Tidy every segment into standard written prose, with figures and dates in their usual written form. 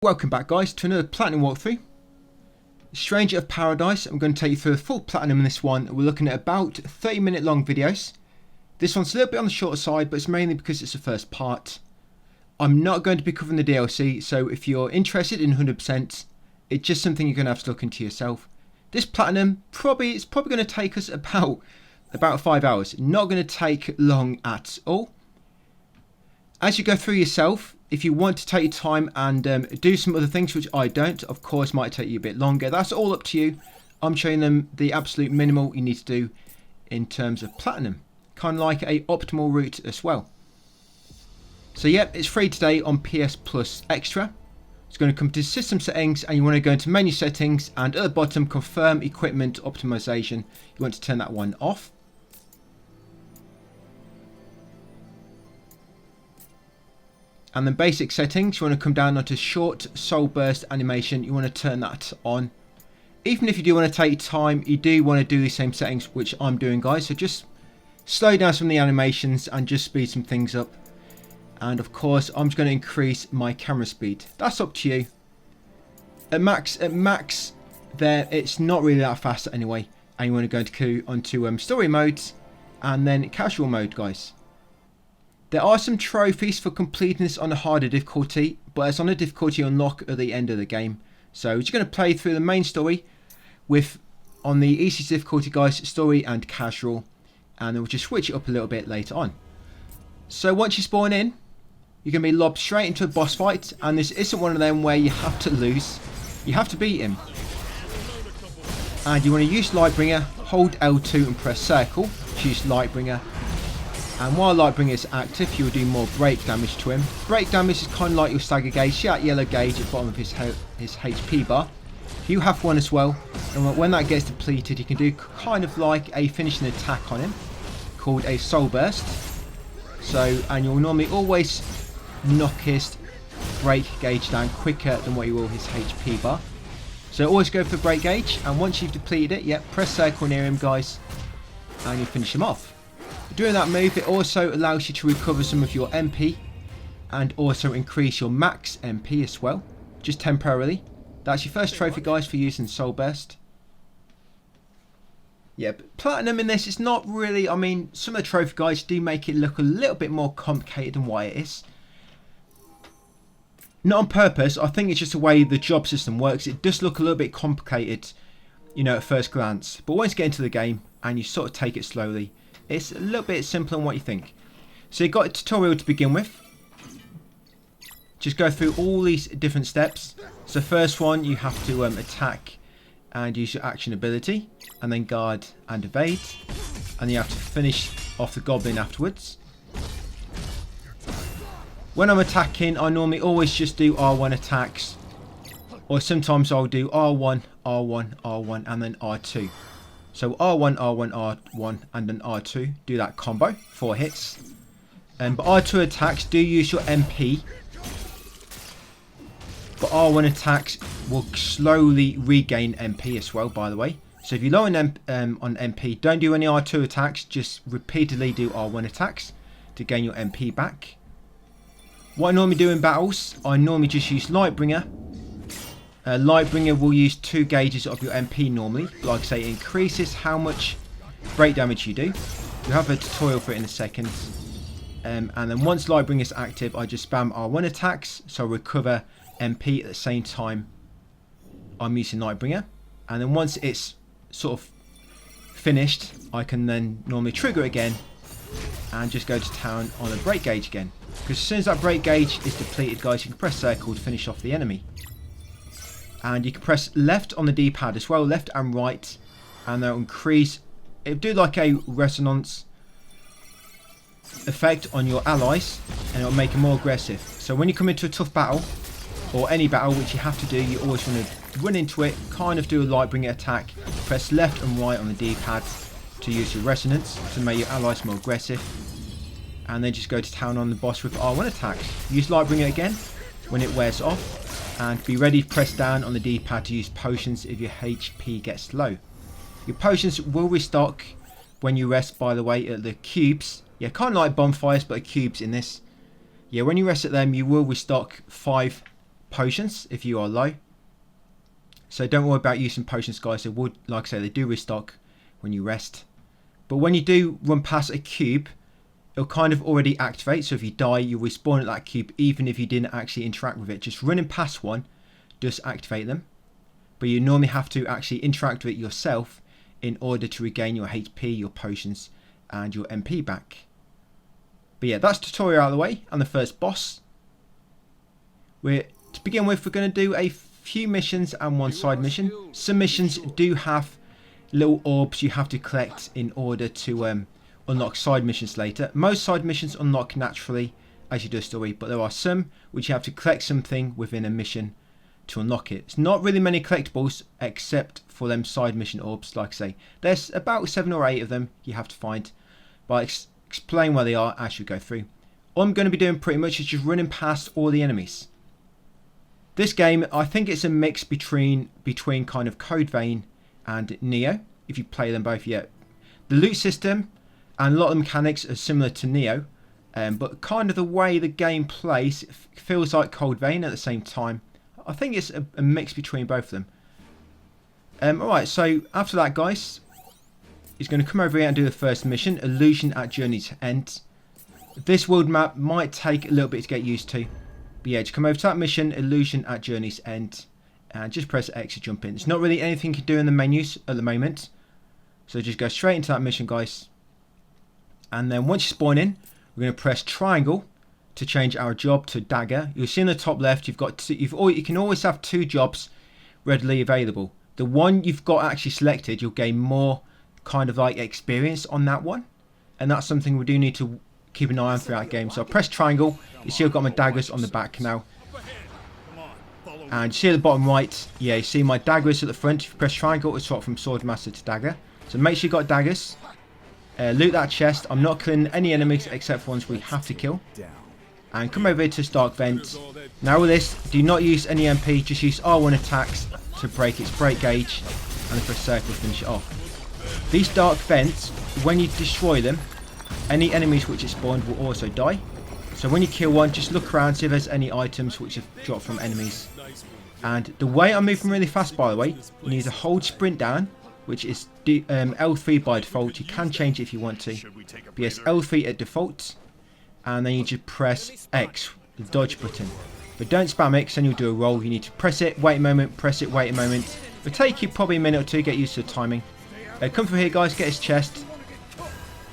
Welcome back guys to another Platinum walkthrough. Stranger of Paradise. I'm going to take you through a full Platinum in this one. We're looking at about 30-minute long videos. This one's a little bit on the shorter side, but it's mainly because it's the first part. I'm not going to be covering the DLC, so if you're interested in 100%, it's just something you're going to have to look into yourself. This Platinum, it's probably going to take us about 5 hours. Not going to take long at all. As you go through yourself, if you want to take your time and do some other things, which I don't, of course might take you a bit longer. That's all up to you. I'm showing them the absolute minimal you need to do in terms of Platinum. Kind of like a optimal route as well. So yep, it's free today on PS Plus Extra. It's going to come to system settings and you want to go into menu settings and at the bottom confirm equipment optimization. You want to turn that one off. And then basic settings, you want to come down onto short soul burst animation. You want to turn that on. Even if you do want to take your time, you do want to do the same settings which I'm doing guys. So just slow down some of the animations and just speed some things up. And of course I'm just going to increase my camera speed. That's up to you. At max there it's not really that fast anyway. And you want to go onto story modes and then casual mode guys. There are some trophies for completing this on a harder difficulty, but it's on a difficulty unlock at the end of the game. So we're just going to play through the main story with, on the easiest difficulty guys, story and casual, and then we'll just switch it up a little bit later on. So once you spawn in, you're going to be lobbed straight into a boss fight, and this isn't one of them where you have to lose, you have to beat him. And you want to use Lightbringer, hold L2 and press circle to use Lightbringer. And while Lightbringer is active, you will do more break damage to him. Break damage is kind of like your stagger gauge. See that yellow gauge at the bottom of his HP bar? You have one as well. And when that gets depleted, you can do kind of like a finishing attack on him called a soul burst. So, and you'll normally always knock his break gauge down quicker than what you will his HP bar. So always go for the break gauge. And once you've depleted it, yep, press circle near him guys. And you finish him off. Doing that move, it also allows you to recover some of your MP and also increase your max MP as well, just temporarily. That's your first trophy guys for using Soul Burst. Yeah, but Platinum in this is not really, I mean, some of the trophy guys do make it look a little bit more complicated than what it is. Not on purpose, I think it's just the way the job system works. It does look a little bit complicated, you know, at first glance. But once you get into the game and you sort of take it slowly, it's a little bit simpler than what you think. So you've got a tutorial to begin with. Just go through all these different steps. So first one, you have to attack and use your action ability. And then guard and evade. And you have to finish off the goblin afterwards. When I'm attacking, I normally always just do R1 attacks. Or sometimes I'll do R1, R1, R1 and then R2. So R1, R1, R1 and then R2, do that combo, 4 hits. But R2 attacks do use your MP. But R1 attacks will slowly regain MP as well, by the way. So if you're low on MP, don't do any R2 attacks, just repeatedly do R1 attacks to gain your MP back. What I normally do in battles, I normally just use Lightbringer. Lightbringer will use 2 gauges of your MP normally. Like I say, it increases how much break damage you do. You'll have a tutorial for it in a second. And then once Lightbringer is active, I just spam R1 attacks. So I recover MP at the same time I'm using Lightbringer. And then once it's sort of finished, I can then normally trigger it again. And just go to town on a break gauge again. Because as soon as that break gauge is depleted, guys, you can press circle to finish off the enemy. And you can press left on the D-pad as well, left and right, and they'll increase, it'll do like a resonance effect on your allies, and it'll make them more aggressive. So when you come into a tough battle, or any battle which you have to do, you always want to run into it, kind of do a Lightbringer attack, press left and right on the D-pad to use your resonance, to make your allies more aggressive, and then just go to town on the boss with R1 attacks. Use Lightbringer again when it wears off. And be ready to press down on the D-pad to use potions if your HP gets low. Your potions will restock when you rest, by the way, at the cubes. Yeah, kind of like bonfires, but cubes in this. Yeah, when you rest at them, you will restock 5 potions if you are low. So don't worry about using potions, guys. They would, like I say, they do restock when you rest. But when you do run past a cube, it'll kind of already activate. So if you die, you'll respawn at that cube even if you didn't actually interact with it. Just running past one does activate them. But you normally have to actually interact with it yourself in order to regain your HP, your potions, and your MP back. But yeah, that's tutorial out of the way, and the first boss. To begin with, we're going to do a few missions and one side mission. Some missions do have little orbs you have to collect in order to unlock side missions later. Most side missions unlock naturally as you do a story, but there are some which you have to collect something within a mission to unlock it. It's not really many collectibles except for them side mission orbs. Like I say, there's about 7 or 8 of them you have to find, but I'll explain where they are as you go through. All I'm going to be doing pretty much is just running past all the enemies. This game, I think it's a mix between kind of Code Vein and Neo, if you play them both yet. The loot system and a lot of the mechanics are similar to Neo, but kind of the way the game plays feels like Code Vein at the same time. I think it's a mix between both of them. Alright, so after that, guys, he's going to come over here and do the first mission, Illusion at Journey's End. This world map might take a little bit to get used to. But yeah, just come over to that mission, Illusion at Journey's End, and just press X to jump in. There's not really anything you can do in the menus at the moment. So just go straight into that mission, guys. And then once you spawn in, we're going to press triangle to change our job to dagger. You'll see in the top left, you can always have 2 jobs readily available. The one you've got actually selected, you'll gain more kind of like experience on that one, and that's something we do need to keep an eye on throughout the game. So I press triangle. You see I've got my daggers on the back now, and you see at the bottom right, yeah, you see my daggers at the front. If you press triangle, it's swap from sword master to dagger. So make sure you've got daggers. Loot that chest. I'm not killing any enemies except for ones we have to kill. And come over here to Dark Vent. Now with this, do not use any MP, just use R1 attacks to break its break gauge, and press circle to finish it off. These Dark Vents, when you destroy them, any enemies which it spawned will also die. So when you kill one, just look around, see if there's any items which have dropped from enemies. And the way I'm moving really fast, by the way, you need to hold sprint down, which is L3 by default. You can change it if you want to. But yes, L3 at default. And then you just press X, the dodge button. But don't spam it, because then you'll do a roll. You need to press it, wait a moment, press it, wait a moment. It'll take you probably a minute or 2 to get used to the timing. Come through here, guys, get his chest.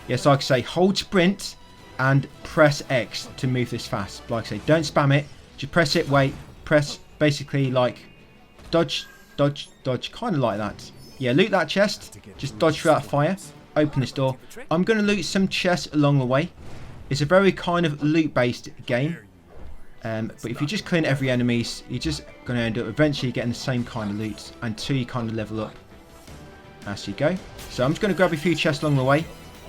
Yes, like I say, hold sprint and press X to move this fast. Like I say, don't spam it. Just press it, wait, press, basically like dodge, dodge, dodge, kind of like that. Yeah, loot that chest. Just dodge through that fire. Open this door. I'm going to loot some chests along the way. It's a very kind of loot-based game. But if you just clean every enemies, you're just going to end up eventually getting the same kind of loot until you kind of level up as you go. So I'm just going to grab a few chests along the way,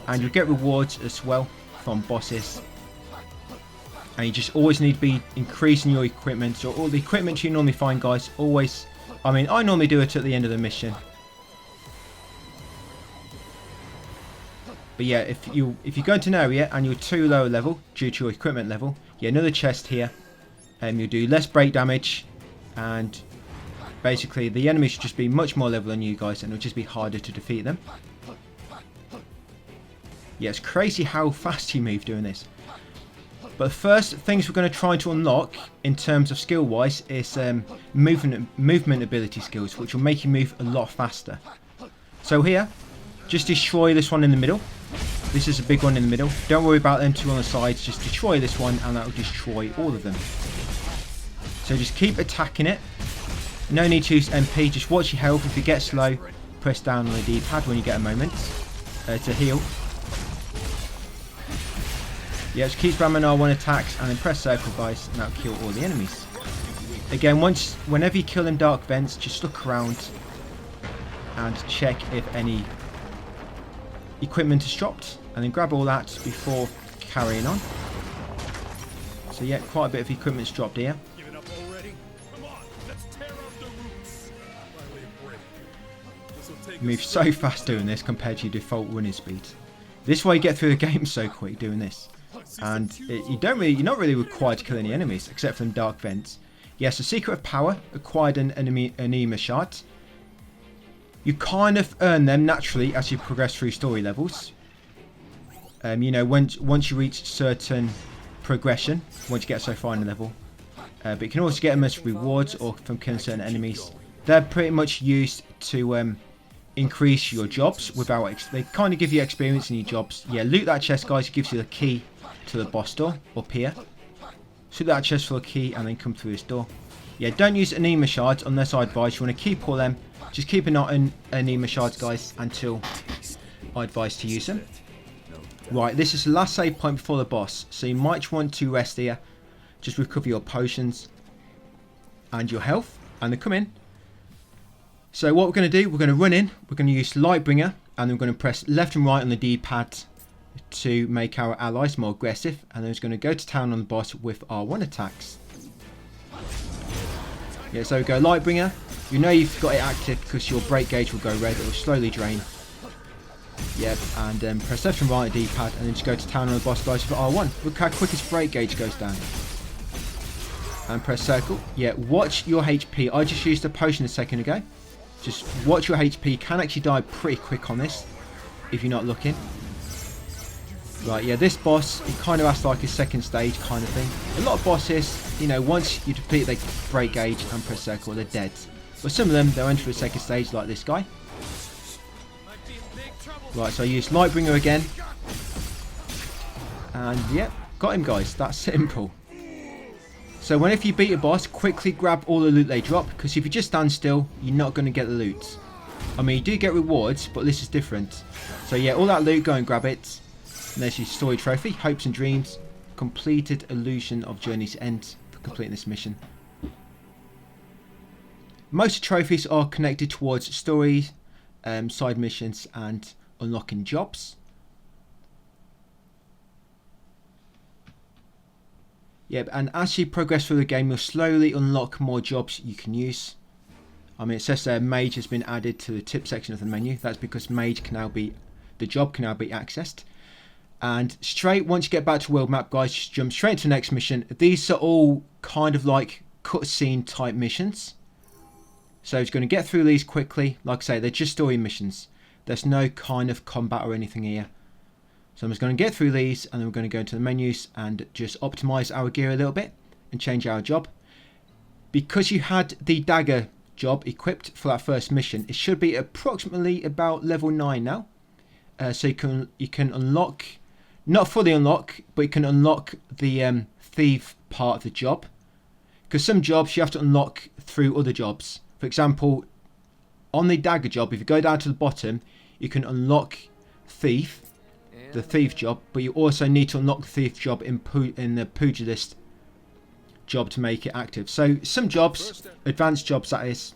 and you'll get rewards as well from bosses. And you just always need to be increasing your equipment. So all the equipment you normally find, guys, always, I mean, I normally do it at the end of the mission. But yeah, if you go into an area and you're too low level due to your equipment level, yeah, another chest here, and you'll do less break damage, and basically the enemies should just be much more level than you guys, and it'll just be harder to defeat them. Yeah, it's crazy how fast you move doing this. But first things we're going to try to unlock in terms of skill wise is movement ability skills, which will make you move a lot faster. So here, just destroy this one in the middle. This is a big one in the middle. Don't worry about them 2 on the sides. Just destroy this one and that will destroy all of them. So just keep attacking it. No need to use MP. Just watch your health. If you get slow, press down on the D-pad when you get a moment to heal. Yeah, just keep spamming R1 attacks and then press circle, guys, and that'll kill all the enemies. Again, whenever you kill them Dark Vents, just look around and check if any equipment is dropped, and then grab all that before carrying on. So yeah, quite a bit of equipment's dropped here. Move so fast doing this compared to your default running speed. This way you get through the game so quick doing this. And you're not really required to kill any enemies except for them Dark Vents. Yes, the Secret of Power, acquired an anima shard. You kind of earn them naturally as you progress through story levels. You know, once you reach certain progression, once you get so far in the level. But you can also get them as rewards or from killing certain enemies. They're pretty much used to increase your jobs without... They kind of give you experience in your jobs. Yeah, loot that chest, guys. It gives you the key to the boss door up here. Loot that chest for a key and then come through this door. Yeah, don't use anima shards unless I advise. You want to keep all them. Just keep an eye on anima shards, guys, until I advise to use them. Right, this is the last save point before the boss. So you might want to rest here. Just recover your potions and your health. And then come in. So what we're going to do, we're going to run in. We're going to use Lightbringer. And we're going to press left and right on the D-pad to make our allies more aggressive. And then we're going to go to town on the boss with R1 attacks. Yeah, so we go Lightbringer. You know you've got it active because your break gauge will go red. It will slowly drain. Yep, and press left and right on the D-pad. And then just go to town on the boss, guys, with R1. Look how quick his break gauge goes down. And press circle. Yeah, watch your HP. I just used a potion a second ago. Just watch your HP. You can actually die pretty quick on this if you're not looking. Right, yeah, this boss, it kind of has like a second stage kind of thing. A lot of bosses, you know, once you defeat they break gauge and press circle, they're dead. But some of them, they'll enter a second stage like this guy. Right, so I use Lightbringer again. And yeah, got him, guys. That's simple. So whenever you beat a boss, quickly grab all the loot they drop, because if you just stand still, you're not going to get the loot. I mean, you do get rewards, but this is different. So yeah, all that loot, go and grab it. And there's your story trophy, Hopes and Dreams. Completed Illusion of Journey's End for completing this mission. Most trophies are connected towards stories, side missions, and unlocking jobs. Yep, and as you progress through the game, you'll slowly unlock more jobs you can use. I mean, it says there Mage has been added to the tip section of the menu. That's because Mage can now be, the job can now be accessed. And straight, once you get back to world map, guys, just jump straight to the next mission. These are all kind of like cutscene type missions. So it's going to get through these quickly. Like I say, they're just story missions. There's no kind of combat or anything here. So I'm just going to get through these, and then we're going to go into the menus and just optimize our gear a little bit and change our job. Because you had the dagger job equipped for that first mission, it should be approximately about level 9 now. So you can unlock, not fully unlock, but you can unlock the thief part of the job. Because some jobs you have to unlock through other jobs. For example, on the dagger job, if you go down to the bottom, you can unlock thief, the thief job, but you also need to unlock the thief job in the pugilist job to make it active. So some jobs, advanced jobs that is,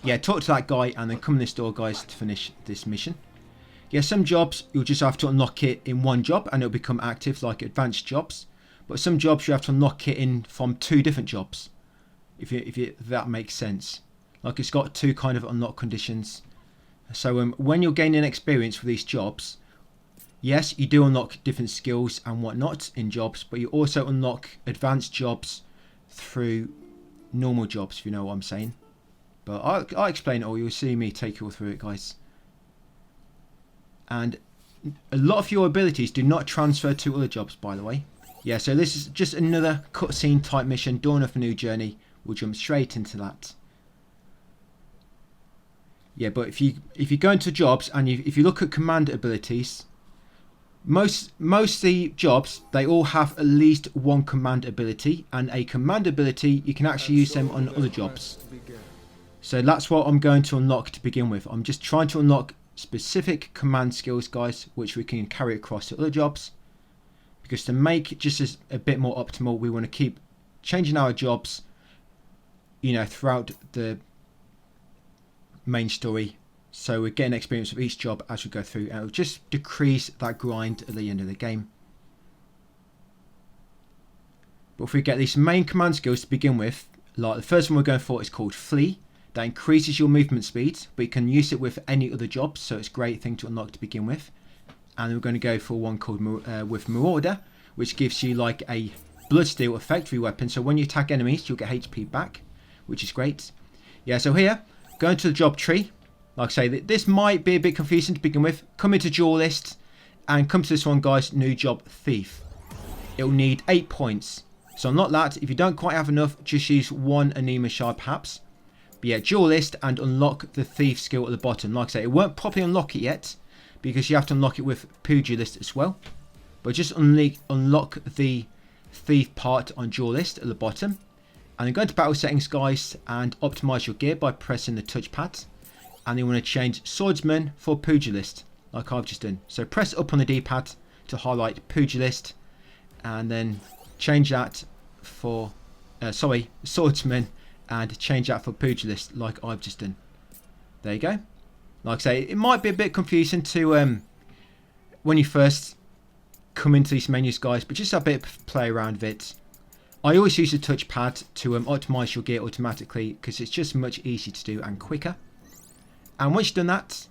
yeah, talk to that guy and then come in this door, guys, to finish this mission. Yeah, some jobs you'll just have to unlock it in one job and it'll become active, like advanced jobs. But some jobs you have to unlock it in from 2 different jobs, if that makes sense. Like it's got 2 kind of unlock conditions. So when you're gaining experience for these jobs, yes, you do unlock different skills and whatnot in jobs, but you also unlock advanced jobs through normal jobs, if you know what I'm saying. But I'll explain it all. You'll see me take you all through it, guys. And a lot of your abilities do not transfer to other jobs, by the way. Yeah, so this is just another cutscene type mission, Dawn of a New Journey. We'll jump straight into that. Yeah, but if you go into jobs and if you look at command abilities, most of the jobs, they all have at least one command ability, and a command ability you can actually use them on other jobs. So that's what I'm going to unlock to begin with. I'm just trying to unlock specific command skills, guys, which we can carry across to other jobs. Because to make it just a bit more optimal, we want to keep changing our jobs, you know, throughout the main story. So we're getting experience of each job as we go through, and it'll just decrease that grind at the end of the game. But if we get these main command skills to begin with, like the first one we're going for is called Flee. That increases your movement speed, but you can use it with any other jobs, so it's a great thing to unlock to begin with. And we're going to go for one called with Marauder, which gives you like a bloodsteel effect for your weapon. So when you attack enemies, you'll get HP back, which is great. Yeah, so here, go into the job tree. Like I say, this might be a bit confusing to begin with. Come into duelist and come to this one, guys, new job thief. It'll need 8 points. So unlock that. If you don't quite have enough, just use 1 anima shard perhaps. But yeah, duelist and unlock the thief skill at the bottom. Like I say, it won't properly unlock it yet because you have to unlock it with pugilist as well. But just unlock the thief part on duelist at the bottom. And then go into battle settings, guys, and optimize your gear by pressing the touchpad. And you want to change swordsman for pugilist, like I've just done. So press up on the D-pad to highlight pugilist, and then change that for, swordsman, and change that for pugilist, like I've just done. There you go. Like I say, it might be a bit confusing to when you first come into these menus, guys, but just have a bit of play around with it. I always use the touchpad to optimize your gear automatically because it's just much easier to do and quicker. And once you've done that,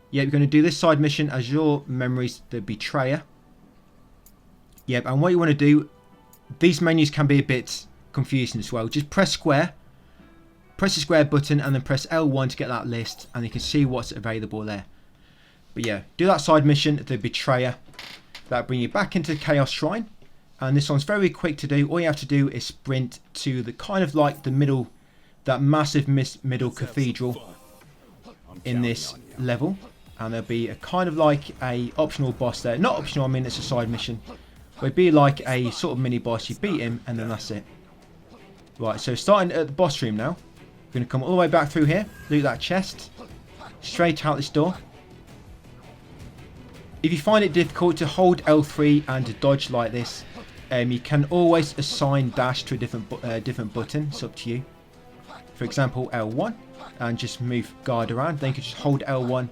yeah, you're going to do this side mission as your memories, the betrayer. Yep, and what you want to do, these menus can be a bit confusing as well. Just press square, press the square button, and then press L1 to get that list, and you can see what's available there. But yeah, do that side mission, the betrayer. That'll bring you back into Chaos Shrine. And this one's very quick to do. All you have to do is sprint to the kind of like the middle, that massive middle cathedral in this level. And there'll be a kind of like a optional boss there. Not optional, I mean it's a side mission. But it'd be like a sort of mini boss. You beat him and then that's it. Right, so starting at the boss room now. We're going to come all the way back through here. Loot that chest. Straight out this door. If you find it difficult to hold L3 and to dodge like this, you can always assign dash to a different button. It's up to you. For example, L1, and just move guard around. Then you can just hold L1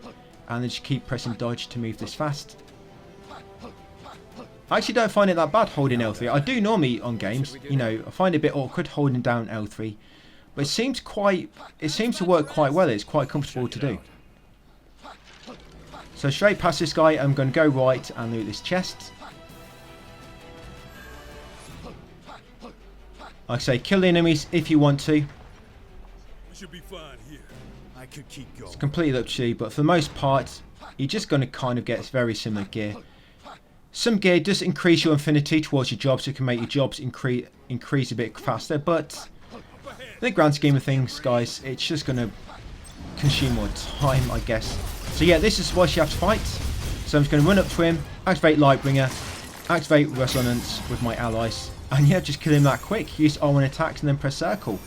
and then just keep pressing dodge to move this fast. I actually don't find it that bad holding L3. I do normally on games. You know, I find it a bit awkward holding down L3, but it seems to work quite well. It's quite comfortable to do. So straight past this guy, I'm going to go right and loot this chest. Like I say, kill the enemies if you want to. Should be fine here. I could keep going. It's completely up to you, but for the most part, you're just going to kind of get very similar gear. Some gear does increase your affinity towards your jobs, so it can make your jobs increase a bit faster, but in the grand scheme of things, guys, it's just going to consume more time, I guess. So yeah, this is what you have to fight. So I'm just going to run up to him, activate Lightbringer, activate Resonance with my allies, and yeah, just kill him that quick. Use R1 attacks and then press circle.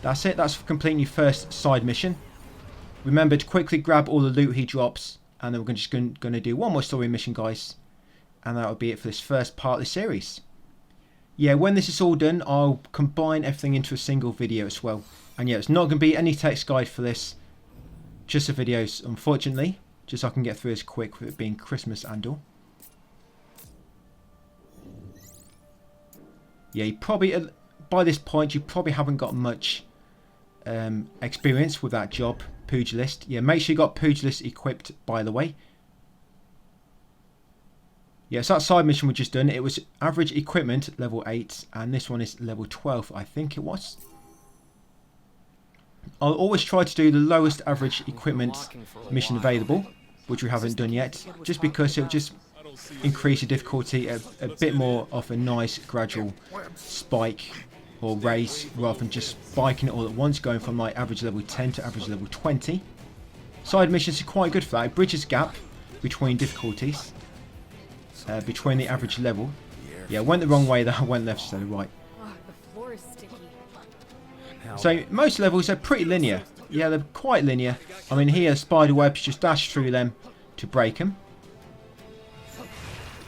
That's it, that's for completing your first side mission. Remember to quickly grab all the loot he drops, and then we're just going to do one more story mission, guys. And that will be it for this first part of the series. Yeah, when this is all done, I'll combine everything into a single video as well. And yeah, it's not going to be any text guide for this. Just the videos, unfortunately. Just so I can get through as quick with it being Christmas and all. Yeah, you probably, by this point, you probably haven't got much experience with that job, Pugilist. Yeah, make sure you got Pugilist equipped, by the way. Yeah, so that side mission we just done, it was average equipment, level 8, and this one is level 12, I think it was. I'll always try to do the lowest average equipment mission available, which we haven't done yet, just because it'll just increase the difficulty a bit more of a nice gradual spike or raise, rather than just spiking it all at once, going from like average level 10 to average level 20. Side missions are quite good for that. It bridges gap between difficulties. Between the average level. Yeah, I went the wrong way there. I went left instead of right. The floor is sticky. So most levels are pretty linear. Yeah, they're quite linear. I mean, here spider webs, just dash through them to break them.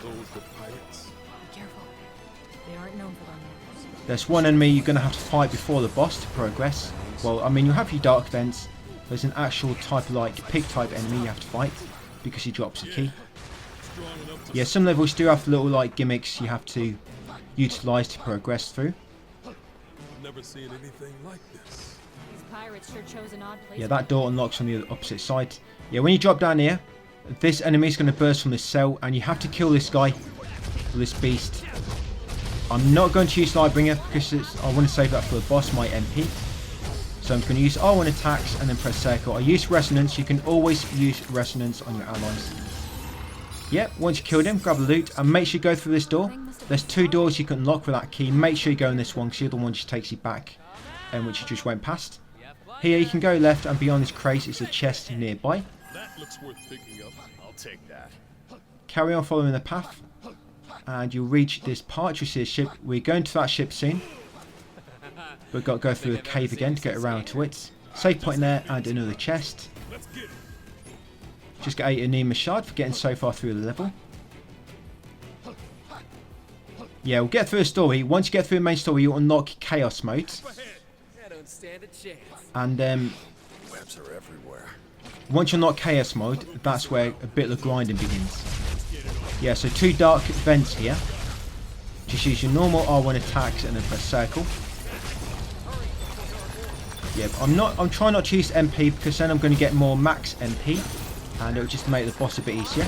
Those the pirates. Be careful. They aren't known for their manners. There's one enemy you're going to have to fight before the boss to progress. Well, I mean, you have your dark vents. There's an actual type of like pig type enemy you have to fight because he drops a key. Yeah, some levels do have little like gimmicks you have to utilise to progress through. I've never seen anything like this. These pirates sure chose an odd place. Yeah, that door unlocks on the opposite side. Yeah, when you drop down here, this enemy is going to burst from this cell, and you have to kill this guy, or this beast. I'm not going to use Lightbringer because I want to save that for the boss, my MP. So I'm going to use R1 attacks and then press circle. I use resonance. You can always use resonance on your allies. Yep, once you killed him, grab the loot and make sure you go through this door. There's 2 doors you can unlock with that key. Make sure you go in this one because the other one just takes you back, which you just went past. Here you can go left and beyond this crate is a chest nearby. That looks worth picking up. I'll take that. Carry on following the path and you'll reach this part. You'll see a ship. We're going to that ship soon. We've got to go through the cave again to get around to it. Save point there and another chest. Let's get it. Just get a Anima shard for getting so far through the level. Yeah, we'll get through the story. Once you get through the main story, you'll unlock Chaos Mode. And Webs are everywhere. once you unlock Chaos Mode, that's where a bit of grinding begins. Yeah, so 2 dark vents here. Just use your normal R1 attacks and then press circle. Yep, I'm trying not to use MP because then I'm going to get more max MP and it'll just make the boss a bit easier.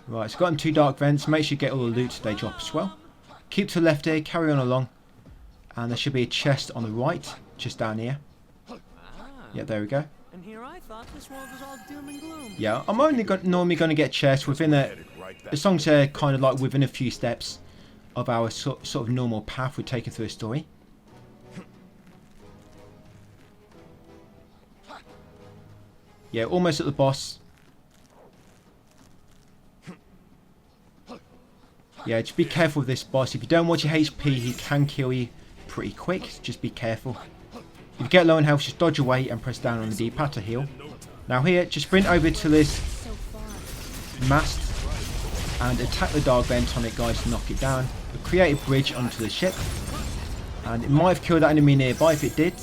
Right, so got them 2 dark vents. Make sure you get all the loot they drop as well. Keep to the left here, carry on along. And there should be a chest on the right, just down here. Yeah, there we go. And here I thought this world was all doom and gloom. Yeah, I'm only normally going to get chests within as long as they're kind of like within a few steps of our sort of normal path we're taking through a story. Yeah, almost at the boss. Yeah, just be careful with this boss. If you don't watch your HP, he can kill you pretty quick. Just be careful. If you get low on health, just dodge away and press down on the D-pad to heal. Now here, just sprint over to this mast and attack the dark vent on it, guys, to knock it down. Create a bridge onto the ship. And it might have killed that enemy nearby. If it did,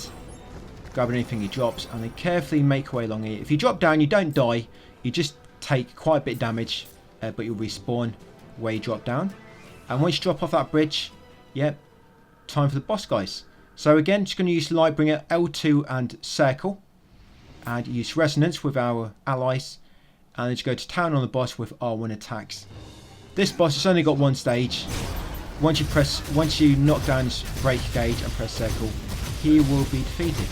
grab anything he drops and then carefully make your way along here. If you drop down, you don't die. You just take quite a bit of damage, but you'll respawn where you drop down. And once you drop off that bridge, yep, time for the boss, guys. So again, just going to use Lightbringer, L2 and circle, and use resonance with our allies, and then just go to town on the boss with R1 attacks. This boss has only got 1 stage. Once you knock down his break gauge and press circle, he will be defeated.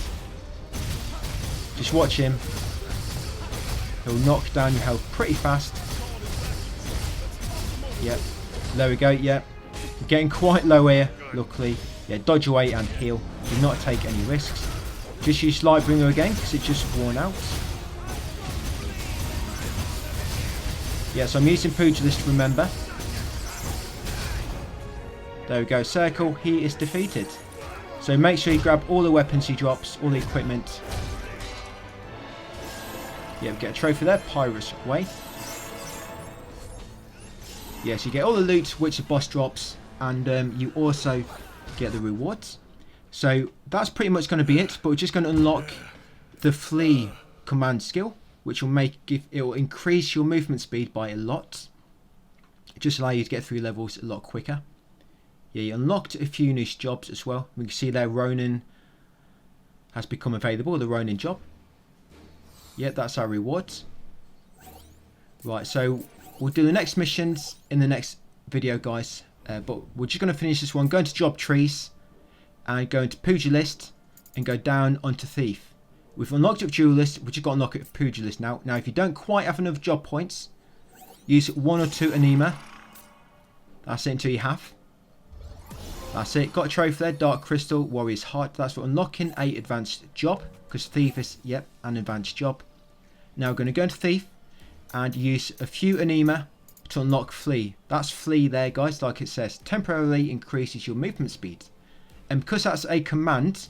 Just watch him. He'll knock down your health pretty fast. Yep, there we go. Yep, getting quite low here, luckily. Yeah, dodge away and heal. Do not take any risks. Just use Lightbringer again because it's just worn out. Yeah, so I'm using Pugilist to remember. There we go, circle. He is defeated. So make sure you grab all the weapons he drops, all the equipment. Yeah, get a trophy there, Pirate's Way. Yeah, so you get all the loot which the boss drops, and you also get the rewards. So that's pretty much going to be it, but we're just going to unlock the flee command skill, which will it will increase your movement speed by a lot. Just allow you to get through levels a lot quicker. Yeah, you unlocked a few new jobs as well. We can see there Ronin has become available, the Ronin job. Yeah, that's our rewards. Right, so we'll do the next missions in the next video, guys. But we're just going to finish this one. Go into job trees and go into Pugilist and go down onto Thief. We've unlocked a Duelist. We've just got to unlock it for Pugilist now. Now, if you don't quite have enough job points, use 1 or 2 Anima. That's it until you have. That's it. Got a trophy there. Dark Crystal, Warrior's Heart. That's for unlocking a advanced job. Because Thief is, yep, an advanced job. Now we're going to go into Thief and use a few Anima to unlock Flee. That's Flee there, guys, like it says. Temporarily increases your movement speed. And because that's a command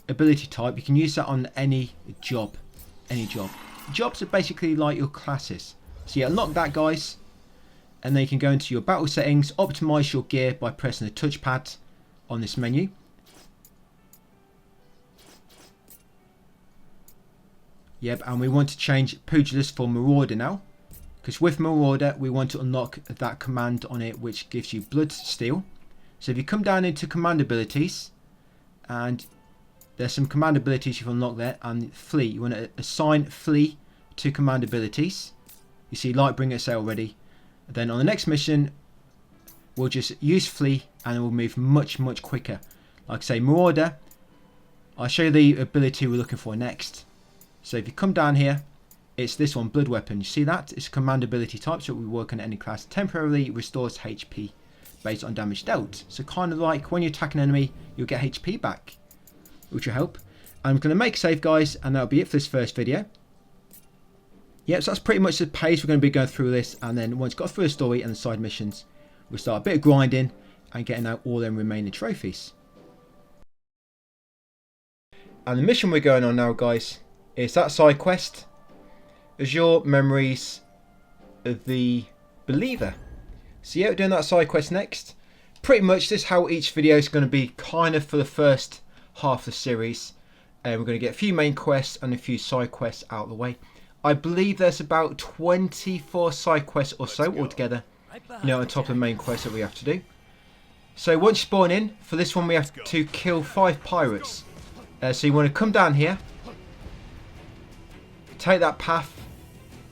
ability type, you can use that on any job. Any job. Jobs are basically like your classes. So yeah, unlock that, guys. And then you can go into your battle settings, optimize your gear by pressing the touchpad on this menu. Yep, and we want to change Pugilist for Marauder now. Because with Marauder, we want to unlock that command on it, which gives you Blood Steel. So if you come down into command abilities, and there's some command abilities you've unlocked there, and Flee. You want to assign Flee to command abilities. You see light bring us there already. And then on the next mission, we'll just use flee and we'll move much quicker. Like I say, Marauder, I'll show you the ability we're looking for next. So if you come down here, it's this one, Blood Weapon. You see that? It's a command ability type, so it will work on any class. Temporarily restores HP based on damage dealt. So kind of like when you attack an enemy, you'll get HP back, which will help. I'm going to make a save, guys, and that'll be it for this first video. Yep, so that's pretty much the pace we're going to be going through this, and then once got through the story and the side missions, we'll start a bit of grinding and getting out all them remaining trophies. And the mission we're going on now, guys, is that side quest, Azure Memories of the Believer. So yeah, we're doing that side quest next. Pretty much this is how each video is going to be kind of for the first half of the series. And we're going to get a few main quests and a few side quests out of the way. I believe there's about 24 side quests or so altogether, you know, on top of the main quests that we have to do. So once you spawn in, for this one we have to kill 5 pirates. So you want to come down here, take that path,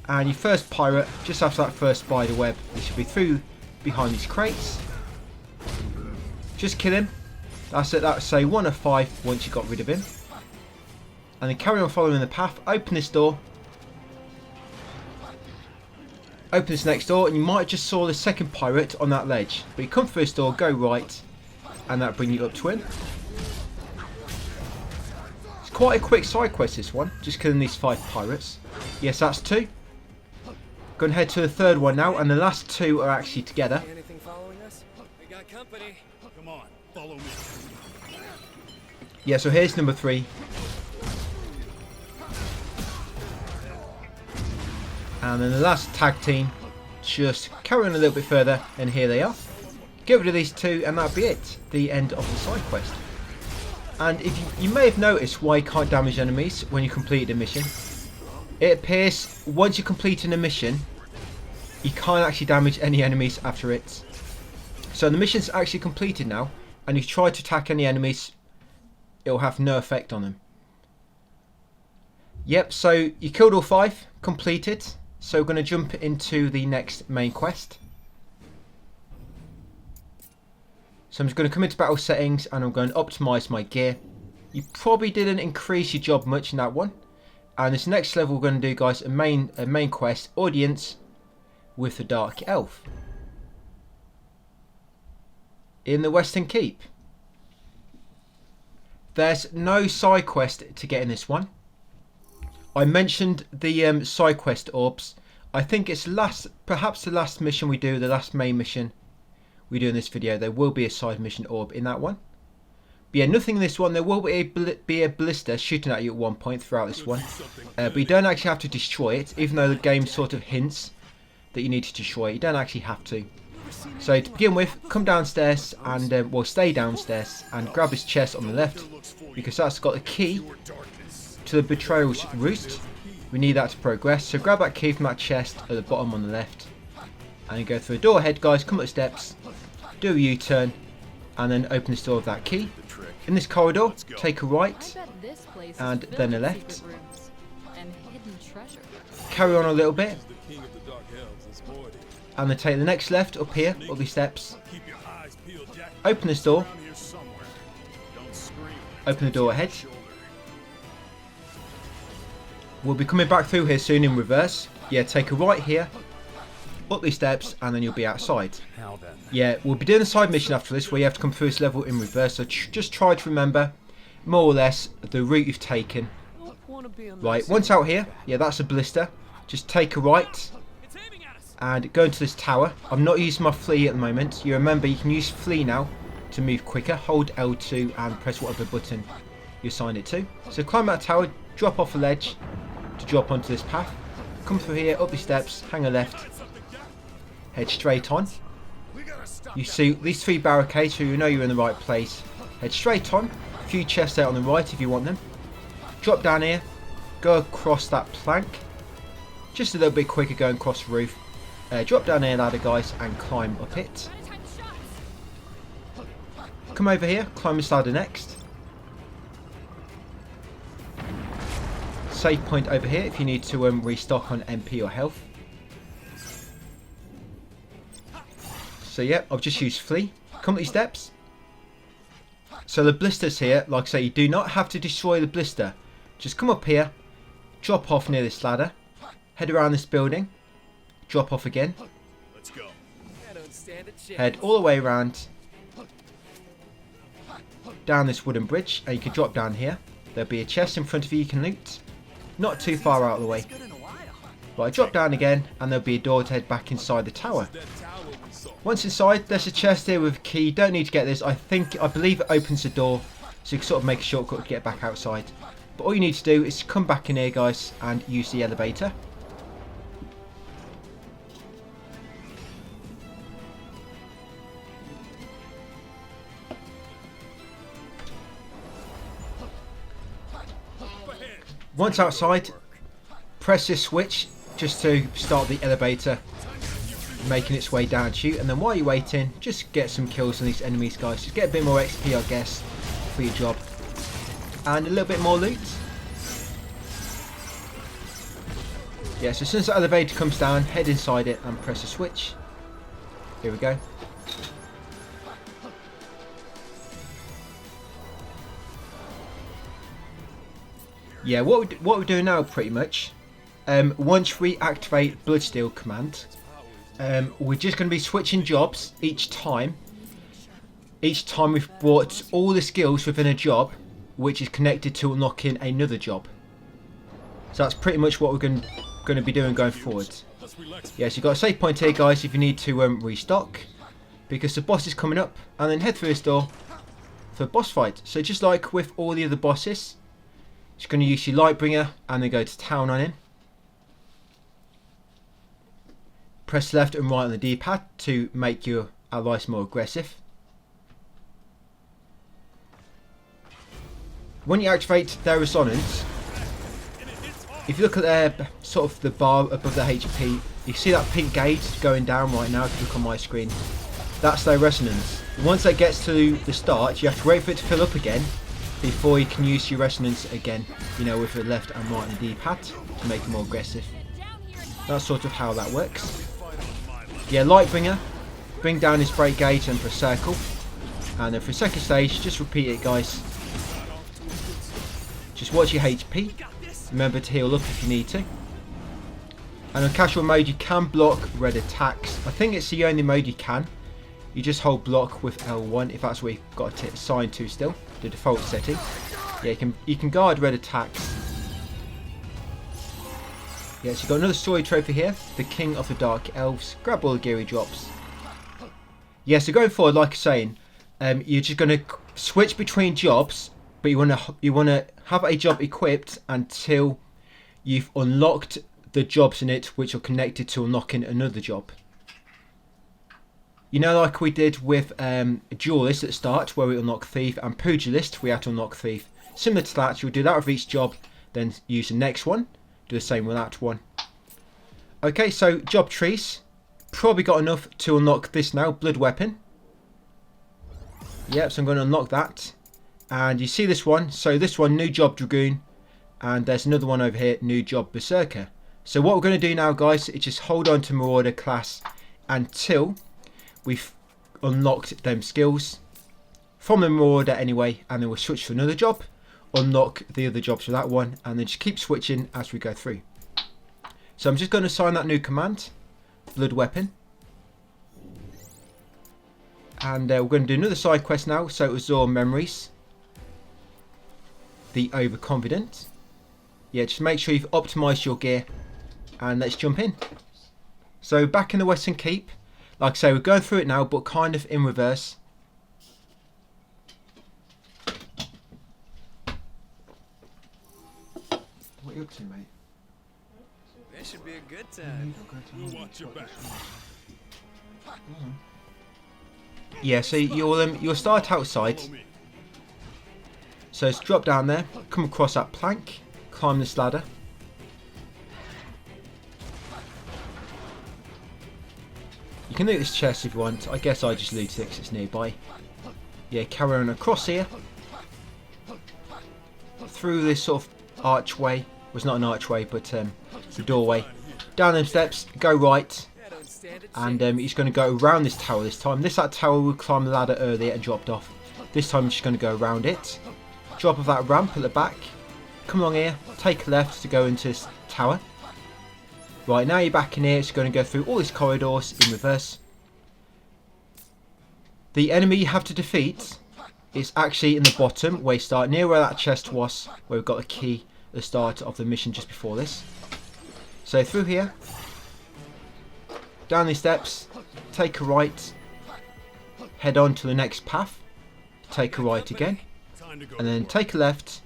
and your first pirate, just after that first spider web, you should be through behind these crates. Just kill him. That's it, that's say 1 of 5 once you got rid of him. And then carry on following the path, open this door. Open this next door, and you might just saw the second pirate on that ledge. But you come through this door, go right, and that'll bring you up to him. It's quite a quick side quest, this one, just killing these 5 pirates. Yes, that's 2. Going to head to the third one now, and the last 2 are actually together. Anything following us? We got company. Come on, follow me. Yeah, so here's number 3. And then the last tag team, just carry on a little bit further, and here they are. Get rid of these 2, and that'll be it. The end of the side quest. And if you may have noticed why you can't damage enemies when you completed a mission. It appears once you complete a mission, you can't actually damage any enemies after it. So the mission's actually completed now, and if you try to attack any enemies, it'll have no effect on them. Yep, so you killed all 5, completed. So we're going to jump into the next main quest. So I'm just going to come into battle settings, and I'm going to optimize my gear. You probably didn't increase your job much in that one. And this next level we're going to do, guys, a main quest, audience with the Dark Elf in the Western Keep. There's no side quest to get in this one. I mentioned the side quest orbs. I think it's perhaps the last mission we do, the last main mission we do in this video. There will be a side mission orb in that one. But yeah, nothing in this one. There will be a blister shooting at you at one point throughout this one. But you don't actually have to destroy it, even though the game sort of hints that you need to destroy it. You don't actually have to. So to begin with, come downstairs and well, stay downstairs and grab this chest on the left, because that's got the key to the Betrayal's Roost. We need that to progress. So grab that key from that chest at the bottom on the left, and you go through the door ahead, guys. Come up the steps, do a U-turn, and then open this door with that key. In this corridor, take a right and then a left. Carry on a little bit, and then take the next left up here, up these steps. Open this door. Open the door ahead. We'll be coming back through here soon in reverse. Yeah, take a right here, up these steps, and then you'll be outside. Yeah, we'll be doing a side mission after this where you have to come through this level in reverse. So just try to remember more or less the route you've taken. Right, once out here, yeah, that's a blister. Just take a right and go into this tower. I'm not using my flee at the moment. You remember you can use flee now to move quicker. Hold L2 and press whatever button you assign it to. So climb that tower, drop off a ledge to drop onto this path. Come through here, up the steps, hang a left, head straight on. You see these 3 barricades, so you know you're in the right place. Head straight on. A few chests out on the right if you want them. Drop down here, go across that plank. Just a little bit quicker going across the roof. Drop down here, ladder, guys, and climb up it. Come over here, climb this ladder next. Save point over here if you need to restock on MP or health. So yeah, I've just used flee. Come up these steps. So the blisters here, like I say, you do not have to destroy the blister. Just come up here, drop off near this ladder, head around this building, drop off again, Let's go. I don't stand a chance. head all the way around, down this wooden bridge, and you can drop down here. There'll be a chest in front of you can loot, not too far out of the way. Right, drop down again, and there'll be a door to head back inside the tower. That tower we saw. Once inside, there's a chest here with a key. Don't need to get this. I believe it opens the door, so you can sort of make a shortcut to get back outside. But all you need to do is come back in here, guys, and use the elevator. Once outside, press this switch just to start the elevator making its way down to you, and then while you're waiting, just get some kills on these enemies, guys. Just get a bit more XP, I guess, for your job, and a little bit more loot. Yeah, so as soon as the elevator comes down, head inside it and press the switch. Here we go. Yeah, what we're doing now, pretty much, once we activate Bloodsteel command, we're just going to be switching jobs each time. Each time we've brought all the skills within a job, which is connected to unlocking another job. So that's pretty much what we're going to be doing going forward. Yeah, so you've got a save point here, guys, if you need to restock, because the boss is coming up, and then head through this door for a boss fight. So just like with all the other bosses, just going to use your Lightbringer and then go to town on him. Press left and right on the D-pad to make your allies more aggressive. When you activate their resonance, if you look at their sort of the bar above the HP, you see that pink gauge going down right now. If you look on my screen, that's their resonance. Once it gets to the start, you have to wait for it to fill up again before you can use your resonance again, you know, with the left and right on the D-pad to make it more aggressive. That's sort of how that works. Yeah, Lightbringer, bring down his break gauge and for a circle, and then for a second stage, just repeat it, guys. Just watch your HP, remember to heal up if you need to. And on casual mode, you can block red attacks. I think it's the only mode you can. You just hold block with L1 if that's what you've got it assigned to still, the default setting. Yeah, you can guard red attacks. Yeah, so you've got another story trophy here, the King of the Dark Elves. Grab all the gear he drops. Yeah, so going forward, like I was saying, you're just going to switch between jobs, but you want to have a job equipped until you've unlocked the jobs in it which are connected to unlocking another job. You know, like we did with Duelist at the start, where we unlock Thief, and Pugilist, we had to unlock Thief. Similar to that, you'll do that with each job, then use the next one. Do the same with that one. Okay, so job trees. Probably got enough to unlock this now, Blood Weapon. Yep, so I'm going to unlock that. And you see this one, so this one, new job Dragoon. And there's another one over here, new job Berserker. So what we're going to do now, guys, is just hold on to Marauder class until we've unlocked them skills from the Marauder anyway, and then we'll switch to another job, unlock the other jobs for that one, and then just keep switching as we go through. So I'm just going to assign that new command, Blood Weapon, and we're going to do another side quest now. So Azure Memories, the Overconfident. Yeah, just make sure you've optimised your gear, and let's jump in. So back in the Western Keep, like I say, we're going through it now, but kind of in reverse. What are you up to, mate? This should be a good time. We'll watch your back. Yeah, so you'll start outside. Follow me. So it's drop down there, come across that plank, climb this ladder. You can loot this chest if you want. I guess I just looted it because it's nearby. Yeah, carry on across here. Through this sort of archway. Well, it's not an archway, but the doorway. Down them steps, go right. stand a And chance. he's going to go around this tower this time. That tower we climbed the ladder earlier and dropped off. This time he's just going to go around it. Drop off that ramp at the back. Come along here. Take a left to go into this tower. Right, now you're back in here. It's going to go through all these corridors in reverse. The enemy you have to defeat is actually in the bottom where you start, near where that chest was, where we've got the key at the start of the mission just before this. So through here, down these steps, take a right, head on to the next path, take a right again, Time to go. and then take a left,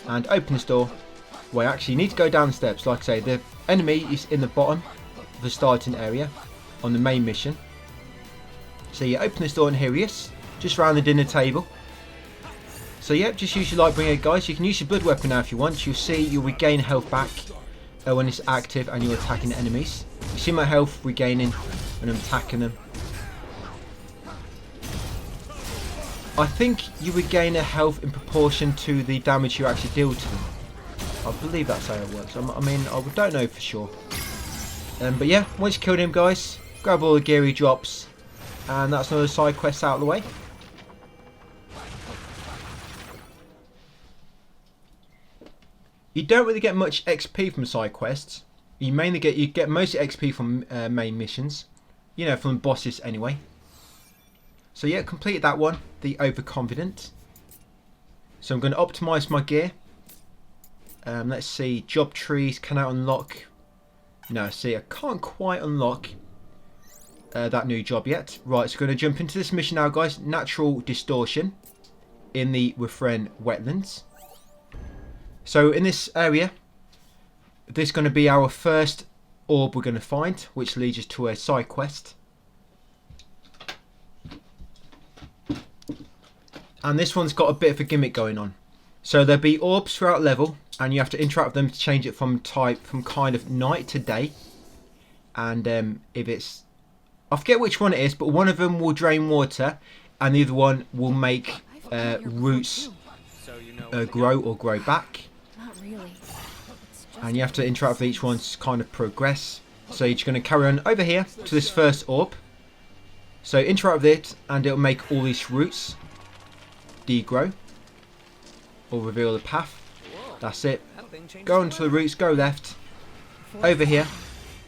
and open this door. Well, actually you need to go down the steps. Like I say, the enemy is in the bottom of the starting area on the main mission. So you open this door and here he is, just round the dinner table. So yeah, just use your Lightbringer, guys. You can use your blood weapon now if you want. You'll see you'll regain health back when it's active and you're attacking enemies. You see my health regaining when I'm attacking them. I think you regain a health in proportion to the damage you actually deal to them. I believe that's how it works. I mean, I don't know for sure. But yeah, once you killed him, guys, grab all the gear he drops, and that's another side quest out of the way. You don't really get much XP from side quests. You get most XP from main missions. You know, from bosses anyway. So yeah, complete that one, the Overconfident. So I'm going to optimise my gear. Let's see, job trees, can I unlock? No, see, I can't quite unlock that new job yet. Right, so we're going to jump into this mission now, guys. Natural Distortion in the Refrain Wetlands. So in this area, this is going to be our first orb we're going to find, which leads us to a side quest. And this one's got a bit of a gimmick going on. So there'll be orbs throughout level, and you have to interact with them to change it from kind of night to day. And if it's, I forget which one it is, but one of them will drain water, and the other one will make roots So you know grow or grow back. Not really. It's just And you have to interact with each one to kind of progress. So you're just going to carry on over here to this first orb. So interact with it, and it'll make all these roots degrow or reveal the path. That's it. that thing changed Go my onto the life. roots, go left, over here,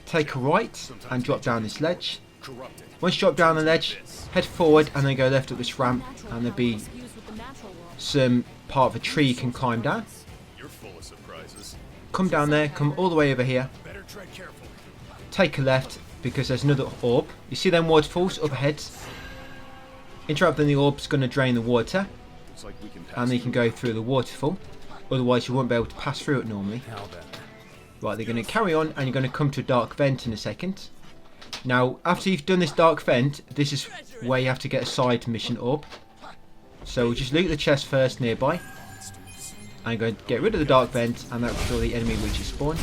take a right and drop down this ledge. Corrupted. Once you drop down the ledge, head forward and then go left up this ramp, and there'll be excused with the natural world. some part of a tree you can climb down. You're full of surprises. Come down there, come all the way over here, Better tread carefully. take a left because there's another orb. You see them waterfalls up ahead? Interact with the orb's going to drain the water, Looks like we can pass. and then you can go through the waterfall. Otherwise you won't be able to pass through it normally. Now then. Right, they're going to carry on, and you're going to come to a dark vent in a second. Now, after you've done this dark vent, this is where you have to get a side mission orb. So we'll just loot the chest first nearby. I'm going to get rid of the dark vent, and that will kill the enemy reaches spawn.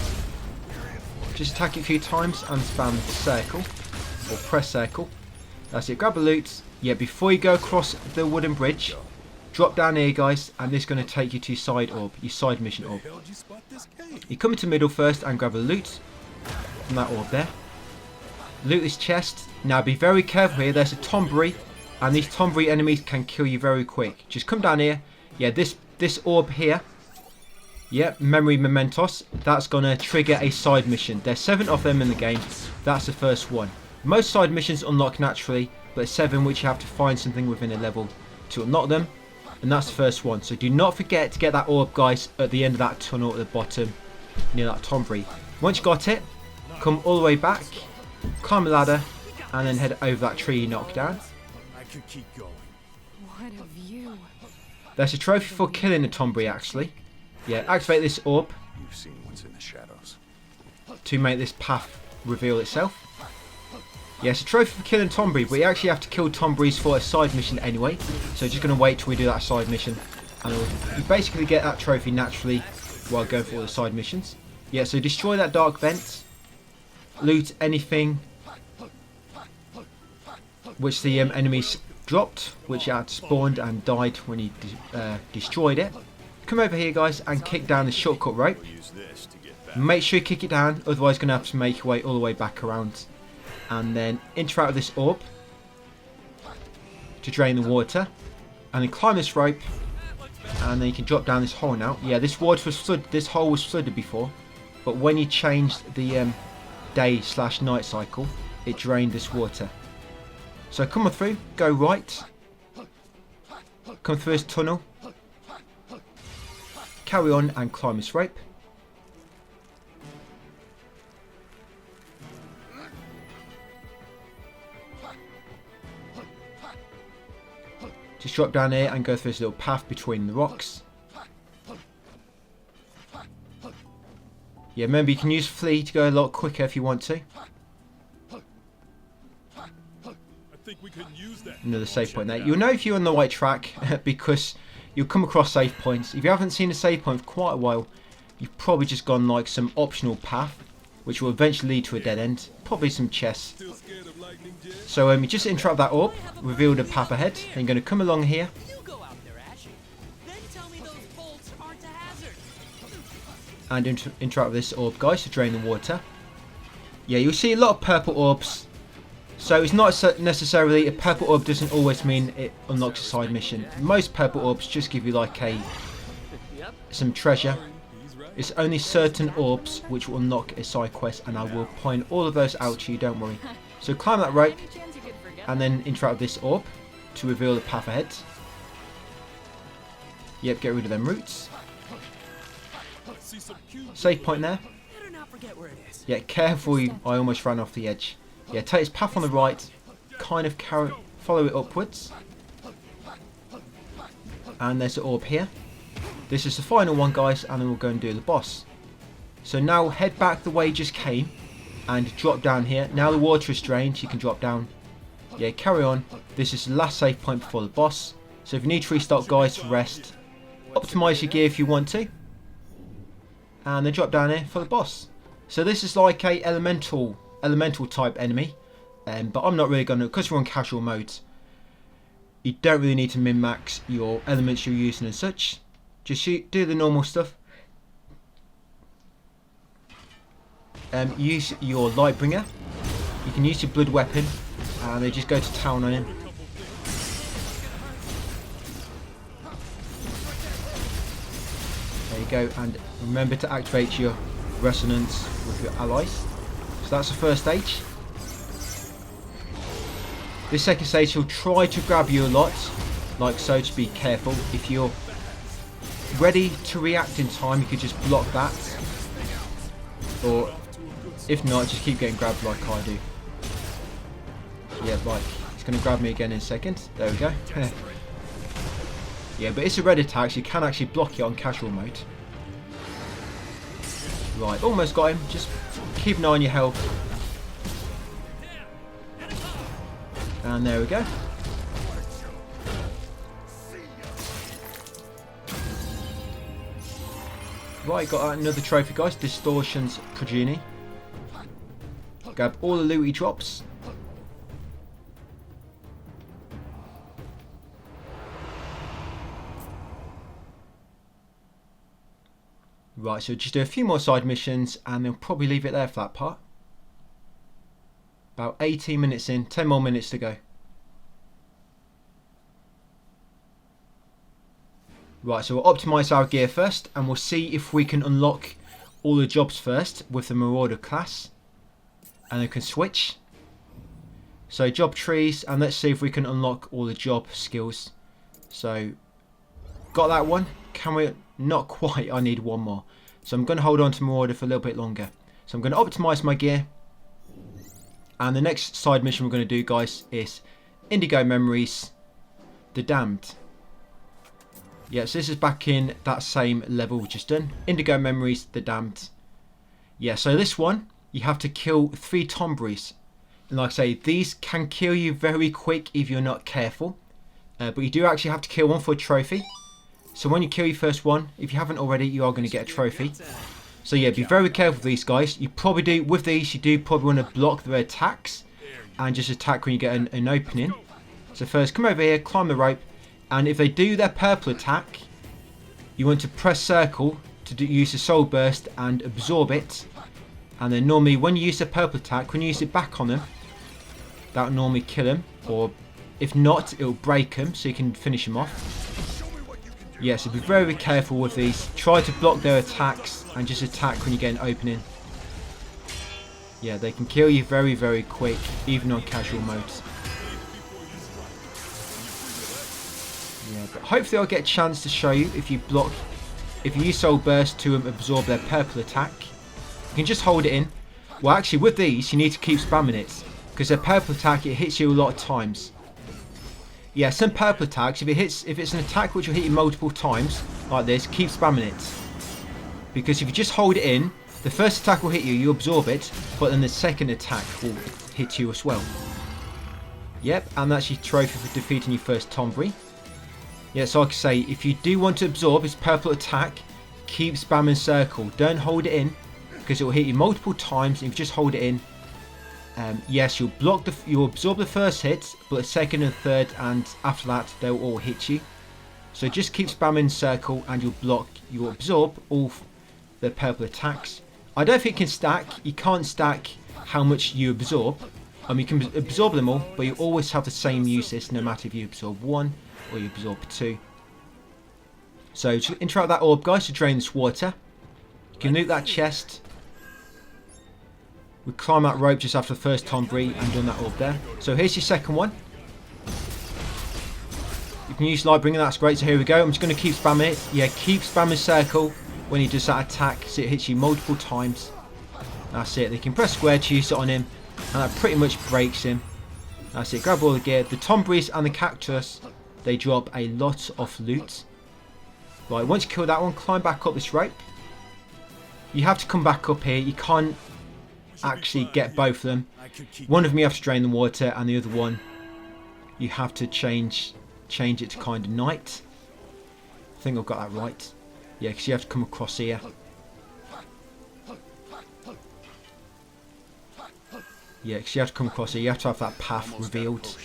Just attack it a few times and spam circle, or press circle. That's it, grab a loot. Yeah, before you go across the wooden bridge, drop down here, guys, and this is going to take you to your side orb, your side mission orb. How'd you spot this cave? You come into middle first and grab a loot from that orb there. Loot this chest. Now be very careful here, there's a Tombury, and these Tombury enemies can kill you very quick. Just come down here. Yeah, this orb here. Yeah, memory mementos. That's going to trigger a side mission. There's 7 of them in the game. That's the first one. Most side missions unlock naturally, but 7 which you have to find something within a level to unlock them. And that's the first one. So do not forget to get that orb, guys, at the end of that tunnel at the bottom, near that Tombury. Once you got it, come all the way back, climb the ladder, and then head over that tree you knocked down. I could keep going. What a view. There's a trophy for killing the Tombury, actually. Yeah, activate this orb You've seen what's in the shadows. to make this path reveal itself. Yeah, it's a trophy for killing Tombury, but you actually have to kill Tomburys for a side mission anyway. So just going to wait till we do that side mission. And you basically get that trophy naturally while going for all the side missions. Yeah, so destroy that dark vent. Loot anything which the enemies dropped, which had spawned and died when you destroyed it. Come over here, guys, and kick down the shortcut rope. We'll use this to get back. Make sure you kick it down, otherwise you're going to have to make your way all the way back around. And then interact with this orb to drain the water. And then climb this rope. And then you can drop down this hole now. Yeah, this hole was flooded before. But when you changed the day/night cycle, it drained this water. So come on through, go right. Come through this tunnel. Carry on and climb this rope. Just drop down here and go through this little path between the rocks. Yeah, remember you can use flee to go a lot quicker if you want to. Another save point there. You'll know if you're on the right track because you'll come across save points. If you haven't seen a save point for quite a while, you've probably just gone like some optional path, which will eventually lead to a dead end. Probably some chests. So you just interact with that orb, reveal the path ahead, and you're going to come along here. And interact with this orb, guys, to drain the water. Yeah, you'll see a lot of purple orbs. So it's not necessarily, a purple orb doesn't always mean it unlocks a side mission. Most purple orbs just give you like some treasure. It's only certain orbs which will unlock a side quest, and I will point all of those out to you, don't worry. So climb that rope and then interact with this orb to reveal the path ahead. Yep, get rid of them roots. Save point there. Yeah, careful, I almost ran off the edge. Yeah, take this path on the right, kind of follow it upwards. And there's the orb here. This is the final one, guys, and then we'll go and do the boss. So now head back the way you just came and drop down here. Now the water is drained, you can drop down. Yeah, carry on. This is the last save point before the boss. So if you need to restart, guys, rest. Optimise your gear if you want to. And then drop down here for the boss. So this is like a elemental type enemy. But I'm not really going to, because we're on casual mode, you don't really need to min-max your elements you're using and such. Just do the normal stuff. Use your Lightbringer. You can use your blood weapon, and they just go to town on him. There you go, and remember to activate your resonance with your allies. So that's the first stage. This second stage, he'll try to grab you a lot, like so. To be careful. If you're ready to react in time, you could just block that, or if not, just keep getting grabbed like I do. Yeah, like he's going to grab me again in a second. There we go. Yeah, but it's a red attack, so you can actually block it on casual mode. Right, almost got him. Just keep an eye on your health. And there we go. Right, got another trophy, guys. Distortion's progeny. Grab all the loot he drops. Right, so just do a few more side missions and they'll probably leave it there for that part. About 18 minutes in, 10 more minutes to go. Right, so we'll optimise our gear first and we'll see if we can unlock all the jobs first with the Marauder class. And then can switch. So job trees, and let's see if we can unlock all the job skills. So, got that one. Can we? Not quite, I need one more. So I'm going to hold on to Marauder for a little bit longer. So I'm going to optimise my gear. And the next side mission we're going to do, guys, is Indigo Memories, The Damned. Yes, this is back in that same level we just done. Indigo Memories, The Damned. Yeah, so this one, you have to kill 3 Tomberries. And like I say, these can kill you very quick if you're not careful. But you do actually have to kill one for a trophy. So when you kill your first one, if you haven't already, you are going to get a trophy. So yeah, be very careful with these guys. You probably do, with these, you do probably want to block their attacks. And just attack when you get an opening. So first, come over here, climb the rope. And if they do their purple attack, you want to press circle to use the soul burst and absorb it, and then normally when you use the purple attack, when you use it back on them, that will normally kill them, or if not, it will break them so you can finish them off. Yeah, so be very careful with these. Try to block their attacks and just attack when you get an opening. Yeah, they can kill you very quick, even on casual modes. Yeah, but hopefully I'll get a chance to show you if you use Soul Burst to absorb their purple attack. You can just hold it in. Well, actually with these you need to keep spamming it, because their purple attack, it hits you a lot of times. Yeah, some purple attacks, if it's an attack which will hit you multiple times, like this, keep spamming it. Because if you just hold it in, the first attack will hit you, you absorb it, but then the second attack will hit you as well. Yep, and that's your trophy for defeating your first Tombury. Yeah, so like I say, if you do want to absorb his purple attack, keep spamming circle. Don't hold it in, because it will hit you multiple times. If you just hold it in, yes, you'll absorb the first hit, but the second and third, and after that, they'll all hit you. So just keep spamming circle, and you'll absorb all the purple attacks. I don't think you can stack. You can't stack how much you absorb. You can absorb them all, but you always have the same uses, no matter if you absorb one or you absorb two. So to interact that orb, guys, to drain this water, you can loot that chest. We climb that rope just after the first Tombury and done that orb there. So here's your second one. You can use Lightbringer, that's great. So here we go. I'm just going to keep spamming it. Yeah, keep spamming circle when he does that attack, so it hits you multiple times. That's it. You can press square to use it on him, and that pretty much breaks him. That's it. Grab all the gear. The Tomburys and the Cactus, they drop a lot of loot. Right, once you kill that one, climb back up this rope. You have to come back up here. You can't actually get both of them. One of them you have to drain the water, and the other one you have to change it to kind of night. I think I've got that right. Yeah, because you have to come across here. Yeah, because you have to come across here. You have to have that path revealed,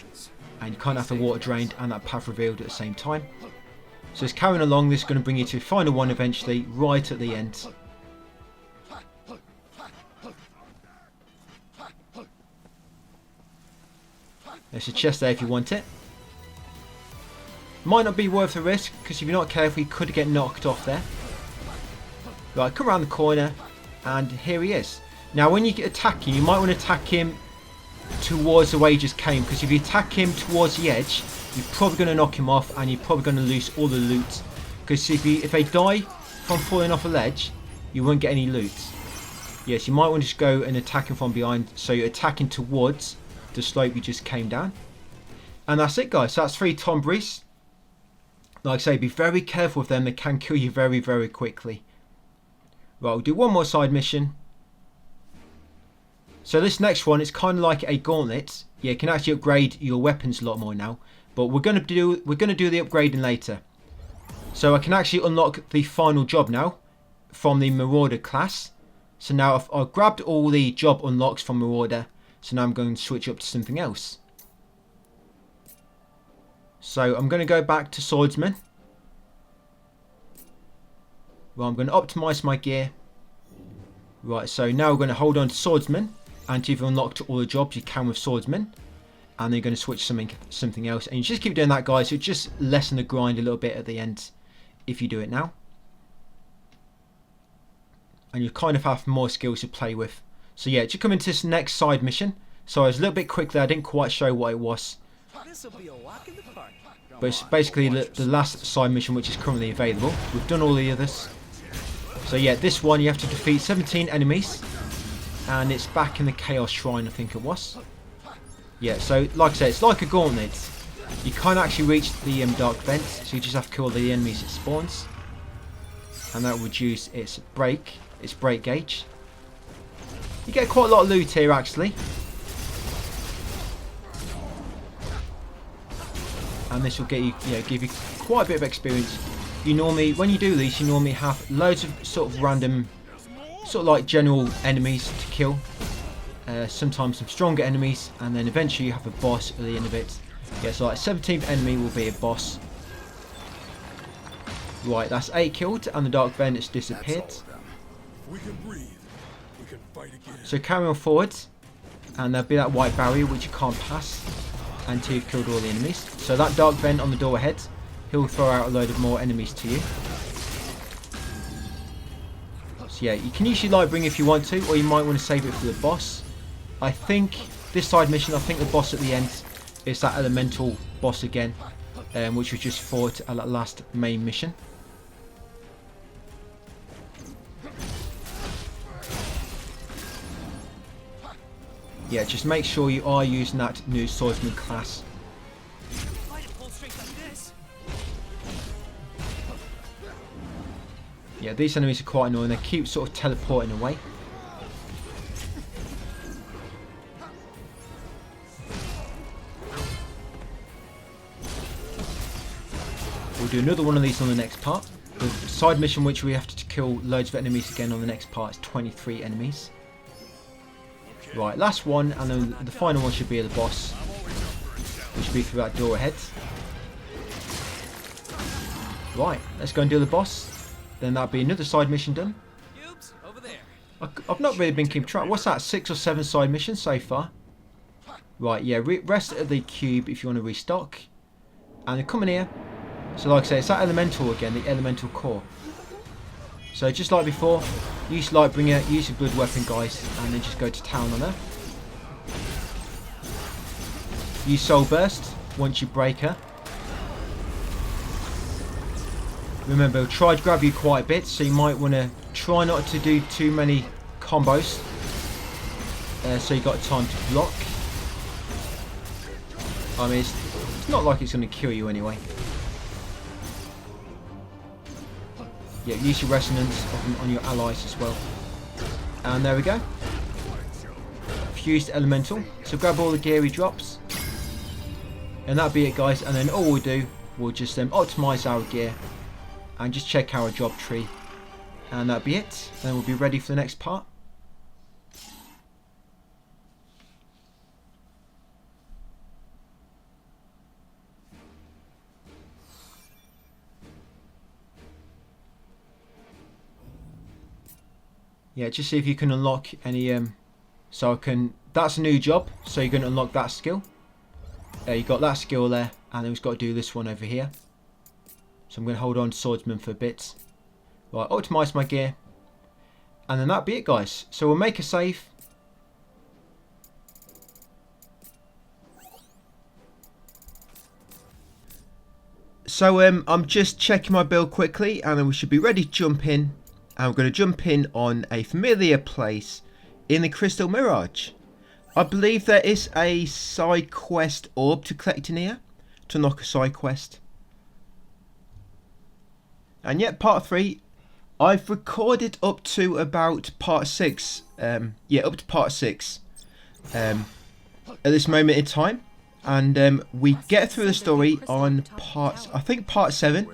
and you can't have the water drained and that path revealed at the same time. So it's carrying along. This is going to bring you to the final one eventually, right at the end. There's a chest there if you want it. Might not be worth the risk, because if you're not careful you could get knocked off there. Right, come around the corner, and here he is. Now when you get attacking, you might want to attack him towards the way he just came, because if you attack him towards the edge, you're probably going to knock him off, and you're probably going to lose all the loot. Because if they die from falling off a ledge, you won't get any loot. Yes, you might want to just go and attack him from behind, so you're attacking towards the slope you just came down. And that's it, guys. So that's 3 Tomburys. Like I say, be very careful with them. They can kill you very quickly. Right, we'll do one more side mission. So this next one is kind of like a gauntlet. Yeah, you can actually upgrade your weapons a lot more now. But we're gonna do the upgrading later. So I can actually unlock the final job now from the Marauder class. So now I've grabbed all the job unlocks from Marauder. So now I'm going to switch up to something else. So I'm going to go back to Swordsman. Well, I'm going to optimise my gear. Right, so now we're going to hold on to Swordsman. And you've unlocked all the jobs you can with Swordsman. And then you're going to switch something else. And you just keep doing that, guys. So just lessen the grind a little bit at the end if you do it now. And you kind of have more skills to play with. So yeah, just come into this next side mission. So I was a little bit quick there. I didn't quite show what it was. But it's basically the last side mission which is currently available. We've done all the others. So yeah, this one you have to defeat 17 enemies. And it's back in the Chaos Shrine, I think it was. Yeah, so like I said, it's like a gauntlet. You can't actually reach the Dark Vent, so you just have to kill the enemies it spawns. And that will reduce its break gauge. You get quite a lot of loot here actually. And this will get you, give you quite a bit of experience. You normally, when you do these, you normally have loads of sort of random, sort of like general enemies to kill. Sometimes some stronger enemies, and then eventually you have a boss at the end of it. Yeah, so like 17th enemy will be a boss. Right, that's 8 killed, and the dark vent has disappeared. If we can breathe, we can fight again. So carry on forward, and there'll be that white barrier which you can't pass until you've killed all the enemies. So that dark vent on the door ahead, he'll throw out a load of more enemies to you. So yeah, you can usually light bring if you want to, or you might want to save it for the boss. I think this side mission, I think the boss at the end is that elemental boss again, which was just fought at that last main mission. Yeah, just make sure you are using that new swordsman class. Fight at full strength like this. Yeah, these enemies are quite annoying. They keep sort of teleporting away. We'll do another one of these on the next part. The side mission which we have to kill loads of enemies again on the next part is 23 enemies. Right, last one, and then the final one should be the boss, which should be through that door ahead. Right, let's go and do the boss. Then that'll be another side mission done. Oops, over there. I've not really been keeping track. What's that, 6 or 7 side missions so far? Right, yeah, rest at the cube if you want to restock. And then come in here. So like I say, it's that elemental again, the elemental core. So just like before, use Lightbringer, use your blood weapon guys, and then just go to town on her. Use Soul Burst once you break her. Remember, he'll try to grab you quite a bit, so you might want to try not to do too many combos. So you got time to block. I mean, it's not like it's going to kill you anyway. Yeah, use your resonance on your allies as well. And there we go. Fused elemental. So grab all the gear he drops. And that'll be it guys. And then all we'll do, we'll just optimize our gear. And just check our job tree. And that'll be it. Then we'll be ready for the next part. Yeah, just see if you can unlock any, so I can, that's a new job, so you're going to unlock that skill. You got that skill there, and then we've got to do this one over here. So I'm going to hold on to swordsman for a bit. Right, optimise my gear. And then that'll be it guys. So we'll make a save. So I'm just checking my build quickly, and then we should be ready to jump in. And we're going to jump in on a familiar place in the Crystal Mirage. I believe there is a side quest orb to collect in here to unlock a side quest. And yet part 3, I've recorded up to about part 6. Yeah, up to part 6 at this moment in time. And we get through the story on I think part 7.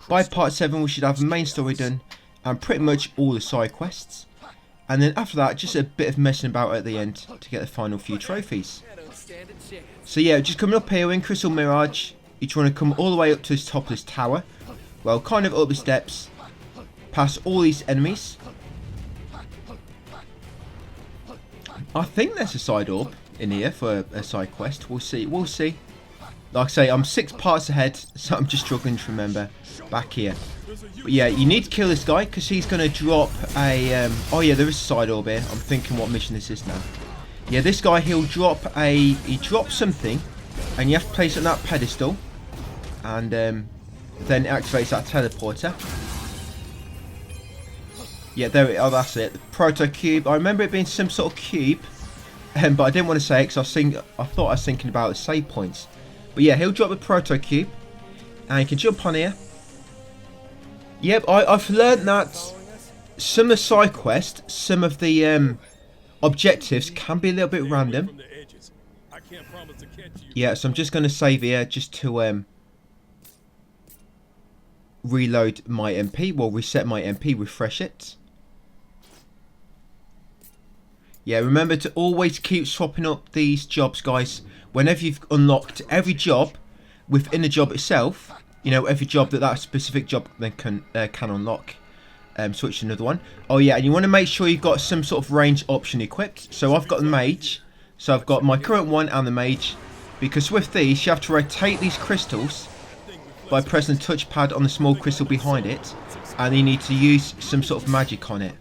By part 7 we should have the main story done. And pretty much all the side quests. And then after that, just a bit of messing about at the end to get the final few trophies. So yeah, just coming up here in Crystal Mirage, you just want to come all the way up to the top of this tower. Well, kind of up the steps, past all these enemies. I think there's a side orb in here for a side quest. We'll see. We'll see. Like I say, I'm 6 parts ahead, so I'm just struggling to remember back here. But yeah, you need to kill this guy because he's going to drop a... oh yeah, there is a side orb here. I'm thinking what mission this is now. Yeah, this guy, he'll drop a... He drops something, and you have to place it on that pedestal. And then it activates that teleporter. Yeah, there it is. Oh, that's it. The proto cube. I remember it being some sort of cube. But I didn't want to say it because I thought I was thinking about the save points. But yeah, he'll drop a proto cube. And you can jump on here. Yep, I've learned that some of the side quests, some of the objectives can be a little bit random. Yeah, so I'm just going to save here just to reload my MP. Well, reset my MP, refresh it. Yeah, remember to always keep swapping up these jobs, guys. Whenever you've unlocked every job within the job itself, you know, every job that specific job then can unlock. Switch to another one. Oh yeah, and you want to make sure you've got some sort of range option equipped. So I've got the mage. So I've got my current one and the mage. Because with these, you have to rotate these crystals by pressing the touchpad on the small crystal behind it. And you need to use some sort of magic on it.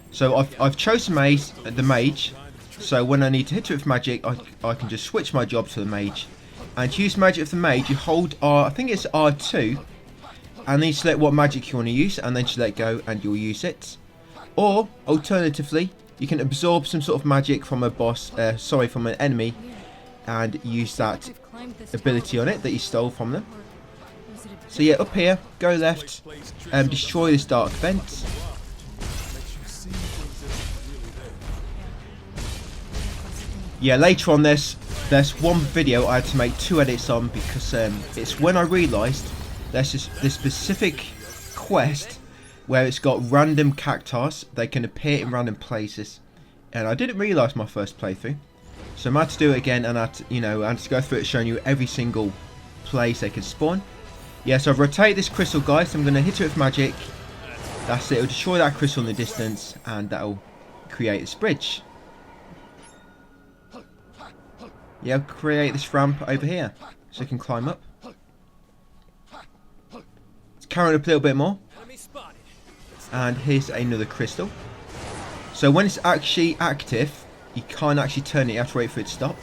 So I've chosen the mage. So when I need to hit it with magic, I can just switch my job to the mage. And to use magic with the mage, you hold I think it's R2. And then you select what magic you want to use, and then just let go and you'll use it. Or, alternatively, you can absorb some sort of magic from a from an enemy, and use that ability on it that you stole from them. So yeah, up here, go left, and destroy this dark vent. Yeah, later on there's one video I had to make 2 edits on, because it's when I realised there's this specific quest where it's got random cactus. They can appear in random places, and I didn't realise my first playthrough, so I had to do it again, and I had to go through it showing you every single place they can spawn. Yeah, so I've rotated this crystal, guys. So I'm going to hit it with magic. That's it. It'll destroy that crystal in the distance, and that'll create this bridge. Yeah, I'll create this ramp over here so you can climb up. Carry up a little bit more, and here's another crystal. So when it's actually active, you can't actually turn it, you have to wait for it to stop.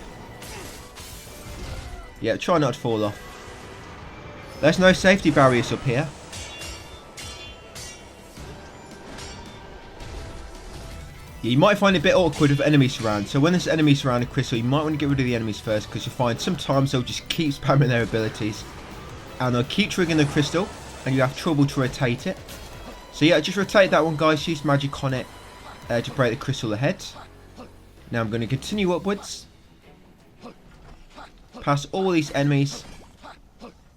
Yeah, try not to fall off. There's no safety barriers up here. Yeah, you might find it a bit awkward with enemies around, so when there's enemies around a crystal, you might want to get rid of the enemies first, because you'll find sometimes they'll just keep spamming their abilities, and they'll keep triggering the crystal, and you have trouble to rotate it. So yeah, just rotate that one, guys. Use magic on it to break the crystal ahead. Now I'm going to continue upwards, past all these enemies.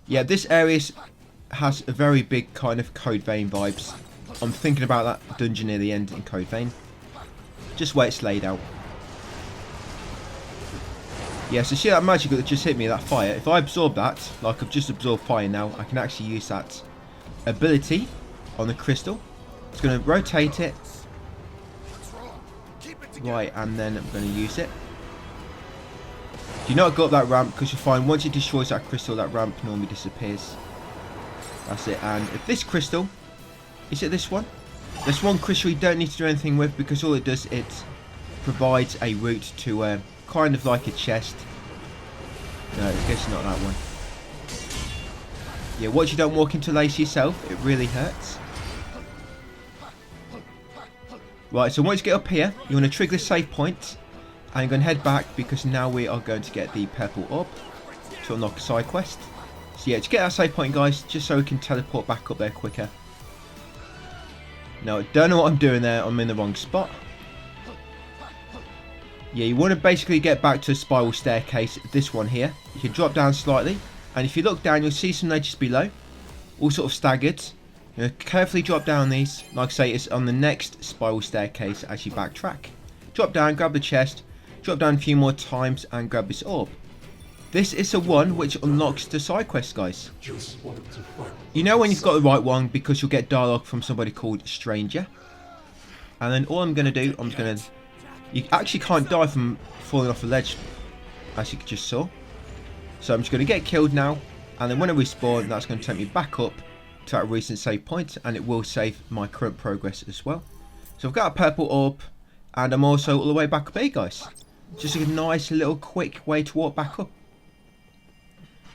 Yeah, this area has a very big kind of Code Vein vibes. I'm thinking about that dungeon near the end in Code Vein, just where it's laid out. Yeah, so see that magic that just hit me, that fire? If I absorb that, like I've just absorbed fire now, I can actually use that ability on the crystal. It's going to rotate it. Right, and then I'm going to use it. Do not go up that ramp, because you'll find once it destroys that crystal, that ramp normally disappears. That's it. And if this crystal, is it this one? This one crystal you don't need to do anything with, because all it does, it provides a route to kind of like a chest. No, I guess not that one. Yeah, once you don't walk into lace yourself, it really hurts. Right, so once you get up here, you want to trigger the save point, and you're going to head back, because now we are going to get the purple orb to unlock a side quest. So yeah, to get that save point, guys, just so we can teleport back up there quicker. Now, I don't know what I'm doing there. I'm in the wrong spot. Yeah, you want to basically get back to the spiral staircase, this one here. You can drop down slightly, and if you look down, you'll see some ledges below, all sort of staggered. You know, carefully drop down these. Like I say, it's on the next spiral staircase as you backtrack. Drop down, grab the chest, drop down a few more times, and grab this orb. This is the one which unlocks the side quest, guys. You know when you've got the right one, because you'll get dialogue from somebody called Stranger. And then all I'm going to do, you actually can't die from falling off a ledge, as you just saw. So I'm just going to get killed now, and then when I respawn, that's going to take me back up to that recent save point, and it will save my current progress as well. So I've got a purple orb, and I'm also all the way back up here, guys. Just a nice little quick way to walk back up.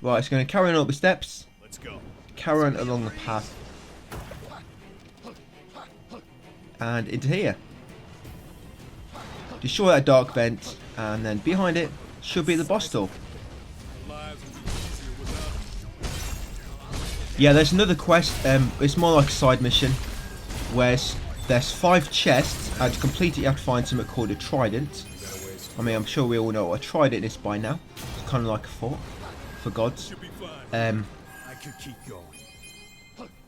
Right, it's going to carry on up the steps. Let's go. Carry on along the path. And into here. Destroy that dark vent, and then behind it should be the boss door. Yeah, there's another quest. It's more like a side mission, where there's 5 chests, and to complete it you have to find something called a trident. I mean, I'm sure we all know what a trident is by now. It's kind of like a fort for gods. I could keep going.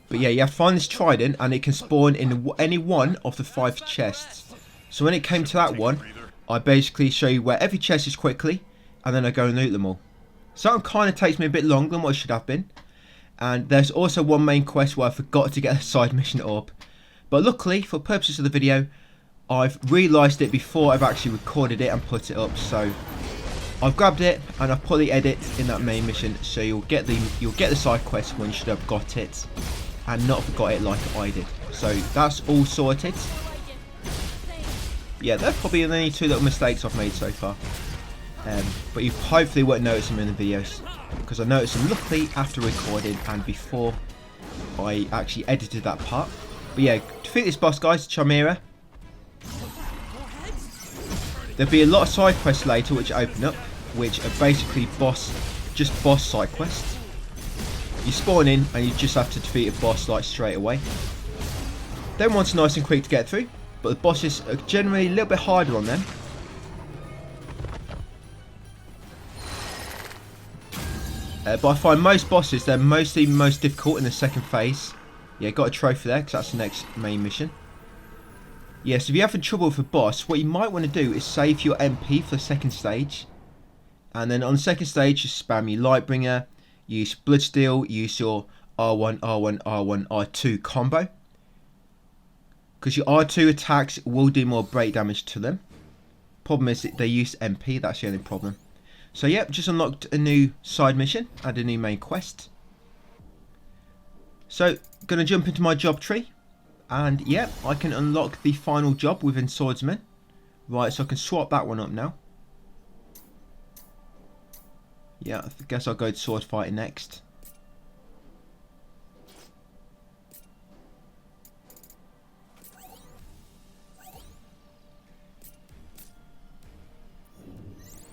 But yeah, you have to find this trident, and it can spawn in any one of the 5 chests. So when it came to that one, I basically show you where every chest is quickly, and then I go and loot them all. So it kind of takes me a bit longer than what it should have been. And there's also one main quest where I forgot to get a side mission up. But luckily, for purposes of the video, I've realised it before I've actually recorded it and put it up. So I've grabbed it and I've put the edit in that main mission, so you'll get the side quest when you should have got it and not forgot it like I did. So that's all sorted. Yeah, they're probably the only 2 little mistakes I've made so far. But you hopefully won't notice them in the videos, because I noticed them luckily after recording and before I actually edited that part. But yeah, defeat this boss, guys, Chimera. There'll be a lot of side quests later which open up, which are basically boss side quests. You spawn in and you just have to defeat a boss like straight away. Them ones are nice and quick to get through, but the bosses are generally a little bit harder on them. But I find most bosses, they're mostly most difficult in the second phase. Yeah, got a trophy there because that's the next main mission. Yeah, so if you're having trouble with a boss, what you might want to do is save your MP for the second stage. And then on the second stage, just spam your Lightbringer, use Bloodsteel, use your R1, R1, R1, R2 combo. Because your R2 attacks will do more break damage to them. Problem is they use MP, that's the only problem. So yep, just unlocked a new side mission and a new main quest. So, gonna jump into my job tree. And yep, I can unlock the final job within Swordsman. Right, so I can swap that one up now. Yeah, I guess I'll go to sword fighting next.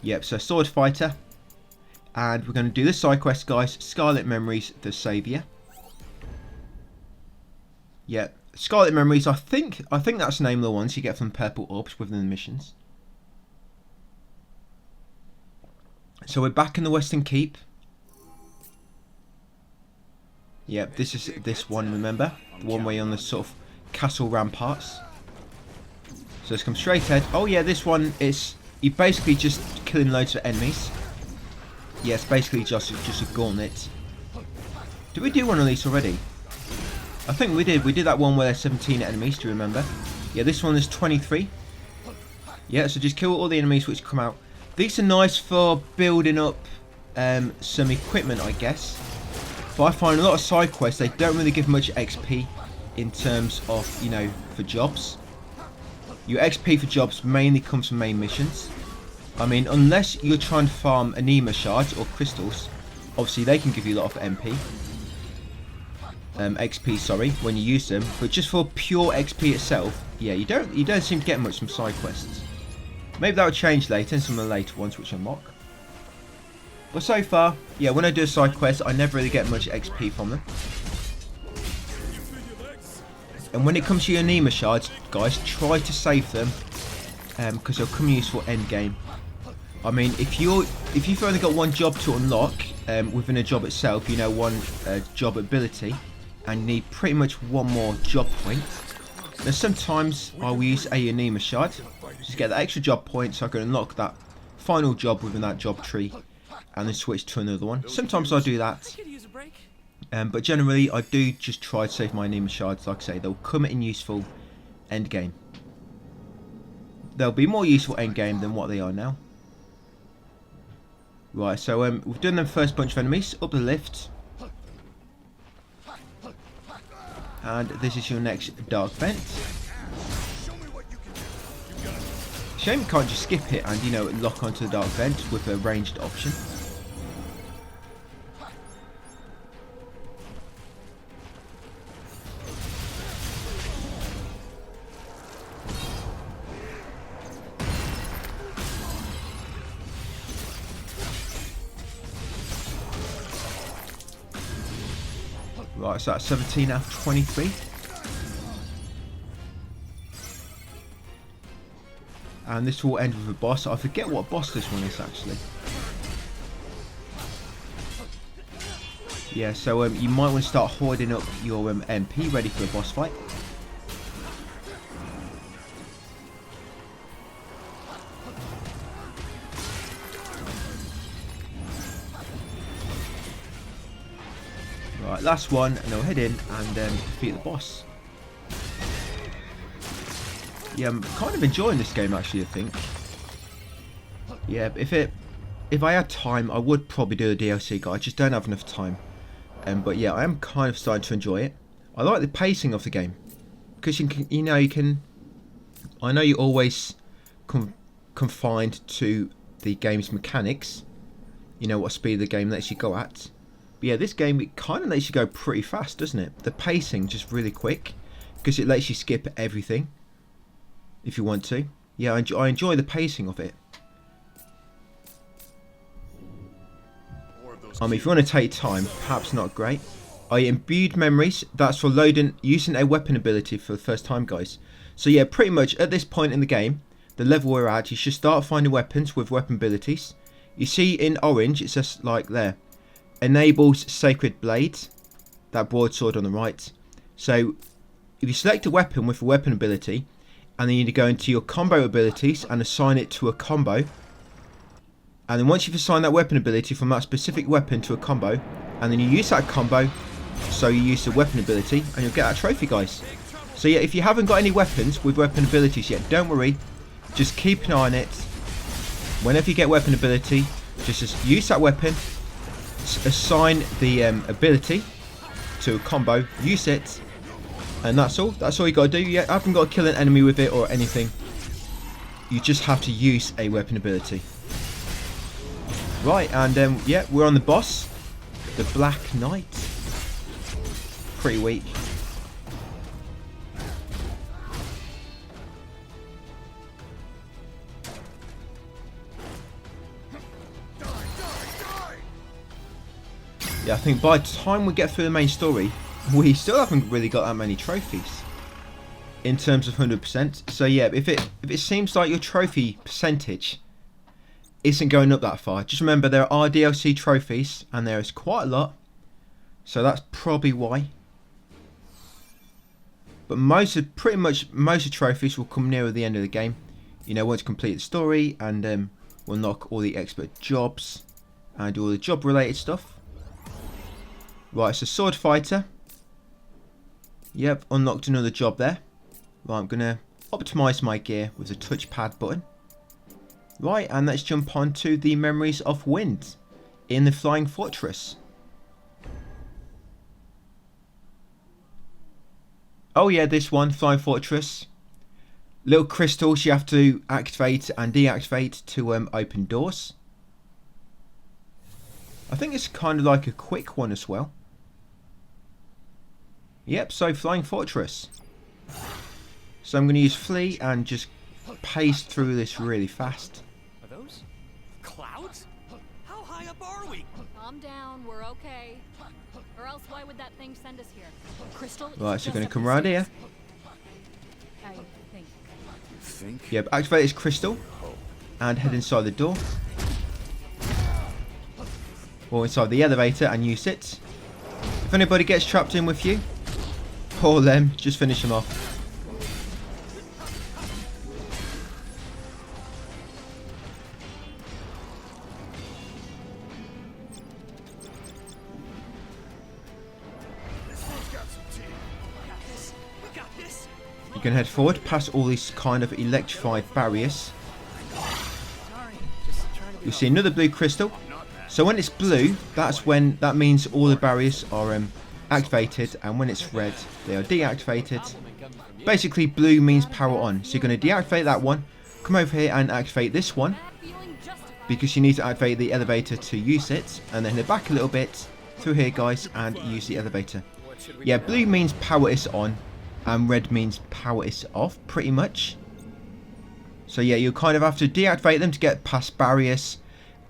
Yep, so sword fighter. And we're going to do this side quest, guys. Scarlet Memories, the Saviour. Yep, Scarlet Memories, I think that's the name of the ones you get from purple orbs within the missions. So we're back in the Western Keep. Yep, this is this one, remember? The one where you're on the sort of castle ramparts. So let's come straight ahead. Oh yeah, this one is, you're basically just killing loads of enemies. Yeah, it's basically just a gauntlet. Did we do one of these already? I think we did. We did that one where there's 17 enemies, do you remember? Yeah, this one is 23. Yeah, so just kill all the enemies which come out. These are nice for building up some equipment, I guess. But I find a lot of side quests, they don't really give much XP in terms of, you know, for jobs. Your XP for jobs mainly comes from main missions. I mean, unless you're trying to farm anima shards or crystals, obviously they can give you a lot of MP. XP, sorry, when you use them. But just for pure XP itself, yeah, you don't seem to get much from side quests. Maybe that will change later in some of the later ones which unlock. But so far, yeah, when I do a side quest, I never really get much XP from them. And when it comes to your anima shards, guys, try to save them, because they'll come useful endgame. I mean, if you've only got one job to unlock within a job itself, you know, one job ability, and you need pretty much one more job point, then sometimes I will use a anima shard just get that extra job point so I can unlock that final job within that job tree and then switch to another one. Sometimes I do that. But generally I do just try to save my anima shards. Like I say, they'll come in useful end game. They'll be more useful end game than what they are now. Right, so we've done the first bunch of enemies. Up the lift. And this is your next dark vent. Shame you can't just skip it and, you know, lock onto the dark vent with a ranged option. Right, so that's 17 out of 23. And this will end with a boss. I forget what boss this one is actually. Yeah, so you might want to start hoarding up your MP ready for a boss fight. Right, last one, and I'll head in and defeat the boss. Yeah, I'm kind of enjoying this game actually, I think. Yeah, if I had time, I would probably do the DLC guide. I just don't have enough time. But yeah, I am kind of starting to enjoy it. I like the pacing of the game because you can. I know you're always confined to the game's mechanics. You know what speed the game lets you go at. But yeah, this game, it kind of lets you go pretty fast, doesn't it? The pacing just really quick because it lets you skip everything if you want to. Yeah, I enjoy the pacing of it. If you want to take time, perhaps not great. Imbued memories, that's for using a weapon ability for the first time, guys. So yeah, pretty much at this point in the game, the level we're at, you should start finding weapons with weapon abilities. You see in orange, it says like there, enables sacred blades, that broadsword on the right. So if you select a weapon with a weapon ability, and then you need to go into your combo abilities and assign it to a combo. And then once you've assigned that weapon ability from that specific weapon to a combo, and then you use that combo, so you use the weapon ability, and you'll get that trophy, guys. So yeah, if you haven't got any weapons with weapon abilities yet, don't worry. Just keep an eye on it. Whenever you get weapon ability, just use that weapon, assign the ability to a combo, use it, and that's all. That's all you got to do. You haven't got to kill an enemy with it or anything. You just have to use a weapon ability. Right, and yeah, we're on the boss, the Black Knight. Pretty weak. Yeah, I think by the time we get through the main story, we still haven't really got that many trophies in terms of 100%. So yeah, if it seems like your trophy percentage isn't going up that far, just remember there are DLC trophies and there is quite a lot, so that's probably why. But pretty much most of the trophies will come nearer the end of the game. You know, once you complete the story and we'll unlock all the expert jobs and do all the job related stuff. Right, so sword fighter. Yep, unlocked another job there. Right, I'm gonna optimize my gear with the touchpad button. Right, and let's jump on to the Memories of Wind in the Flying Fortress. Oh yeah, this one, Flying Fortress. Little crystals you have to activate and deactivate to open doors. I think it's kind of like a quick one as well. Yep, so Flying Fortress. So I'm going to use Flee and just pace through this really fast. Are those clouds? How high up are we? Calm down, we're okay. Or else why would that thing send us here? Crystal? Right, so we're going to come around here. I think. You think? Yep, activate this crystal and head inside the door. Or inside the elevator and use it. If anybody gets trapped in with you, pour them, just finish them off. You can head forward past all these kind of electrified barriers. You'll see another blue crystal. So when it's blue, that means all the barriers are activated, and when it's red, they are deactivated. Basically, blue means power on. So you're going to deactivate that one, come over here and activate this one, because you need to activate the elevator to use it, and then head back a little bit through here, guys, and use the elevator. Yeah, blue means power is on, and red means power is off, pretty much. So yeah, you kind of have to deactivate them to get past barriers,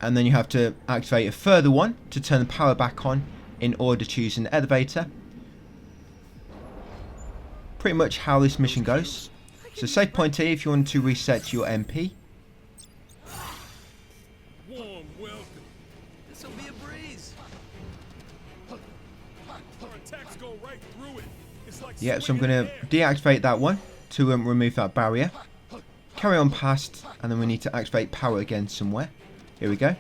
and then you have to activate a further one to turn the power back on in order to use an elevator. Pretty much how this mission goes. So save point here if you want to reset your MP. Warm welcome. This'll be a breeze. Our attacks go right through it. It's like Yeah, so I'm swinging going to air. deactivate that one to remove that barrier. Carry on past, and then we need to activate power again somewhere. Here we go.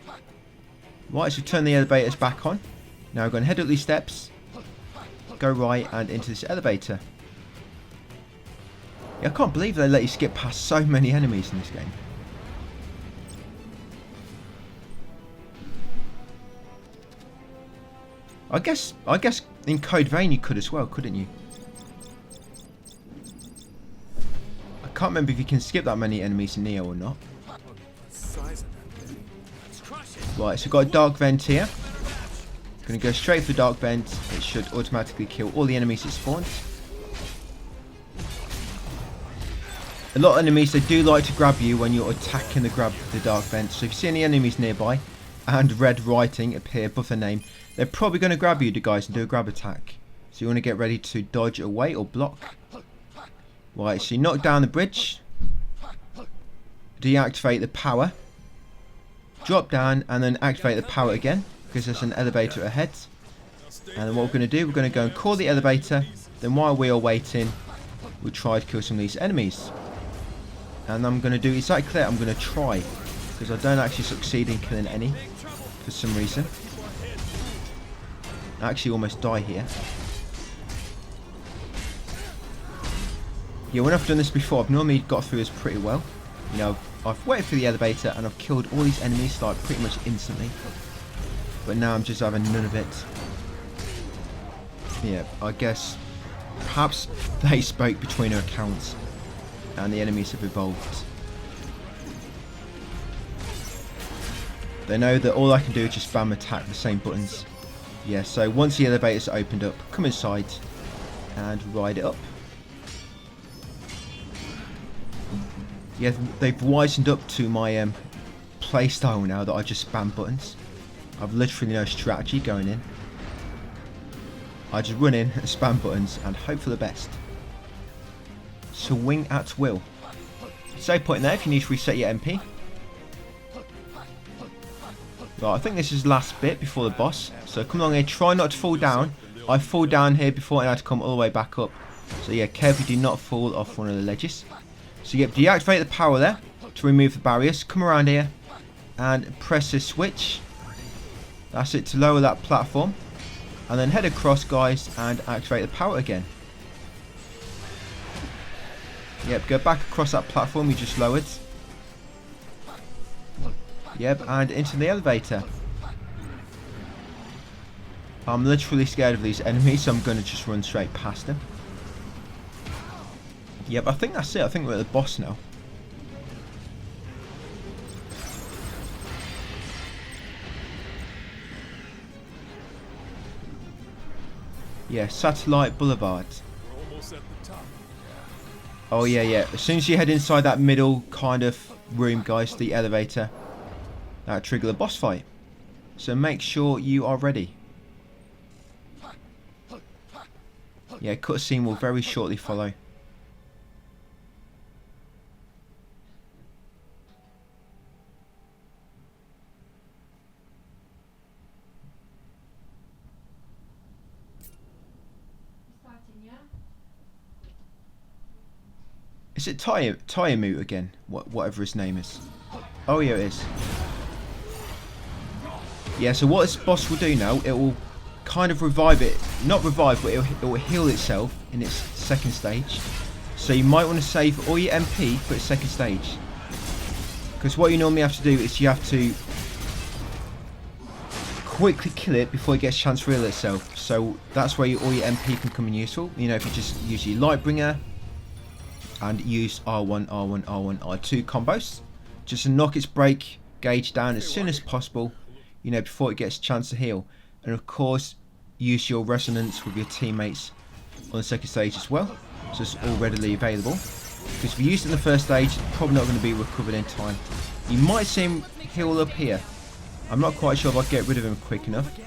Right, so turn the elevators back on. Now we're going to head up these steps, go right and into this elevator. Yeah, I can't believe they let you skip past so many enemies in this game. I guess in Code Vein you could as well, couldn't you? I can't remember if you can skip that many enemies in Neo or not. Right, so we've got a dark vent here. Gonna go straight for the dark vent. It should automatically kill all the enemies it spawns. A lot of enemies, they do like to grab you when you're attacking the dark vent. So if you see any enemies nearby and red writing appear above their name, they're probably going to grab you, guys, and do a grab attack. So you want to get ready to dodge away or block. Right, so you knock down the bridge. Deactivate the power. Drop down and then activate the power again, because there's an elevator ahead. And then what we're going to do, we're going to go and call the elevator. Then while we are waiting, we'll try to kill some of these enemies. And I'm going to do exactly that. I'm going to try, because I don't actually succeed in killing any for some reason. I actually almost die here. Yeah, when I've done this before, I've normally got through this pretty well. You know, I've waited for the elevator and I've killed all these enemies like pretty much instantly. But now I'm just having none of it. Yeah, I guess perhaps they spoke between our accounts and the enemies have evolved. They know that all I can do is just spam attack the same buttons. Yeah, so once the elevator's opened up, come inside and ride it up. Yeah, they've wisened up to my playstyle now that I just spam buttons. I've literally no strategy going in. I just run in and spam buttons and hope for the best. Swing at will. Save point there if you need to reset your MP. Right, I think this is the last bit before the boss. So come along here, try not to fall down. I fall down here before I had to come all the way back up. So yeah, carefully do not fall off one of the ledges. So yep, deactivate the power there to remove the barriers. Come around here and press this switch. That's it to lower that platform. And then head across, guys, and activate the power again. Yep, go back across that platform you just lowered. Yep, and into the elevator. I'm literally scared of these enemies, so I'm going to just run straight past them. Yep, I think that's it. I think we're at the boss now. Yeah, Satellite Boulevard. We're almost at the top. Oh yeah, yeah. As soon as you head inside that middle kind of room, guys, the elevator, that'll trigger the boss fight. So make sure you are ready. Yeah, cutscene will very shortly follow. Is it Tiamu again? Whatever his name is. Oh yeah, it is. Yeah, so what this boss will do now, it will kind of revive it. Not revive, but it will heal itself in its second stage. So you might want to save all your MP for its second stage. Because what you normally have to do is you have to quickly kill it before it gets a chance to heal itself. So that's where all your MP can come in useful. You know, if you just use your Lightbringer and use R1, R1, R1, R2 combos, just to knock its break gauge down as soon as possible, you know, before it gets a chance to heal. And of course, use your resonance with your teammates on the second stage as well, so it's all readily available. Because if you use it in the first stage, it's probably not going to be recovered in time. You might see him heal up here. I'm not quite sure if I can get rid of him quick enough.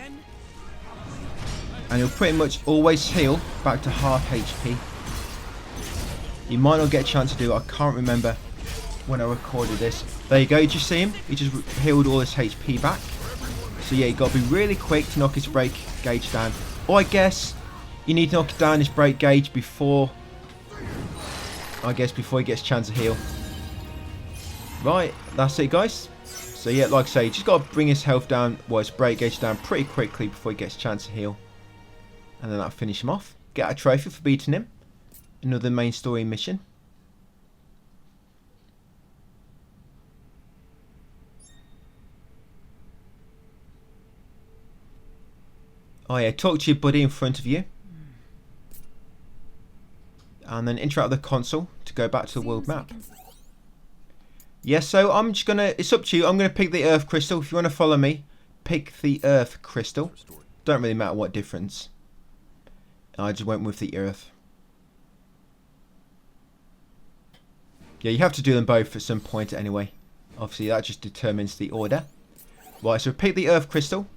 And he'll pretty much always heal back to half HP. You might not get a chance to do it. I can't remember when I recorded this. There you go, did you see him? He just healed all his HP back. So yeah, you got to be really quick to knock his break gauge down. Or I guess you need to knock down his break gauge before, he gets a chance to heal. Right, that's it, guys. So yeah, like I say, you just got to bring his health down, his break gauge down pretty quickly before he gets a chance to heal. And then that'll finish him off. Get a trophy for beating him. Another main story mission. Oh yeah, talk to your buddy in front of you. And then interact with the console to go back to the world map. Yeah, so I'm just gonna, it's up to you. I'm gonna pick the Earth Crystal. If you want to follow me, pick the Earth Crystal. Don't really matter what difference. I just went with the Earth. Yeah, you have to do them both at some point anyway. Obviously, that just determines the order. Right, so pick the Earth Crystal.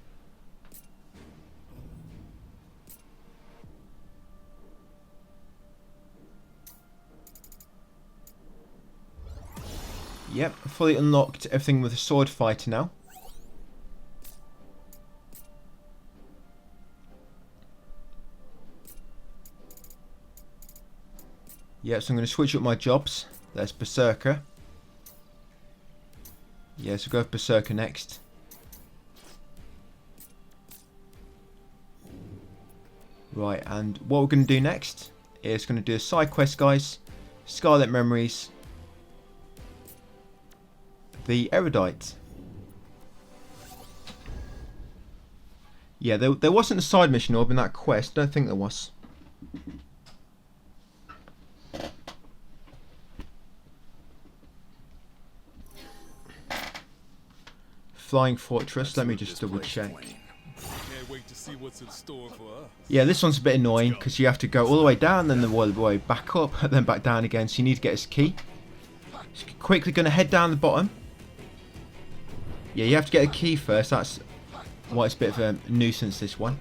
Yep, fully unlocked everything with a sword fighter now. Yep, so I'm going to switch up my jobs. There's Berserker. Yeah, so go with Berserker next. Right, and what we're going to do next is going to do a side quest, guys. Scarlet Memories. The Erudite. Yeah, there wasn't a side mission orb in that quest. Don't think there was. Flying Fortress. Let me just double check. Can't wait to see what's in store for us. Yeah, this one's a bit annoying because you have to go all the way down, then the way back up, and then back down again. So you need to get his key. So quickly going to head down the bottom. Yeah, you have to get a key first. That's why it's a bit of a nuisance, this one.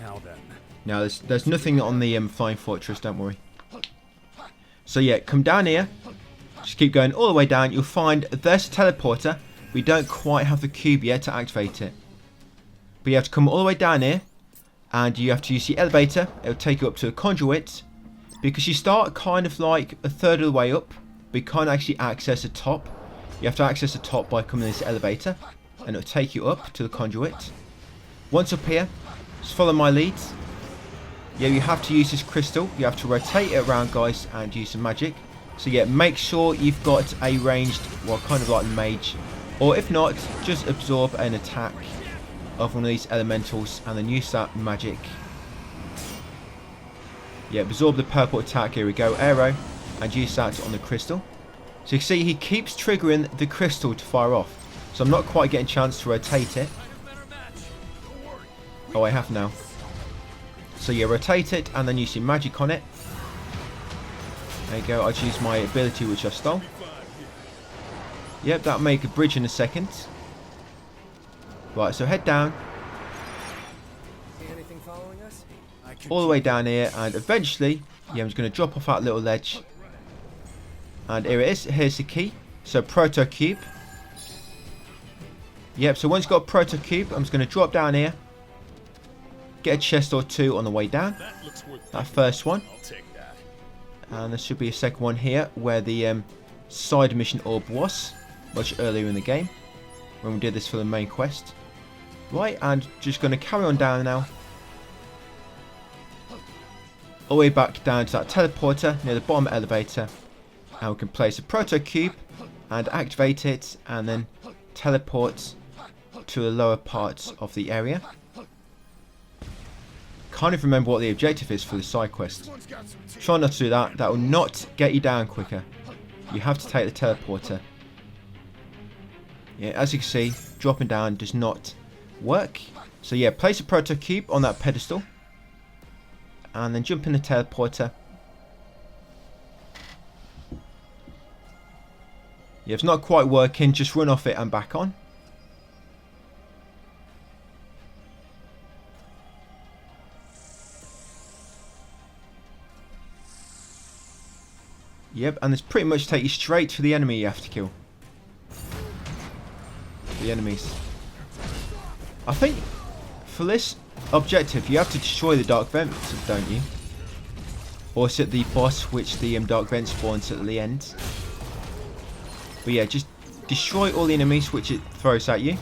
Now then. No, there's nothing on the Flying Fortress, don't worry. So yeah, come down here. Just keep going all the way down. You'll find there's a teleporter. We don't quite have the cube yet to activate it. But you have to come all the way down here. And you have to use the elevator. It'll take you up to a conduit. Because you start kind of like a third of the way up. But you can't actually access the top. You have to access the top by coming in this elevator. And it'll take you up to the conduit. Once up here, just follow my lead. Yeah, you have to use this crystal. You have to rotate it around, guys, and use some magic. So yeah, make sure you've got a ranged, well, kind of like mage. Or if not, just absorb an attack of one of these elementals and then use that magic. Yeah, absorb the purple attack. Here we go, arrow. And use that on the crystal. So you can see he keeps triggering the crystal to fire off. So I'm not quite getting a chance to rotate it. Oh, I have now. So yeah, rotate it and then use your magic on it. There you go, I'll use my ability which I stole. Yep, that'll make a bridge in a second. Right, so head down. See anything following us? All the way down here and eventually, yeah, I'm just going to drop off that little ledge. And here it is, here's the key. So proto cube. Yep, so once you've got a proto cube, I'm just going to drop down here. Get a chest or two on the way down. That first one. And there should be a second one here where the side mission orb was. Much earlier in the game. When we did this for the main quest. Right, and just going to carry on down now. All the way back down to that teleporter near the bottom elevator. And we can place a proto cube and activate it and then teleport to the lower parts of the area. Can't even remember what the objective is for the side quest. Try not to do that. That will not get you down quicker. You have to take the teleporter. Yeah, as you can see, dropping down does not work. So yeah, place a proto cube on that pedestal. And then jump in the teleporter. Yeah, if it's not quite working, just run off it and back on. Yep, and this pretty much take you straight to the enemy you have to kill. The enemies. I think for this objective you have to destroy the dark vents, don't you? Or is it the boss which the dark vent spawns at the end? But yeah, just destroy all the enemies which it throws at you.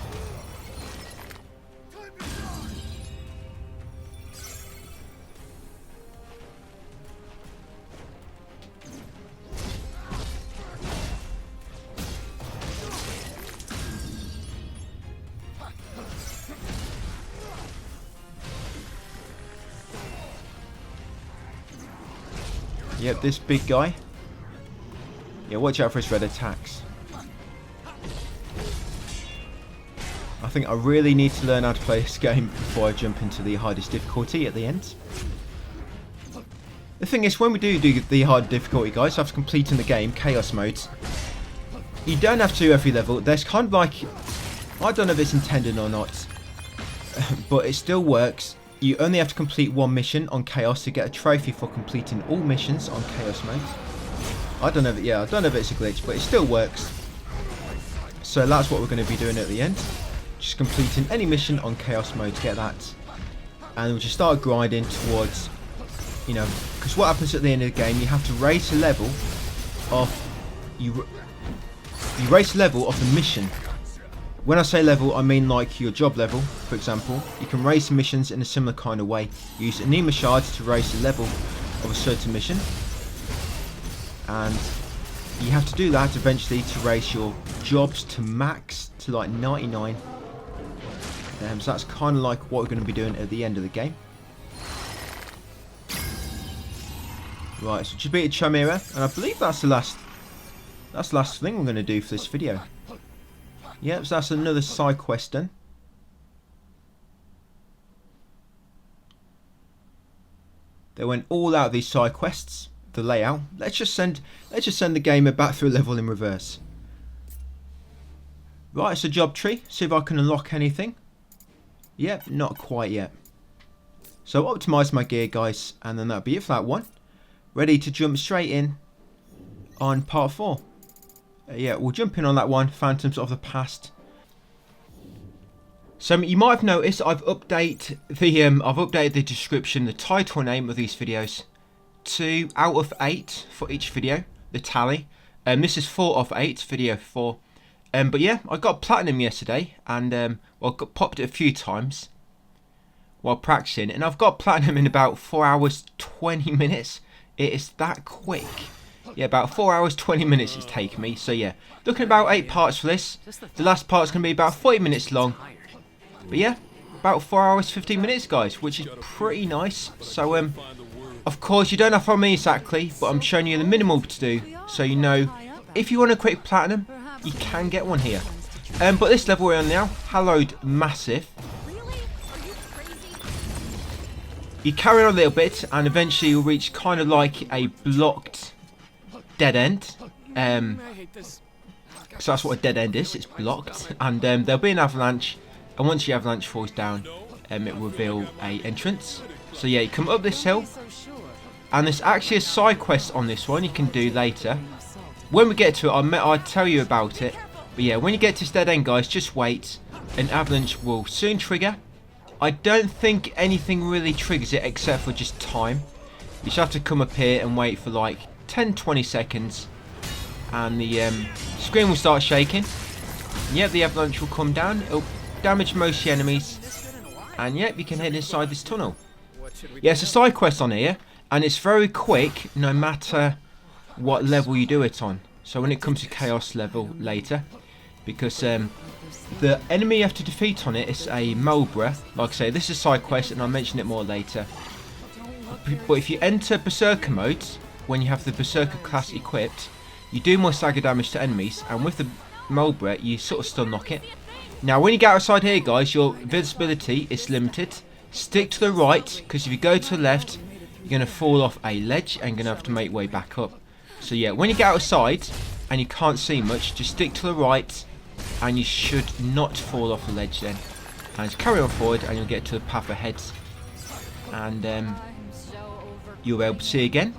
Yep, this big guy. Yeah, watch out for his red attacks. I think I really need to learn how to play this game before I jump into the hardest difficulty at the end. The thing is, when we do the hard difficulty, guys, after completing the game, Chaos Modes, you don't have to do every level. There's kind of like, I don't know if it's intended or not, but it still works. You only have to complete one mission on Chaos to get a trophy for completing all missions on Chaos Mode. I don't know if, I don't know if it's a glitch, but it still works. So that's what we're going to be doing at the end. Just completing any mission on Chaos Mode to get that. And we'll just start grinding towards, you know, because what happens at the end of the game, you have to race a level of, you race a level of the mission. When I say level, I mean like your job level, for example. You can race missions in a similar kind of way. Use a Mirage to race a level of a certain mission. And you have to do that eventually to race your jobs to max, to like 99. So that's kind of like what we're going to be doing at the end of the game. Right, so just beat a Chimera, and I believe that's the last thing we're going to do for this video. Yep, so that's another side quest done. They went all out of these side quests, the layout. Let's just send the gamer back through a level in reverse. Right, it's a job tree. See if I can unlock anything. Yep, not quite yet. So optimise my gear, guys, and then that'll be it for that one. Ready to jump straight in on part 4. Yeah, we'll jump in on that one, Phantoms of the Past. So you might have noticed I've updated the description, the title name of these videos to out of 8 for each video, the tally. This is 4 of 8, video 4. But yeah, I got platinum yesterday, and well, got popped it a few times while practicing, and I've got platinum in about 4 hours 20 minutes. It is that quick. Yeah, about 4 hours 20 minutes it's taken me. So yeah, looking at about 8 parts for this. The last part's going to be about 40 minutes long. But yeah, about 4 hours 15 minutes, guys, which is pretty nice. So of course you don't have to follow me exactly, but I'm showing you the minimal to do, so you know if you want a quick platinum, you can get one here. But this level we're on now, Hallowed Massive. You carry on a little bit, and eventually you'll reach kind of like a blocked dead end. So that's what a dead end is. It's blocked, and there'll be an avalanche. And once the avalanche falls down, it will reveal a entrance. So yeah, you come up this hill, and there's actually a side quest on this one you can do later. When we get to it, I'll tell you about it. But yeah, when you get to this dead end, guys, just wait. An avalanche will soon trigger. I don't think anything really triggers it except for just time. You just have to come up here and wait for like 10-20 seconds, and the screen will start shaking. Yep, the avalanche will come down. It'll damage most of the enemies, and yep, you can head inside this tunnel. Yeah, it's a side quest on here, and it's very quick no matter what level you do it on. So when it comes to chaos level later, because the enemy you have to defeat on it is a Mulbra. Like I say, this is a side quest, and I'll mention it more later. But if you enter Berserker mode, when you have the Berserker class equipped, you do more stagger damage to enemies, and with the Mulbra, you sort of stun knock it. Now, when you get outside here, guys, your visibility is limited. Stick to the right, because if you go to the left, you're going to fall off a ledge and going to have to make way back up. So yeah, when you get outside and you can't see much, just stick to the right, and you should not fall off the ledge then. And just carry on forward, and you'll get to the path ahead, and you'll be able to see again.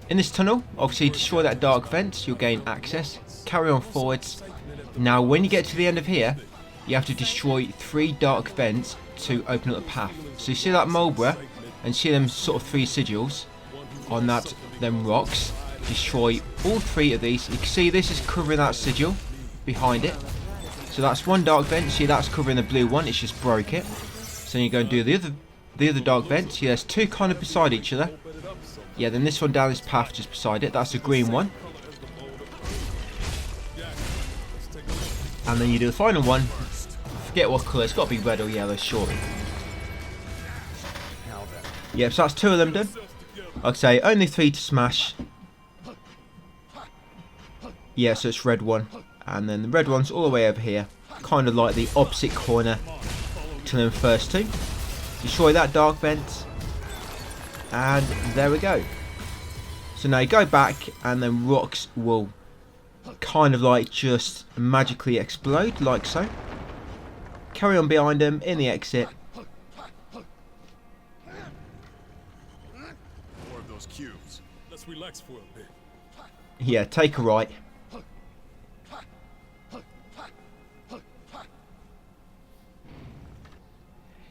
In this tunnel, obviously destroy that dark vent, you'll gain access. Carry on forwards. Now when you get to the end of here, you have to destroy 3 dark vents to open up the path. So you see that Mulbra, and see them sort of 3 sigils on them rocks. Destroy all 3 of these. You can see this is covering that sigil behind it. So that's one dark vent. See, that's covering the blue one. It's just broke it. So you go and do the other dark vent. See, there's 2 kind of beside each other. Yeah, then this one down this path just beside it. That's the green one. And then you do the final one. Forget what colour. It's got to be red or yellow, surely. Yeah, so that's 2 of them done. Like I say, only 3 to smash. Yeah, so it's red one. And then the red one's all the way over here. Kind of like the opposite corner to them first two. Destroy that dark vent. And there we go. So now you go back and then rocks will kind of like just magically explode like so. Carry on behind them in the exit. More of those cubes. Let's relax for a bit. Yeah, take a right.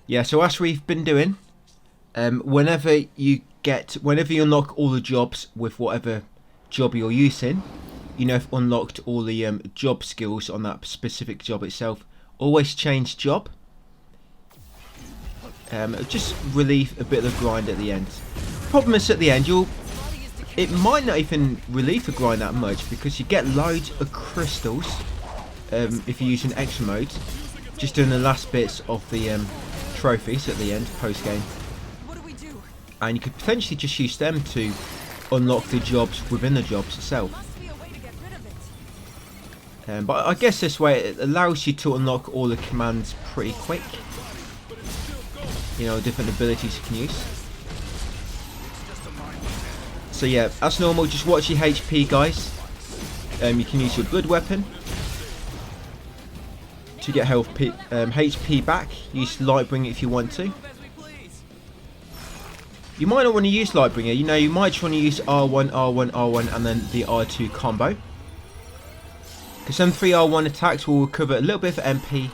Yeah, so as we've been doing, whenever you unlock all the jobs with whatever job you're using, you know, if unlocked all the job skills on that specific job itself, always change job. Just relieve a bit of the grind at the end. Problem is at the end, it might not even relieve the grind that much because you get loads of crystals if you're using extra mode, just doing the last bits of the trophies at the end, post game. And you could potentially just use them to unlock the jobs within the jobs itself. But I guess this way it allows you to unlock all the commands pretty quick. You know, different abilities you can use. So yeah, as normal, just watch your HP, guys. You can use your blood weapon to get HP back. Use Lightbringer if you want to. You might not want to use Lightbringer. You know, you might just want to use R1, R1, R1, and then the R2 combo. Because some 3 R1 attacks will recover a little bit of MP,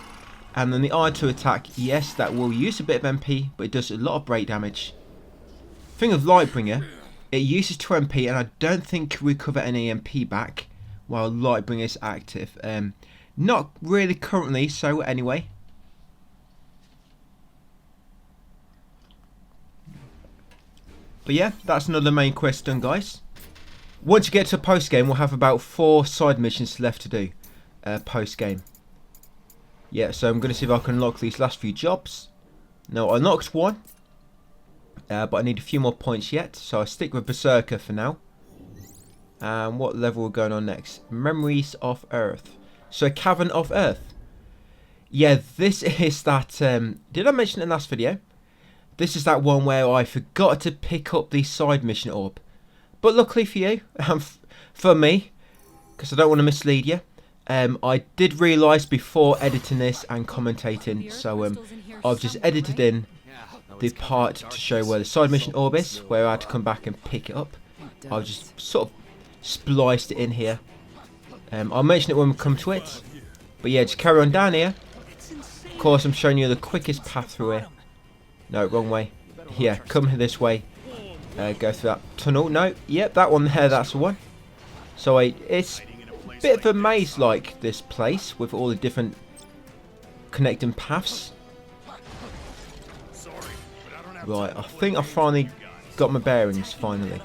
and then the R2 attack, yes, that will use a bit of MP, but it does a lot of break damage. Thing of Lightbringer, it uses 2 MP, and I don't think it will recover any MP back while Lightbringer is active. Not really currently, so anyway. But yeah, that's another main quest done, guys. Once you get to post game, we'll have about 4 side missions left to do post game. Yeah, so I'm going to see if I can unlock these last few jobs. No, I unlocked one, but I need a few more points yet, so I'll stick with Berserker for now. And what level we're going on next? Memories of Earth. So Cavern of Earth. Yeah, this is that. Did I mention it in the last video? This is that one where I forgot to pick up the side mission orb. But luckily for you, for me, because I don't want to mislead you, I did realise before editing this and commentating, so I've just edited in the part to show where the side mission orb is, where I had to come back and pick it up. I've just sort of spliced it in here. I'll mention it when we come to it. But yeah, just carry on down here. Of course, I'm showing you the quickest path through here. No, wrong way. Yeah, come this way. Go through that tunnel. No, yep, that one there, that's the one. So it's a bit of a maze like this place with all the different connecting paths. Right, I think I finally got my bearings, finally.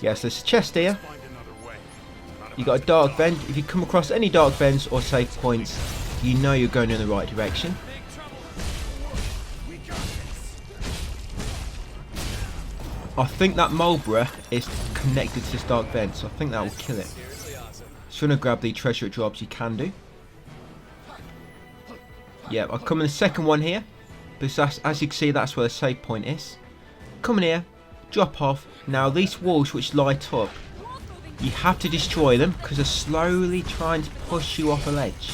Yes, there's a chest here. You got a dark vent. If you come across any dark vents or save points, you know you're going in the right direction. I think that Marlborough is connected to this dark vent, so I think that will kill it. So you want to grab the treasure drops, you can do. Yeah, I'll come in the second one here, because as you can see, that's where the save point is. Come in here, drop off. Now these walls which light up, you have to destroy them because they're slowly trying to push you off a ledge.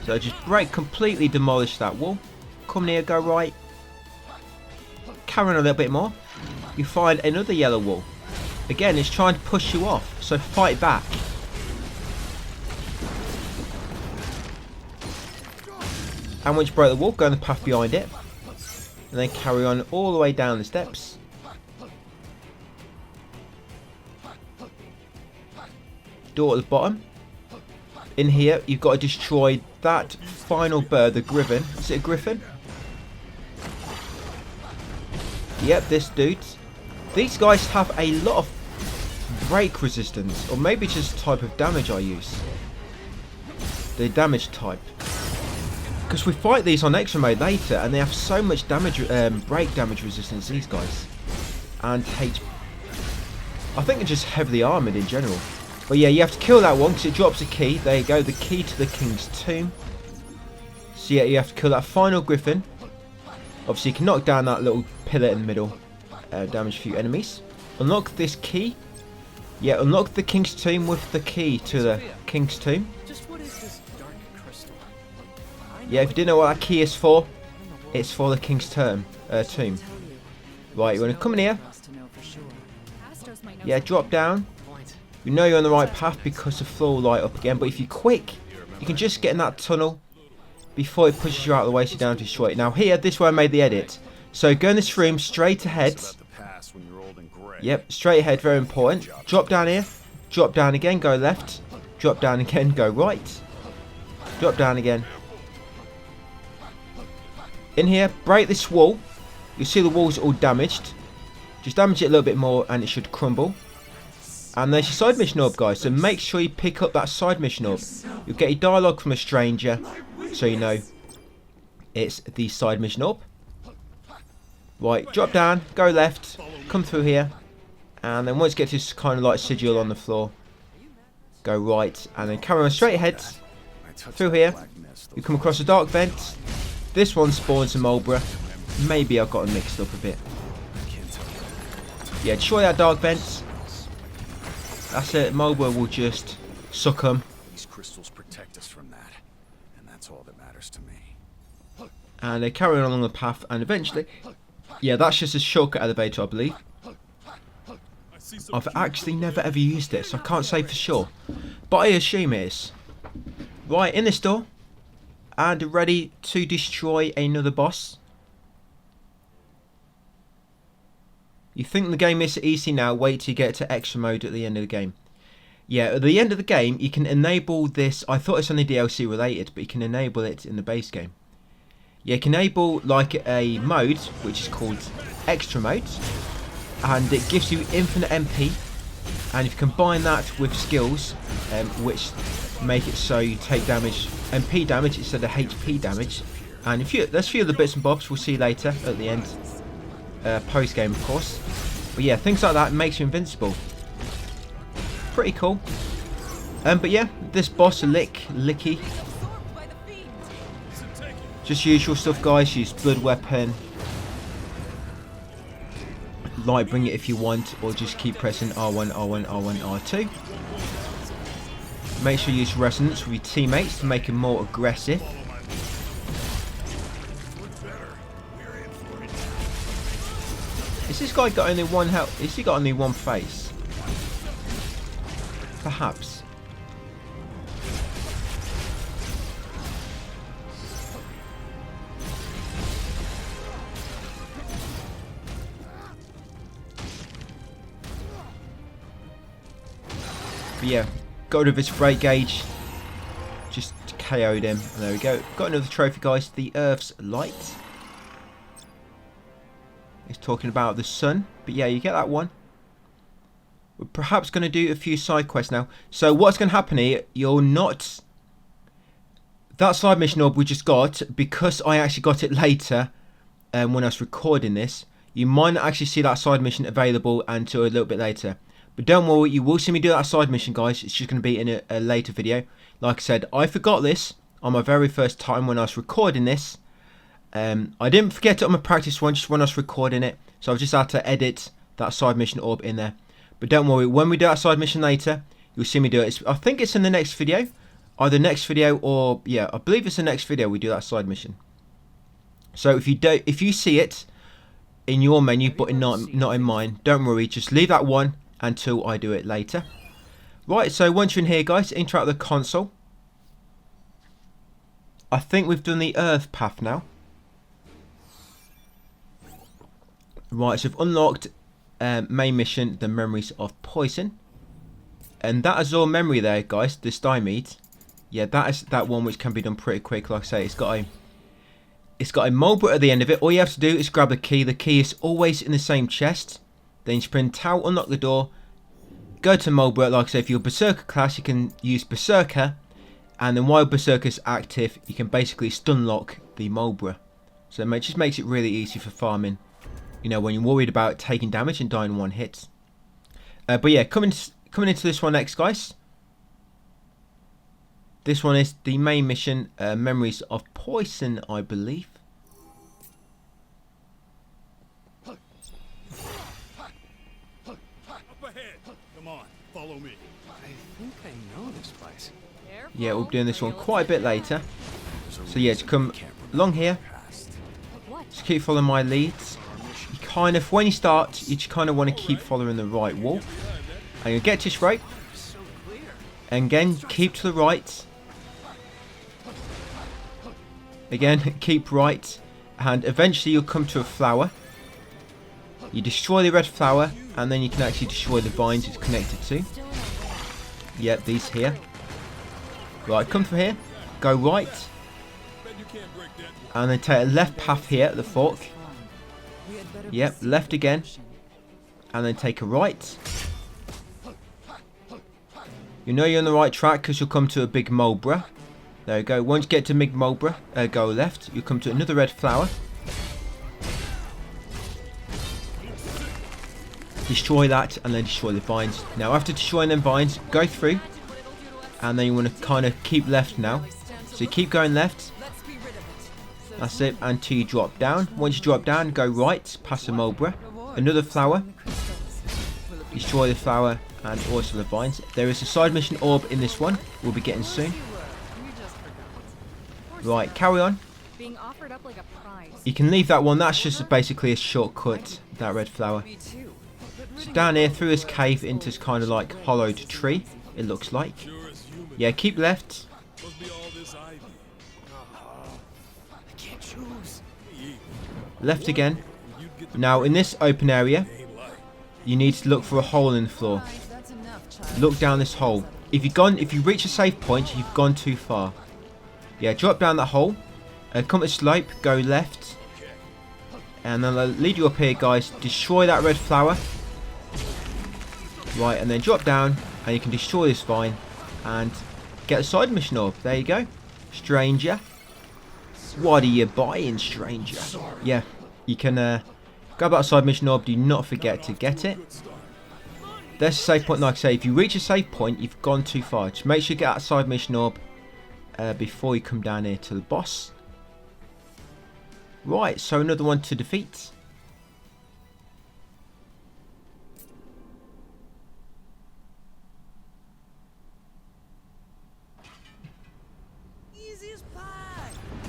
So just completely demolish that wall. Come in here, go right. Carry on a little bit more. You find another yellow wall. Again, it's trying to push you off, so fight back. And once you break the wall, go on the path behind it. And then carry on all the way down the steps. Door at the bottom. In here, you've got to destroy that final bird, the griffin. Is it a griffin? Yep, this dude. These guys have a lot of break resistance, or maybe just the type of damage I use. The damage type. Because we fight these on extra mode later, and they have so much damage, break damage resistance, these guys. And I think they're just heavily armoured in general. But yeah, you have to kill that one because it drops a key. There you go, the key to the King's Tomb. So yeah, you have to kill that final Griffin. Obviously, you can knock down that little pillar in the middle. Damage a few enemies. Unlock this key. Yeah, unlock the King's Tomb with the key to the King's Tomb. Just what is this dark crystal? Yeah, if you didn't know what that key is for, it's for the King's Tomb. Right, you want to come in here. Astros might know Yeah, drop down. You know you're on the right path because the floor will light up again. But if you're quick, you can just get in that tunnel before it pushes you out of the way so you don't destroy it. Now here, this is where I made the edit. So go in this room straight ahead. Yep, straight ahead, very important. Drop down here. Drop down again, go left. Drop down again, go right. Drop down again. In here, break this wall. You'll see the walls all damaged. Just damage it a little bit more and it should crumble. And there's your side mission orb, guys. So make sure you pick up that side mission orb. You'll get a dialogue from a stranger, so you know it's the side mission orb. Right, drop down, go left, come through here. And then once you get to this kind of like sigil on the floor, go right. And then carry on straight ahead through here. You come across a dark vent. This one spawns a Mulbra. Maybe I've got them mixed up a bit. Yeah, destroy that dark vent. That's it, Mulbra will just succumb. These crystals protect us from that, and that's all that matters to me. And they carry on along the path, and eventually, yeah, that's just a shortcut elevator, I believe. I've actually never ever used it, so I can't say for sure, but I assume it is. Right, in this door, and ready to destroy another boss. You think the game is easy now, wait till you get to extra mode at the end of the game. Yeah, at the end of the game, you can enable this. I thought it's only DLC related, but you can enable it in the base game. Yeah, you can enable like a mode, which is called extra mode. And it gives you infinite MP. And if you combine that with skills, which make it so you take damage, MP damage instead of HP damage. And there's a few of the bits and bobs we'll see later at the end. Post game, of course, but yeah, things like that makes you invincible. Pretty cool. But yeah, this boss licky. Just usual stuff, guys. Use blood weapon, light bring it if you want, or just keep pressing R1, R1, R1, R2. Make sure you use resonance with your teammates to make them more aggressive. Has this guy got only one health? Has he got only one face? Perhaps. But yeah, got rid of his freight gauge. Just KO'd him. And there we go. Got another trophy, guys. The Earth's Light. It's talking about the sun, but yeah, you get that one. We're perhaps going to do a few side quests now. So what's going to happen here, you're not... That side mission orb we just got, because I actually got it later when I was recording this, you might not actually see that side mission available until a little bit later. But don't worry, you will see me do that side mission, guys. It's just going to be in a later video. Like I said, I forgot this on my very first time when I was recording this. I didn't forget it on my practice one, just when I was recording it. So I've just had to edit that side mission orb in there. But don't worry, when we do that side mission later, you'll see me do it. I think it's in the next video. Either next video or, yeah, I believe it's the next video we do that side mission. So if you see it in your menu, but not in mine, don't worry, just leave that one until I do it later. Right, so once you're in here, guys, interact with the console. I think we've done the Earth path now. Right, so we've unlocked main mission, the Memories of Poison. And that is all memory there, guys, the Stymied. Yeah, that is that one which can be done pretty quick. Like I say, it's got a Mulbra at the end of it. All you have to do is grab the key. The key is always in the same chest. Then you sprint out, unlock the door, go to Mulbra. Like I say, if you're Berserker class, you can use Berserker. And then while Berserker's active, you can basically stun lock the Mulbra. So it just makes it really easy for farming. You know, when you're worried about taking damage and dying in one hit. But yeah, coming into this one next, guys. This one is the main mission, Memories of Poison, I believe. Up ahead. Come on, follow me. I think I know this place. Yeah, we'll be doing this one quite a bit later. So yeah, to come along here. Just keep following my leads. You kind of, when you start, you just kind of want to keep following the right wall. And you get to straight. And again, keep to the right. Again, keep right. And eventually you'll come to a flower. You destroy the red flower. And then you can actually destroy the vines it's connected to. Yep, these here. Right, come from here. Go right. And then take a left path here at the fork. Yep, left again. And then take a right. You know you're on the right track because you'll come to a big Mulbra. There you go. Once you get to big Mulbra, go left. You'll come to another red flower. Destroy that and then destroy the vines. Now after destroying them vines, go through. And then you want to kind of keep left now. So you keep going left. That's it, until you drop down. Once you drop down, go right, past the Mulbra. Another flower. Destroy the flower and also the vines. There is a side mission orb in this one. We'll be getting soon. Right, carry on. You can leave that one. That's just basically a shortcut, that red flower. So down here, through this cave into this kind of like hollowed tree, it looks like. Yeah, keep left. Left again. Now in this open area, you need to look for a hole in the floor. Look down this hole. If you reach a save point, you've gone too far. Yeah, drop down that hole. Come to slope, go left. And then I'll lead you up here, guys. Destroy that red flower. Right, and then drop down, and you can destroy this vine. And get a side mission orb. There you go. Stranger. What are you buying, stranger? Yeah, you can go about a side mission orb. Do not forget to get it. There's a save point. Like I say, if you reach a save point, you've gone too far. Just make sure you get that side mission orb before you come down here to the boss. Right, so another one to defeat.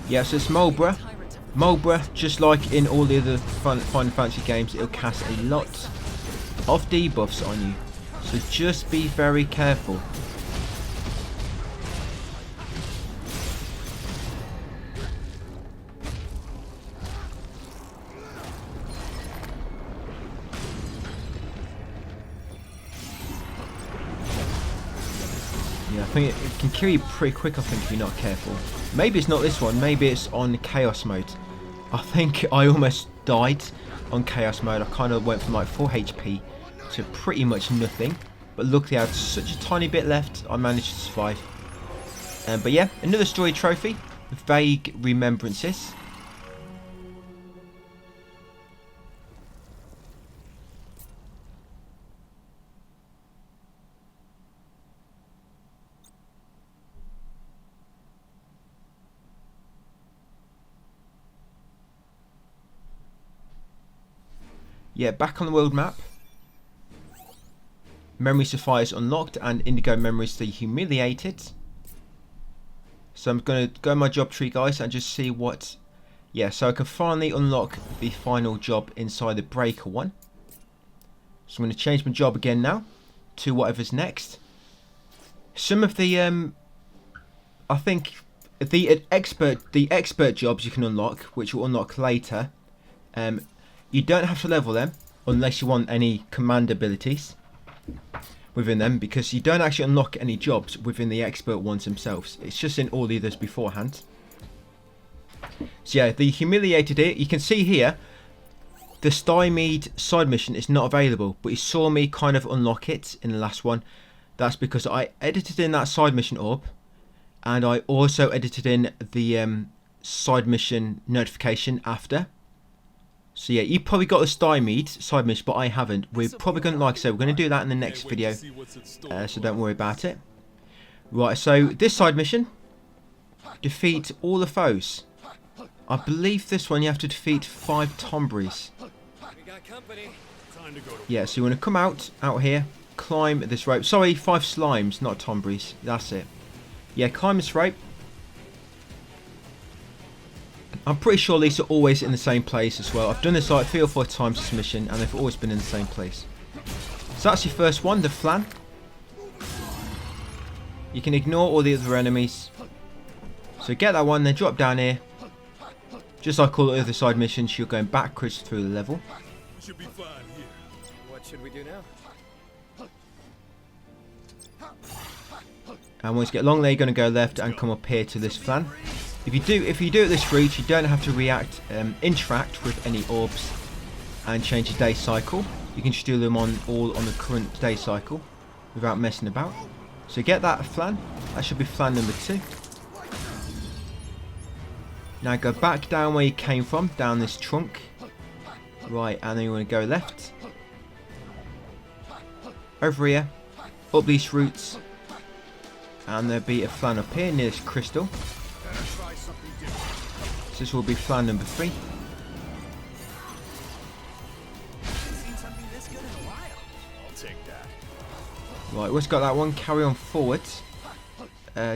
Yeah, so it's Mulbra. Mulbra, just like in all the other Final Fantasy games, it'll cast a lot of debuffs on you. So just be very careful. Yeah, I think it can kill you pretty quick, I think, if you're not careful. Maybe it's not this one, maybe it's on Chaos mode. I think I almost died on Chaos mode. I kind of went from like 4 HP to pretty much nothing. But luckily I had such a tiny bit left, I managed to survive. But yeah, another story trophy, Vague Remembrances. Yeah, back on the world map. Memory Sapphires unlocked and Indigo Memories the Humiliated. So I'm going to go in my job tree, guys, and just see what... Yeah, so I can finally unlock the final job inside the Breaker one. So I'm going to change my job again now to whatever's next. Some of the... I think the expert jobs you can unlock, which will unlock later. You don't have to level them unless you want any command abilities within them, because you don't actually unlock any jobs within the expert ones themselves. It's just in all the others beforehand. So yeah, the Humiliated here, you can see here, the Stymied side mission is not available, but you saw me kind of unlock it in the last one. That's because I edited in that side mission orb, and I also edited in the side mission notification after. So yeah, you probably got the stymied side mission, but I haven't. We're probably going to, like I said, we're going to do that in the next video, so don't worry about it. Right, so this side mission, defeat all the foes. I believe this one you have to defeat 5 Tomberries. Yeah, so you want to come out here, climb this rope. Sorry, 5 slimes, not Tomberries. That's it. Yeah, climb this rope. I'm pretty sure these are always in the same place as well. I've done this like 3 or 4 times this mission, and they've always been in the same place. So that's your first one, the flan. You can ignore all the other enemies. So get that one, then drop down here. Just like all the other side missions, you're going backwards through the level. Should be fine here. What should we do now? And once you get along there, you're going to go left and come up here to this flan. If you do it this route, you don't have to interact with any orbs and change the day cycle. You can just do them all on the current day cycle without messing about. So get that flan. That should be flan number 2. Now go back down where you came from, down this trunk. Right, and then you want to go left. Over here, up these routes. And there'll be a flan up here near this crystal. So this will be flan number 3. Right, once got that one, carry on forward.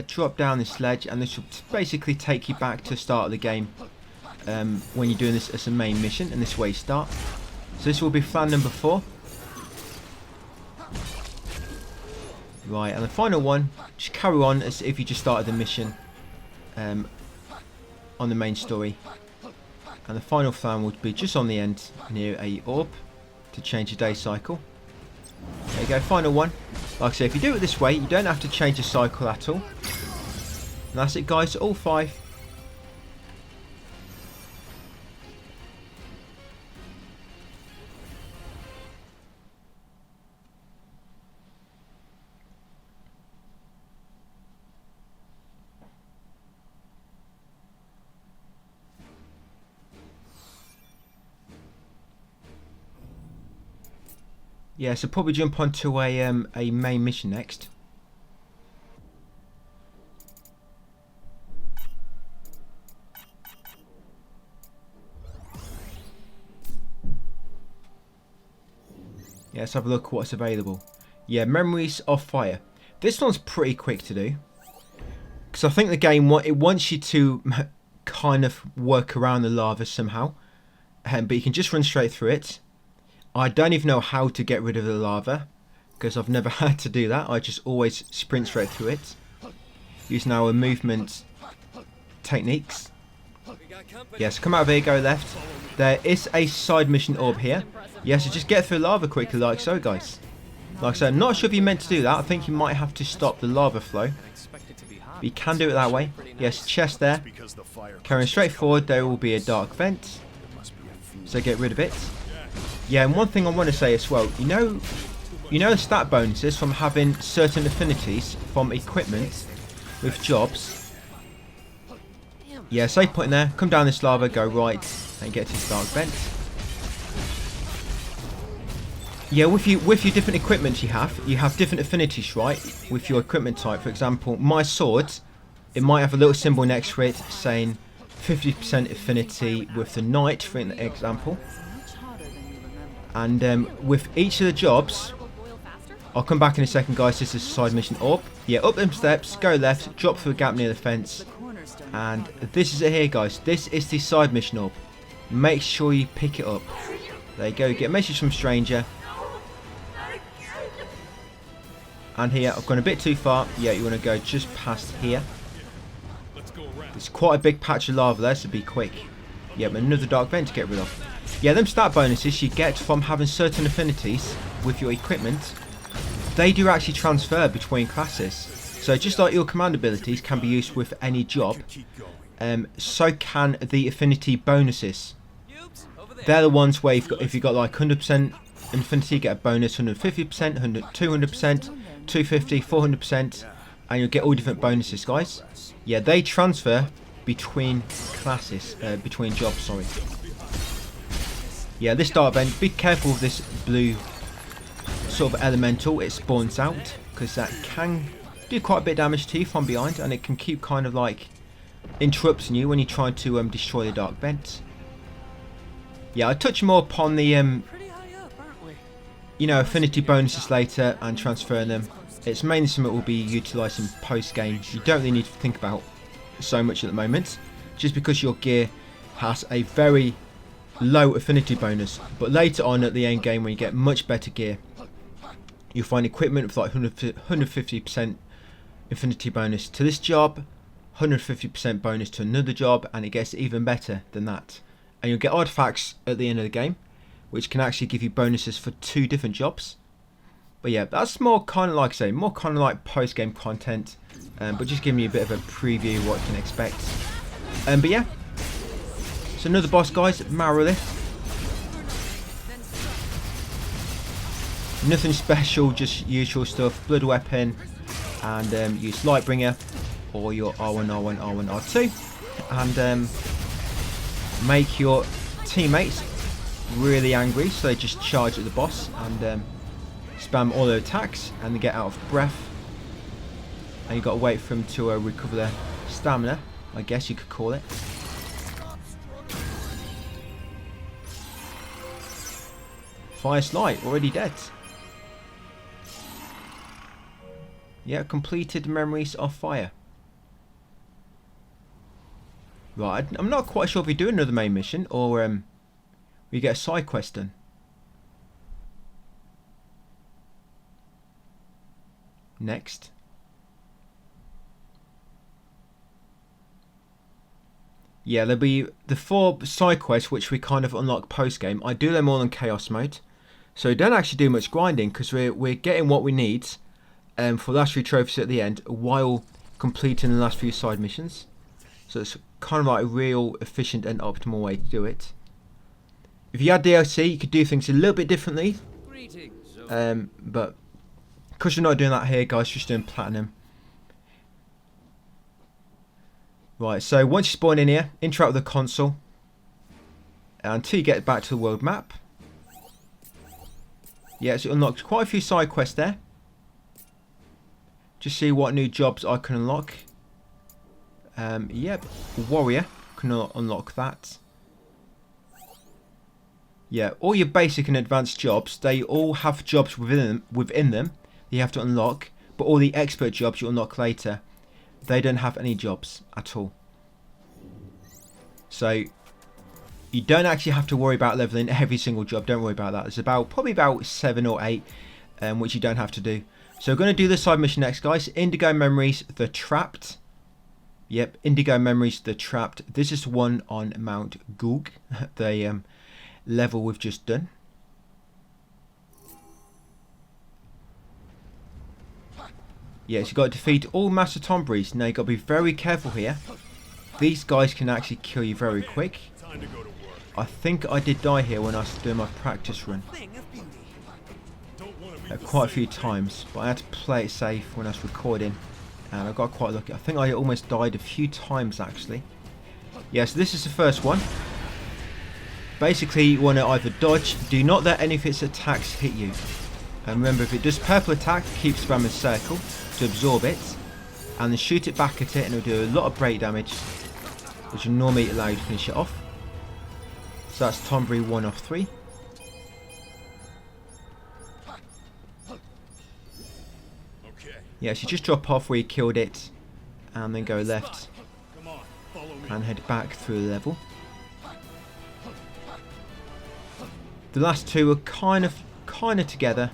Drop down this ledge, and this will basically take you back to the start of the game when you're doing this as a main mission, and this way you start. So this will be flan number 4. Right, and the final one, just carry on as if you just started the mission on the main story. And the final flan would be just on the end near a orb to change the day cycle. There you go, final one. Like I say, if you do it this way, you don't have to change the cycle at all. And that's it guys, all 5. Yeah, so probably jump onto a main mission next. Yeah, let's have a look at what's available. Yeah, Memories of Fire. This one's pretty quick to do, because I think the game it wants you to kind of work around the lava somehow, but you can just run straight through it. I don't even know how to get rid of the lava, because I've never had to do that. I just always sprint straight through it, using our movement techniques. Yes, come out of here, go left. There is a side mission orb here. Yes, so just get through lava quickly like so, guys. Like I said, I'm not sure if you're meant to do that. I think you might have to stop the lava flow. But you can do it that way. Yes, chest there. Carrying straight forward, there will be a dark vent. So get rid of it. Yeah, and one thing I want to say as well, you know the stat bonuses from having certain affinities from equipment with jobs. Yeah, save point there, come down this lava, go right, and get to the dark vent. Yeah, with your different equipment you have different affinities, right, with your equipment type. For example, my sword, it might have a little symbol next to it saying 50% affinity with the knight, for example. And with each of the jobs, I'll come back in a second guys, this is a side mission orb. Yeah, up them steps, go left, drop through a gap near the fence. And this is it here guys, this is the side mission orb. Make sure you pick it up. There you go, get a message from stranger. And here, I've gone a bit too far. Yeah, you want to go just past here. There's quite a big patch of lava there, so be quick. Yep, another dark vent to get rid of. Yeah, them stat bonuses you get from having certain affinities with your equipment, they do actually transfer between classes. So just like your command abilities can be used with any job, so can the affinity bonuses. They're the ones where if you've got like 100% affinity, you get a bonus, 150%, 200%, 250, 400%. and you'll get all different bonuses, guys. Yeah, they transfer between classes, between jobs, sorry. Yeah, this start event, be careful of this blue sort of elemental it spawns out, because that can do quite a bit of damage to you from behind, and it can keep kind of like interrupting you when you try to destroy the dark vents. Yeah, I'll touch more upon the Pretty high up, aren't we? you know, affinity bonuses later and transferring them. It's mainly something we'll be utilising post game. You don't really need to think about so much at the moment, just because your gear has a very low affinity bonus. But later on at the end game, when you get much better gear, you'll find equipment with like 150% affinity bonus to this job, 150% bonus to another job, and it gets even better than that. And you'll get artifacts at the end of the game, which can actually give you bonuses for 2 different jobs. But yeah, that's more kind of like I say, more kind of like post-game content, but just giving you a bit of a preview of what you can expect. But yeah, so another boss, guys, Marolith. Nothing special, just usual stuff. Blood weapon, and use Lightbringer or your R1, R1, R1, R2, and make your teammates really angry, so they just charge at the boss and spam all their attacks, and they get out of breath, and you've got to wait for them to recover their stamina, I guess you could call it. Fire Slight, already dead. Yeah, completed Memories of Fire. Right, I'm not quite sure if we do another main mission or we get a side quest done. Next. Yeah, there'll be the 4 side quests which we kind of unlock post game. I do them all in chaos mode, so we don't actually do much grinding because we're getting what we need for the last 3 trophies at the end while completing the last few side missions. So it's kind of like a real efficient and optimal way to do it. If you had DLC, you could do things a little bit differently, but because you're not doing that here, guys, just doing platinum. Right, so once you spawn in here, interact with the console until you get back to the world map. Yeah, so it unlocked quite a few side quests there. Just see what new jobs I can unlock. Yep, warrior, can unlock that. Yeah, all your basic and advanced jobs, they all have jobs within them that you have to unlock, but all the expert jobs you unlock later, they don't have any jobs at all. So you don't actually have to worry about leveling every single job. Don't worry about that. There's probably about 7 or 8 which you don't have to do. So we're going to do the side mission next, guys. Indigo Memories, The Trapped. Yep, Indigo Memories, The Trapped. This is one on Mount Goog, the level we've just done. Yes, you've got to defeat all Master Tombreys. Now you've got to be very careful here. These guys can actually kill you very quick. I think I did die here when I was doing my practice run. Quite a few times, but I had to play it safe when I was recording, and I got quite lucky. I think I almost died a few times actually. Yeah, so this is the first one. Basically, you want to either dodge, do not let any of its attacks hit you. And remember, if it does purple attack, keep spamming circle to absorb it, and then shoot it back at it, and it'll do a lot of break damage, which will normally allow you to finish it off. So that's Tombury 1 of 3. Yeah, so you just drop off where you killed it, and then go left, and head back through the level. The last 2 are kind of together,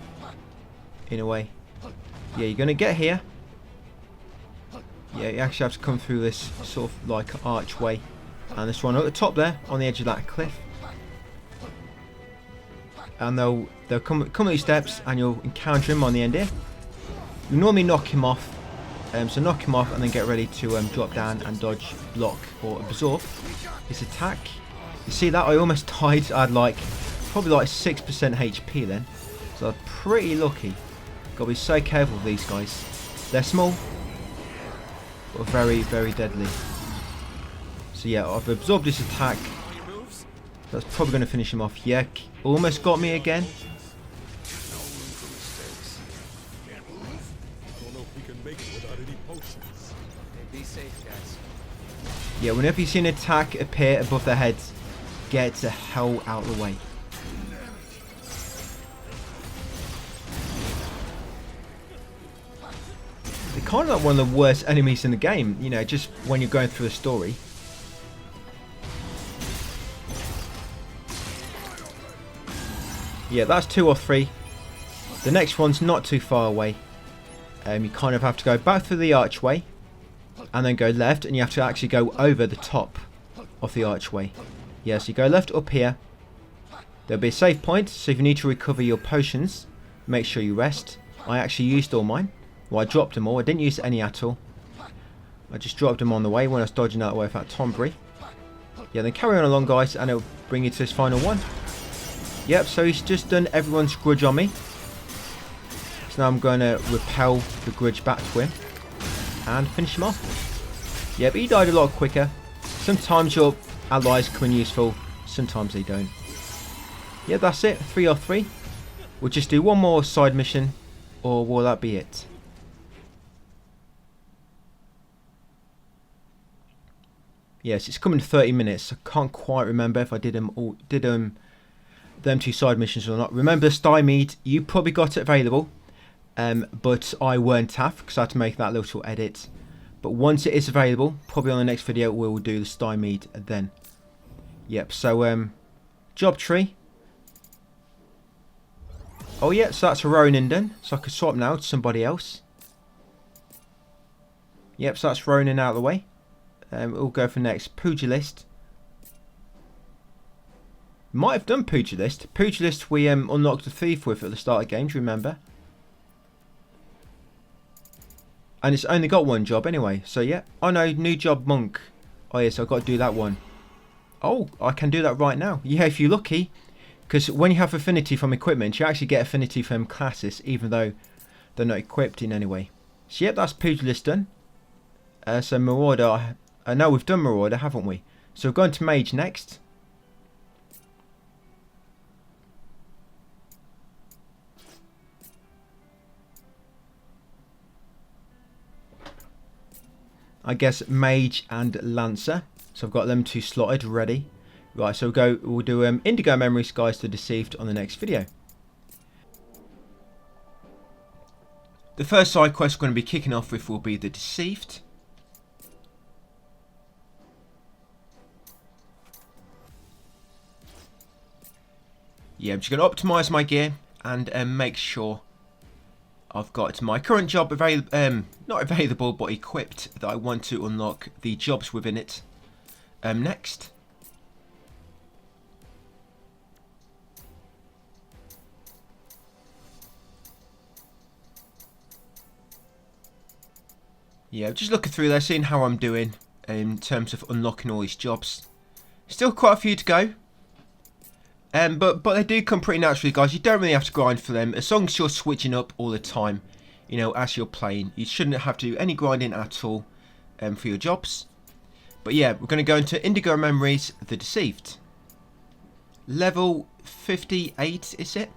in a way. Yeah, you're going to get here. Yeah, you actually have to come through this sort of like archway, and this one at the top there, on the edge of that cliff. And they'll come these steps, and you'll encounter him on the end here. You normally knock him off, so knock him off and then get ready to drop down and dodge, block or absorb his attack. You see that? I almost died. I had probably 6% HP then, so I'm pretty lucky. Got to be so careful with these guys. They're small, but very, very deadly. So yeah, I've absorbed this attack. That's probably going to finish him off. Yeah, almost got me again. Yeah, whenever you see an attack appear above their heads, get the hell out of the way. They're kind of like one of the worst enemies in the game, you know, just when you're going through a story. Yeah, that's 2 or 3. The next one's not too far away. You kind of have to go back through the archway and then go left, and you have to actually go over the top of the archway. Yeah, so you go left up here. There'll be a save point, so if you need to recover your potions, make sure you rest. I actually used all mine. Well, I dropped them all. I didn't use any at all. I just dropped them on the way when I was dodging out away from that Tombury. Yeah, then carry on along, guys, and it'll bring you to this final one. Yep, so he's just done everyone's grudge on me. So now I'm going to repel the grudge back to him and finish him off. Yep, he died a lot quicker. Sometimes your allies come in useful, sometimes they don't. Yeah, that's it. 3 or 3. We'll just do one more side mission, or will that be it? Yes, it's coming to 30 minutes. I can't quite remember if I did them 2 side missions or not. Remember, stymied, you probably got it available, but I weren't have, because I had to make that little edit. But once it is available, probably on the next video, we will do the stymied then. Yep, so job tree. Oh yeah, so that's a Ronin done. So I could swap now to somebody else. Yep, so that's Ronin out of the way. We'll go for next. Pugilist. Might have done Pugilist. Pugilist we unlocked a thief with at the start of the game, do you remember? And it's only got 1 job anyway. So yeah. Oh no, new job monk. Oh yes, I've got to do that one. Oh, I can do that right now. Yeah, if you're lucky. Because when you have affinity from equipment, you actually get affinity from classes, even though they're not equipped in any way. So yep, that's Pugilist done. So Marauder. No, we've done Marauder, haven't we? So we're going to Mage next. I guess Mage and Lancer. So I've got them 2 slotted ready. Right, so we'll do Indigo Memories, guys, to Deceived on the next video. The first side quest we're going to be kicking off with will be the Deceived. Yeah, I'm just going to optimise my gear and make sure I've got my current job not available, but equipped, that I want to unlock the jobs within it next. Yeah, just looking through there, seeing how I'm doing in terms of unlocking all these jobs. Still quite a few to go. But they do come pretty naturally, guys. You don't really have to grind for them. As long as you're switching up all the time, you know, as you're playing. You shouldn't have to do any grinding at all for your jobs. But yeah, we're going to go into Indigo Memories, The Deceived. Level 58, is it?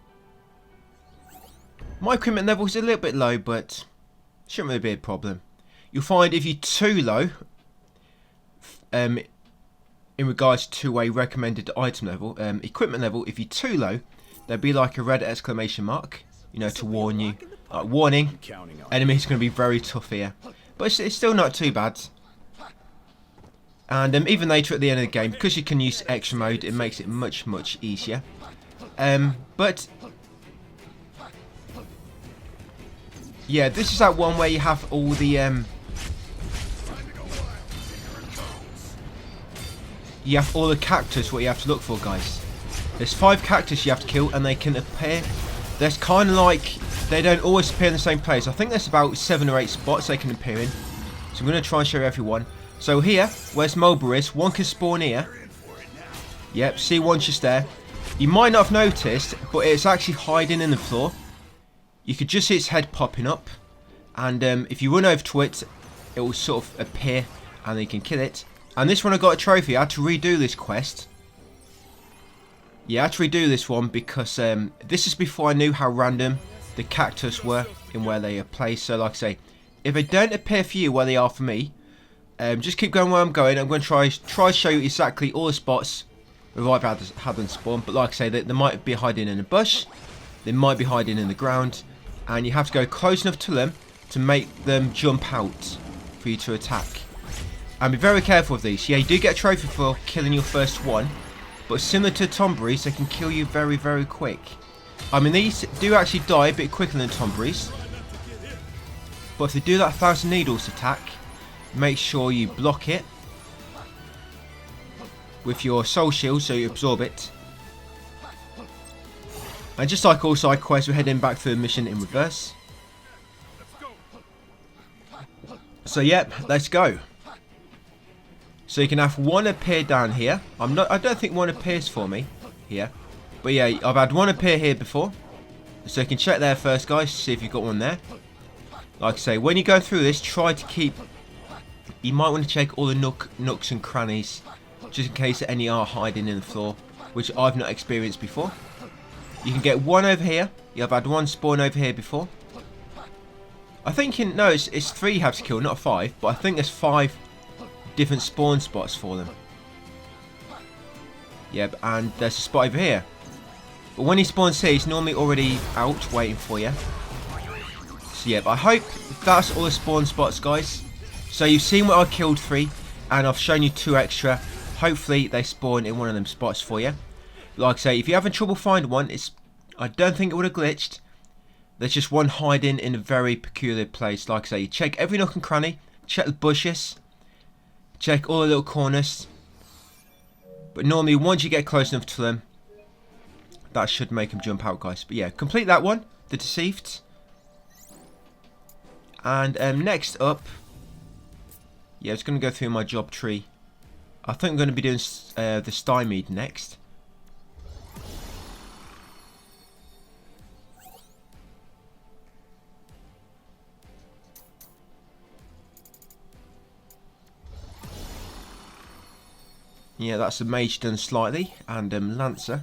My equipment level is a little bit low, but shouldn't really be a problem. You'll find if you're too low, in regards to a recommended item level, equipment level, if you're too low, there'll be like a red exclamation mark, you know, to warn you. Warning, enemies going to be very tough here. But it's still not too bad. And even later at the end of the game, because you can use extra mode, it makes it much, much easier. But yeah, this is that one where you have all the you have all the cactus, what you have to look for, guys. There's 5 cactus you have to kill, and they can appear. There's kind of like, they don't always appear in the same place. I think there's about 7 or 8 spots they can appear in. So I'm going to try and show everyone. So here, where's Mulberry is, one can spawn here. Yep, see, once just there. You might not have noticed, but it's actually hiding in the floor. You could just see its head popping up. And if you run over to it, it will sort of appear and then you can kill it. And this one I got a trophy. I had to redo this quest. Yeah, I had to redo this one because this is before I knew how random the cactus were in where they are placed. So like I say, if they don't appear for you where they are for me, just keep going where I'm going. I'm going to try to show you exactly all the spots where I've had them spawn. But like I say, they might be hiding in a bush, they might be hiding in the ground, and you have to go close enough to them to make them jump out for you to attack. And be very careful of these. Yeah, you do get a trophy for killing your first one, but similar to Tomberries, they can kill you very, very quick. I mean, these do actually die a bit quicker than Tomberries, but if they do that 1,000 needles attack, make sure you block it with your soul shield so you absorb it. And just like all side quests, we're heading back through the mission in reverse. So yep, let's go. So you can have one appear down here. I don't think one appears for me here, but yeah, I've had one appear here before. So you can check there first, guys, to see if you've got one there. Like I say, when you go through this, try to keep. You might want to check all the nooks and crannies, just in case any are hiding in the floor, which I've not experienced before. You can get one over here. Yeah, I've had one spawn over here before. I think no, it's 3 you have to kill, not 5. But I think there's 5 different spawn spots for them. Yep, and there's a spot over here. But when he spawns here, he's normally already out waiting for you. So yep, I hope that's all the spawn spots, guys. So you've seen what I killed 3, and I've shown you 2 extra. Hopefully they spawn in one of them spots for you. Like I say, if you're having trouble finding one, I don't think it would have glitched. There's just one hiding in a very peculiar place. Like I say, you check every nook and cranny, check the bushes, check all the little corners. But normally, once you get close enough to them, that should make them jump out, guys. But yeah, complete that one, the Deceived. And next up, yeah, it's going to go through my job tree. I think I'm going to be doing the Stymied next. Yeah, that's a mage done slightly, and Lancer.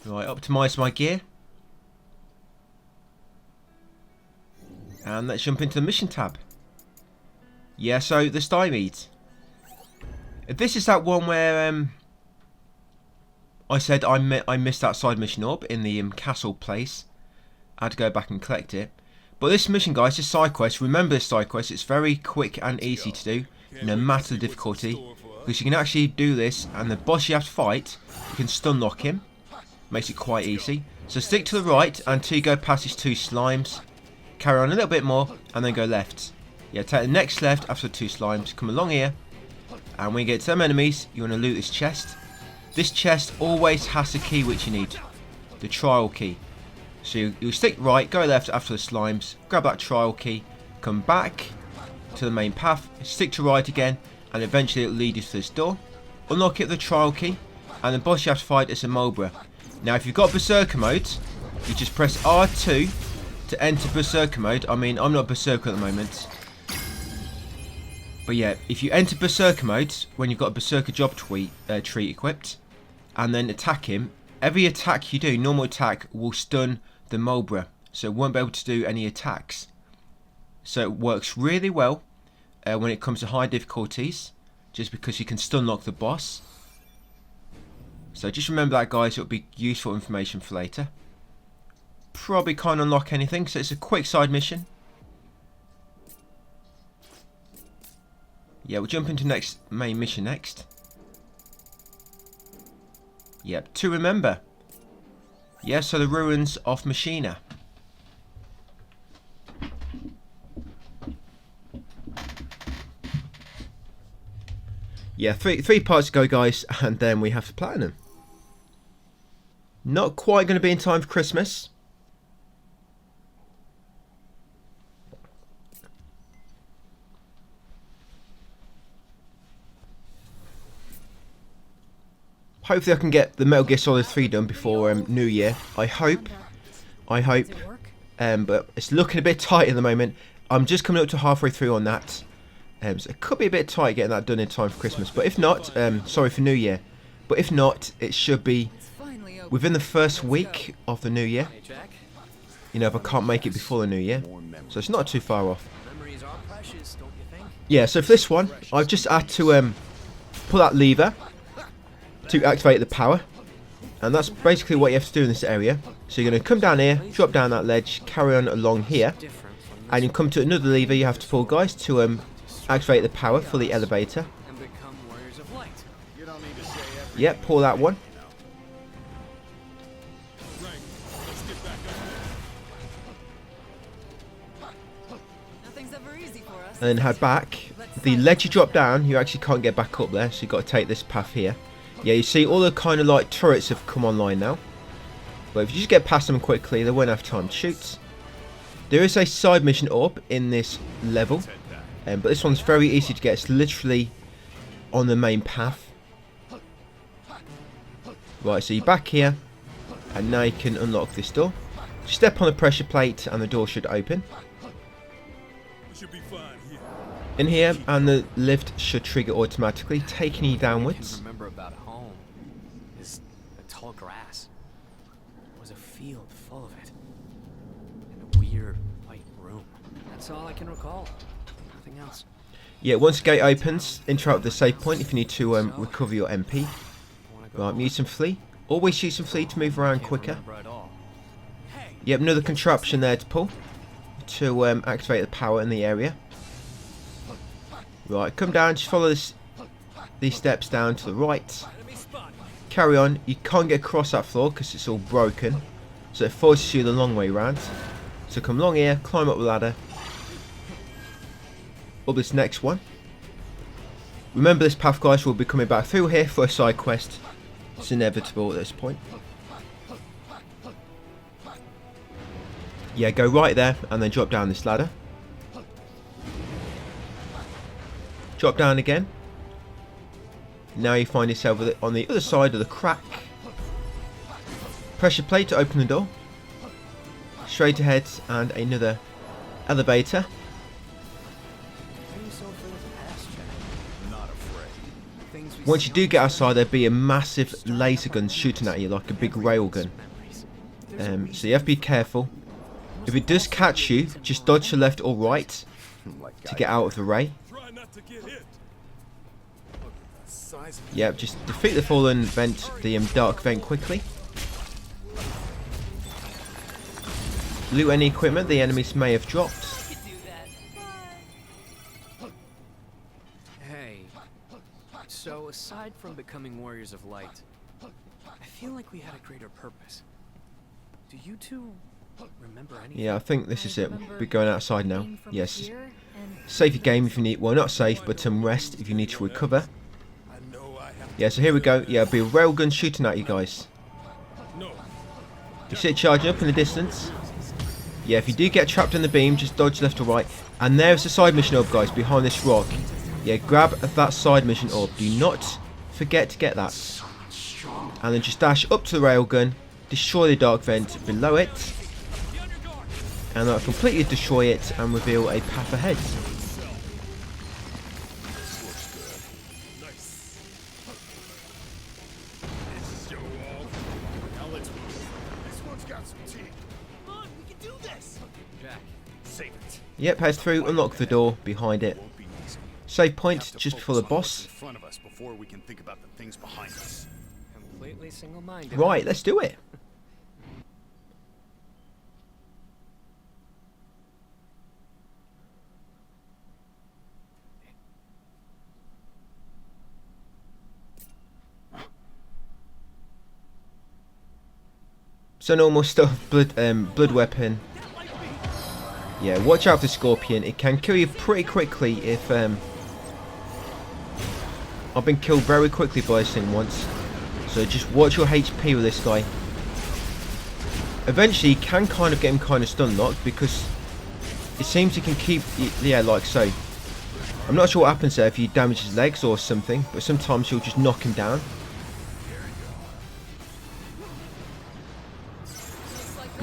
Right, optimise my gear. And let's jump into the mission tab. Yeah, so the Stymied. This is that one where I said I missed that side mission orb in the castle place. I had to go back and collect it. But this mission, guys, this side quest, remember this side quest, it's very quick and easy to do, no matter the difficulty. Because you can actually do this, and the boss you have to fight, you can stun lock him. Makes it quite easy. So stick to the right until you go past these 2 slimes. Carry on a little bit more, and then go left. Yeah, take the next left after the 2 slimes. Come along here, and when you get to them enemies, you want to loot this chest. This chest always has the key which you need, the trial key. So you stick right, go left after the slimes, grab that trial key, come back to the main path, stick to right again, and eventually it'll lead you to this door. Unlock it with the trial key, and the boss you have to fight is a Mobra. Now if you've got Berserker mode, you just press R2 to enter Berserker mode. I mean, I'm not Berserker at the moment. But yeah, if you enter Berserker mode, when you've got a Berserker job tree equipped, and then attack him, every attack you do, normal attack, will stun the Mobra, so it won't be able to do any attacks. So it works really well when it comes to high difficulties, just because you can stun lock the boss. So just remember that, guys. It'll be useful information for later. Probably can't unlock anything, so it's a quick side mission. Yeah, we'll jump into next main mission next. Yep, to remember. Yeah, so the ruins of Machina. Yeah, three parts to go, guys, and then we have to platinum. Not quite going to be in time for Christmas. Hopefully I can get the Metal Gear Solid 3 done before New Year. I hope. I hope. Does it work? But it's looking a bit tight at the moment. I'm just coming up to halfway through on that. So it could be a bit tight getting that done in time for Christmas. But if not, sorry, for New Year. But if not, it should be It's finally open. within the first week of the New Year. Hey, Jack. You know, if I can't make it before the New Year. So it's not too far off. Memories are precious, don't you think? Yeah, so for this one, I've just had to pull that lever to activate the power. And that's basically what you have to do in this area. So you're going to come down here, drop down that ledge, carry on along here. Different from And you come to another lever you have to pull, guys, to activate the power for the elevator. and become warriors of light. You don't need to say everything. Yep, pull that one. Nothing's ever easy for us. And then head back. The ledge you drop down, you actually can't get back up there, so you've got to take this path here. Yeah, you see all the kind of like turrets have come online now. But if you just get past them quickly, they won't have time to shoot. There is a side mission up in this level. But this one's very easy to get. It's literally on the main path. Right, so you're back here. And now you can unlock this door. Step on the pressure plate and the door should open. In here, and the lift should trigger automatically, taking you downwards. Remember about home is the tall grass. There was a field full of it. And a weird white room. That's all I can recall. Nothing else. Yeah, once the gate opens, interrupt the save point if you need to recover your MP. Right, mute some flee. Always use some flee to move around quicker. Yep, another contraption there to pull to activate the power in the area. Right, come down, just follow these steps down to the right. Carry on. You can't get across that floor because it's all broken, so it forces you the long way round. So come along here, climb up the ladder, up this next one. Remember this path, guys, will be coming back through here for a side quest. It's inevitable at this point. Yeah, go right there and then drop down this ladder. Drop down again. Now you find yourself on the other side of the crack. Pressure plate to open the door. Straight ahead and another elevator. Not afraid. Once you do get outside, there'll be a massive laser gun shooting at you like a big rail gun. So you have to be careful. If it does catch you, just dodge to left or right to get out of the ray. Yep, just defeat the fallen vent, the dark vent quickly. Loot any equipment the enemies may have dropped. Hey, so aside from becoming warriors of light, I feel like we had a greater purpose. Do you two remember anything? Yeah, I think this is it. We'll be going outside now. Being from Yes. here and Save your game if you need, well, not safe, but rest if you need to recover. Yeah, so here we go. Yeah, it'll be a railgun shooting at you guys. You see it charging up in the distance. Yeah, if you do get trapped in the beam, just dodge left or right. And there's the side mission orb, guys, behind this rock. Yeah, grab that side mission orb. Do not forget to get that. And then just dash up to the railgun, destroy the dark vent below it. And that'll completely destroy it and reveal a path ahead. Yep, head through, unlock the door behind it. Save point just before the boss. In front of us before we can think about the things behind us. Completely single-minded. Right, let's do it. So normal stuff, blood weapon. Yeah, watch out for the scorpion. It can kill you pretty quickly if I've been killed very quickly by this thing once. So just watch your HP with this guy. Eventually you can kind of get him kind of stun locked because it seems he can keep, yeah, like so. I'm not sure what happens there if you damage his legs or something, but sometimes you'll just knock him down.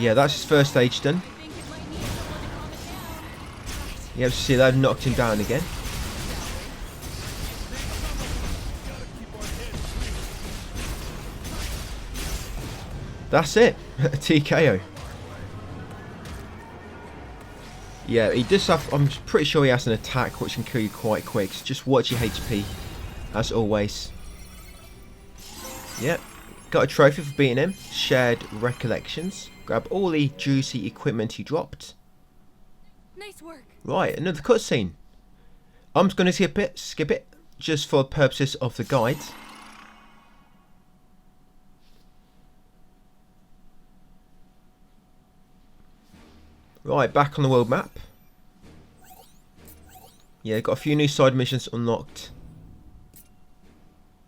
Yeah, that's his first stage done. Think it might need someone to calm it down. Yep, see, they've knocked him down again. That's it. TKO. Yeah, he does have... I'm pretty sure he has an attack which can kill you quite quick. So just watch your HP, as always. Yep. Got a trophy for beating him. Shared recollections. Grab all the juicy equipment he dropped. Nice work. Right, another cutscene. I'm just going to skip it, just for purposes of the guide. Right, back on the world map. Yeah, got a few new side missions unlocked.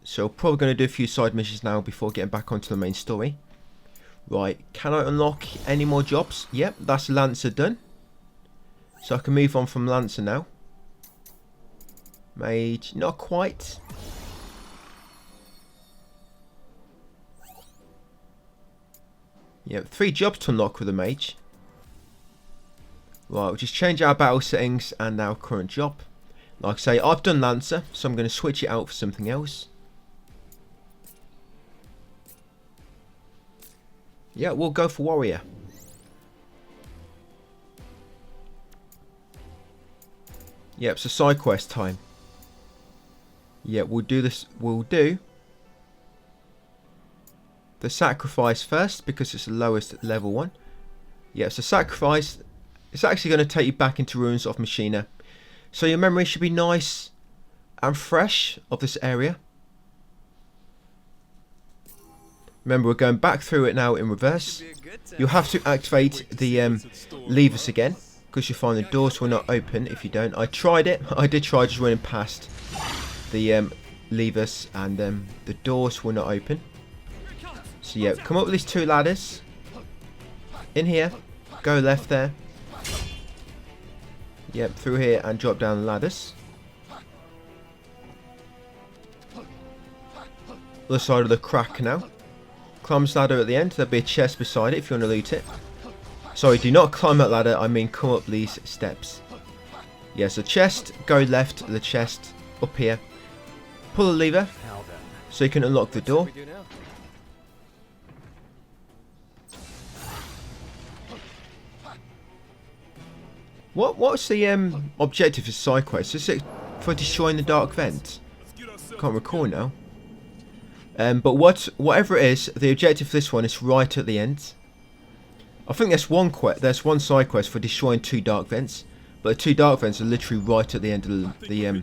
So probably going to do a few side missions now before getting back onto the main story. Right, can I unlock any more jobs? Yep, that's Lancer done. So I can move on from Lancer now. Mage, not quite. Yep, 3 jobs to unlock with a mage. Right, we'll just change our battle settings and our current job. Like I say, I've done Lancer, so I'm going to switch it out for something else. Yeah, we'll go for Warrior. Yep, so side quest time. Yeah, we'll do this. We'll do the sacrifice first because it's the lowest level one. Yeah, so sacrifice. It's actually going to take you back into ruins of Machina. So your memory should be nice and fresh of this area. Remember, we're going back through it now in reverse. You'll have to activate the levers again, because you'll find the doors will not open if you don't. I tried it. I did try just running past the levers, and the doors will not open. So yeah, come up with these 2 ladders. In here, go left there. Yep, through here and drop down the ladders. Other side of the crack now. Climb this ladder at the end. There'll be a chest beside it if you want to loot it. Sorry, do not climb that ladder. I mean come up these steps. Yeah, so chest, go left of the chest, up here. Pull the lever so you can unlock the door. What's the objective of side quest? Is it for destroying the dark vent? Can't recall now. But whatever it is, the objective for this one is right at the end. I think there's one side quest for destroying 2 dark vents, but the 2 dark vents are literally right at the end of the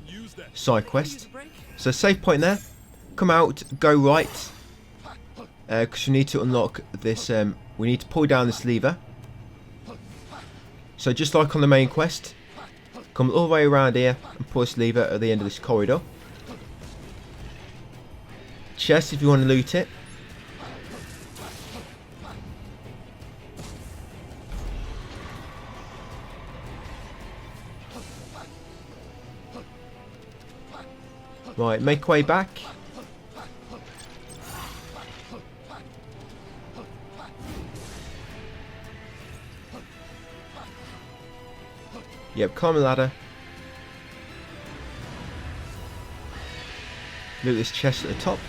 side quest. So save point there. Come out, go right, because we need to unlock this. We need to pull down this lever. So just like on the main quest, come all the way around here and pull this lever at the end of this corridor. Chest if you want to loot it. Right, make way back. Yep, climb the ladder. Loot this chest at the top.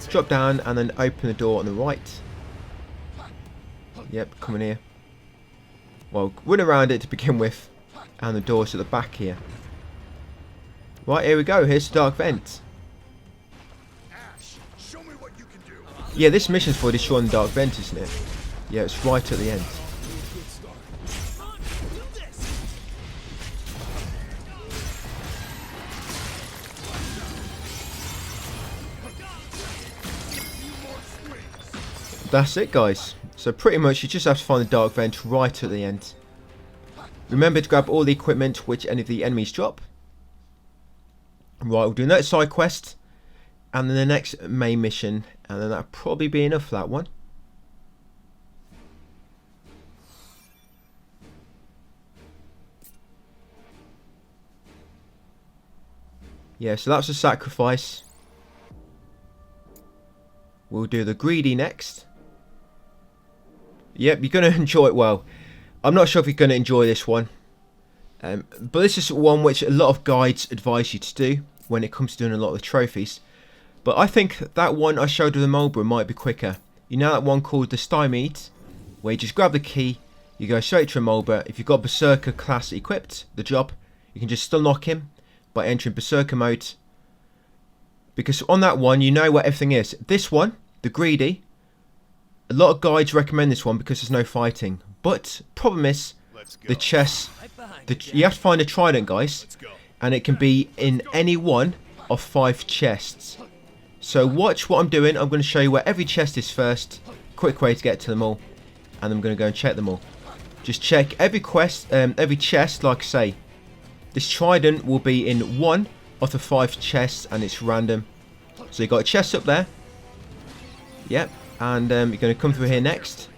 Drop down and then open the door on the right. Yep, come in here. Well, run around it to begin with. And the door's at the back here. Right, here we go. Here's the dark vent. Yeah, this mission's for destroying the dark vent, isn't it? Yeah, it's right at the end. That's it, guys. So pretty much you just have to find the dark vent right at the end. Remember to grab all the equipment which any of the enemies drop. Right, we'll do that side quest and then the next main mission, and then that'll probably be enough for that one. Yeah, so that's a sacrifice. We'll do the greedy next. Yep, you're going to enjoy it. Well, I'm not sure if you're going to enjoy this one. But this is one which a lot of guides advise you to do when it comes to doing a lot of the trophies. But I think that one I showed with the Marlborough might be quicker. You know that one called the Stymied, where you just grab the key, you go straight to a Marlborough. If you've got Berserker class equipped, the job, you can just unlock him by entering Berserker mode. Because on that one, you know where everything is. This one, the Greedy, a lot of guides recommend this one because there's no fighting. But problem is, the chest, you have to find a trident, guys, and it can be in any one of 5 chests. So watch what I'm doing. I'm going to show you where every chest is first, quick way to get to them all, and I'm going to go and check them all. Just check every every chest. Like I say, this trident will be in one of the 5 chests, and it's random. So you got a chest up there. Yep, and you're going to come through here next.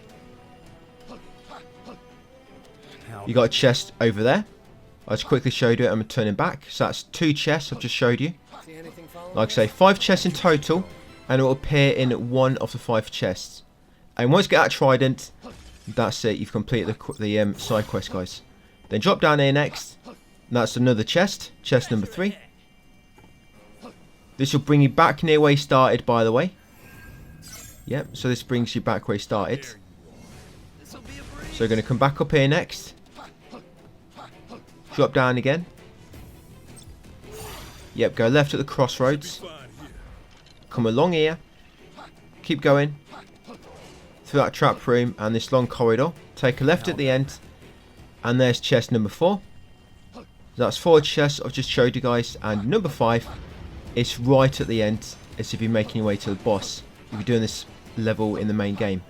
You got a chest over there. I just quickly showed you it. I'm turning back. So that's 2 chests I've just showed you. Like I say, 5 chests in total, and it will appear in one of the 5 chests. And once you get that trident, that's it. You've completed the side quest, guys. Then drop down here next. And that's another chest. Chest number 3. This will bring you back near where you started, by the way. Yep, so this brings you back where you started. So you're going to come back up here next. Drop down again. Yep, go left at the crossroads. Come along here. Keep going. Through that trap room and this long corridor. Take a left at the end. And there's chest number 4. That's 4 chests I've just showed you guys. And number 5 is right at the end. As if you're making your way to the boss. If you're doing this level in the main game.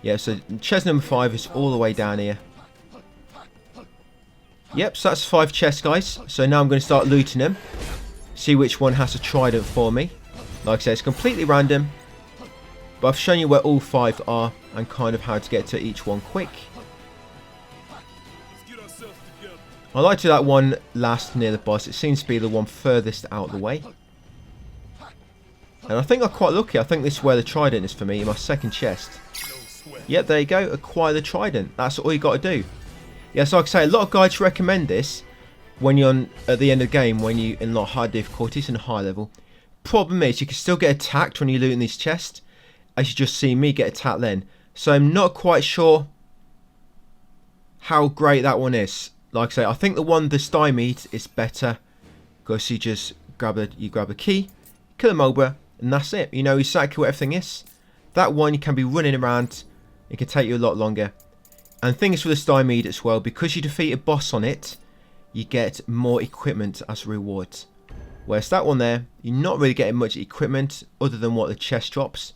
Yeah, so chest number 5 is all the way down here. Yep, so that's 5 chests, guys. So now I'm going to start looting them. See which one has a trident for me. Like I said, it's completely random. But I've shown you where all 5 are. And kind of how to get to each one quick. I like to do that one last near the boss. It seems to be the one furthest out of the way. And I think I'm quite lucky. I think this is where the trident is for me. In my second chest. Yep, there you go. Acquire the trident. That's all you got to do. Yeah, so like I say, a lot of guides recommend this when you're at the end of the game, when you in like high difficulties and high level. Problem is, you can still get attacked when you loot in these chests, as you just see me get attacked then. So I'm not quite sure how great that one is. Like I say, I think the one, the Stymied, is better because you just grab a key, kill a Marlborough, and that's it. You know exactly what everything is. That one you can be running around. It can take you a lot longer. And things with the Stymied as well, because you defeat a boss on it, you get more equipment as a reward. Whereas that one there, you're not really getting much equipment other than what the chest drops.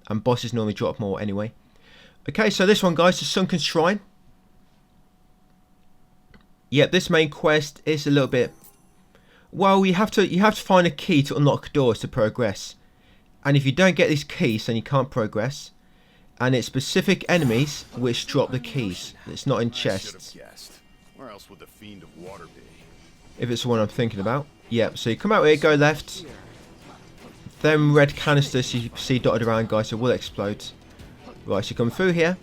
And bosses normally drop more anyway. Okay, so this one, guys, the Sunken Shrine. Yep, this main quest is a little bit... Well, you have to find a key to unlock doors to progress. And if you don't get these keys, then you can't progress. And it's specific enemies which drop the keys. It's not in chests. Where else would the Fiend of Water be? If it's the one I'm thinking about. Yep, so you come out here, go left. Them red canisters you see dotted around, guys, so will explode. Right, so you come through here.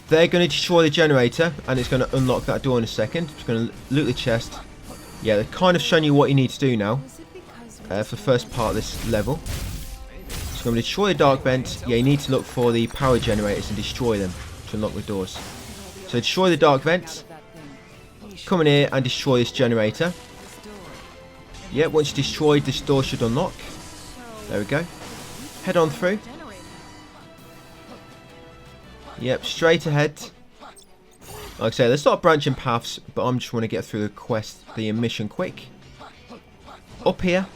They're going to destroy the generator, and it's going to unlock that door in a second. It's going to loot the chest. Yeah, they're kind of showing you what you need to do now. For the first part of this level. So I'm going to destroy the dark vent. Yeah, you need to look for the power generators and destroy them to unlock the doors. So destroy the dark vent. Come in here and destroy this generator. Yeah, once you destroyed, this door should unlock. There we go. Head on through. Yep, straight ahead. Like I say, there's not branching paths, but I'm just want to get through the quest, the mission quick. Up here.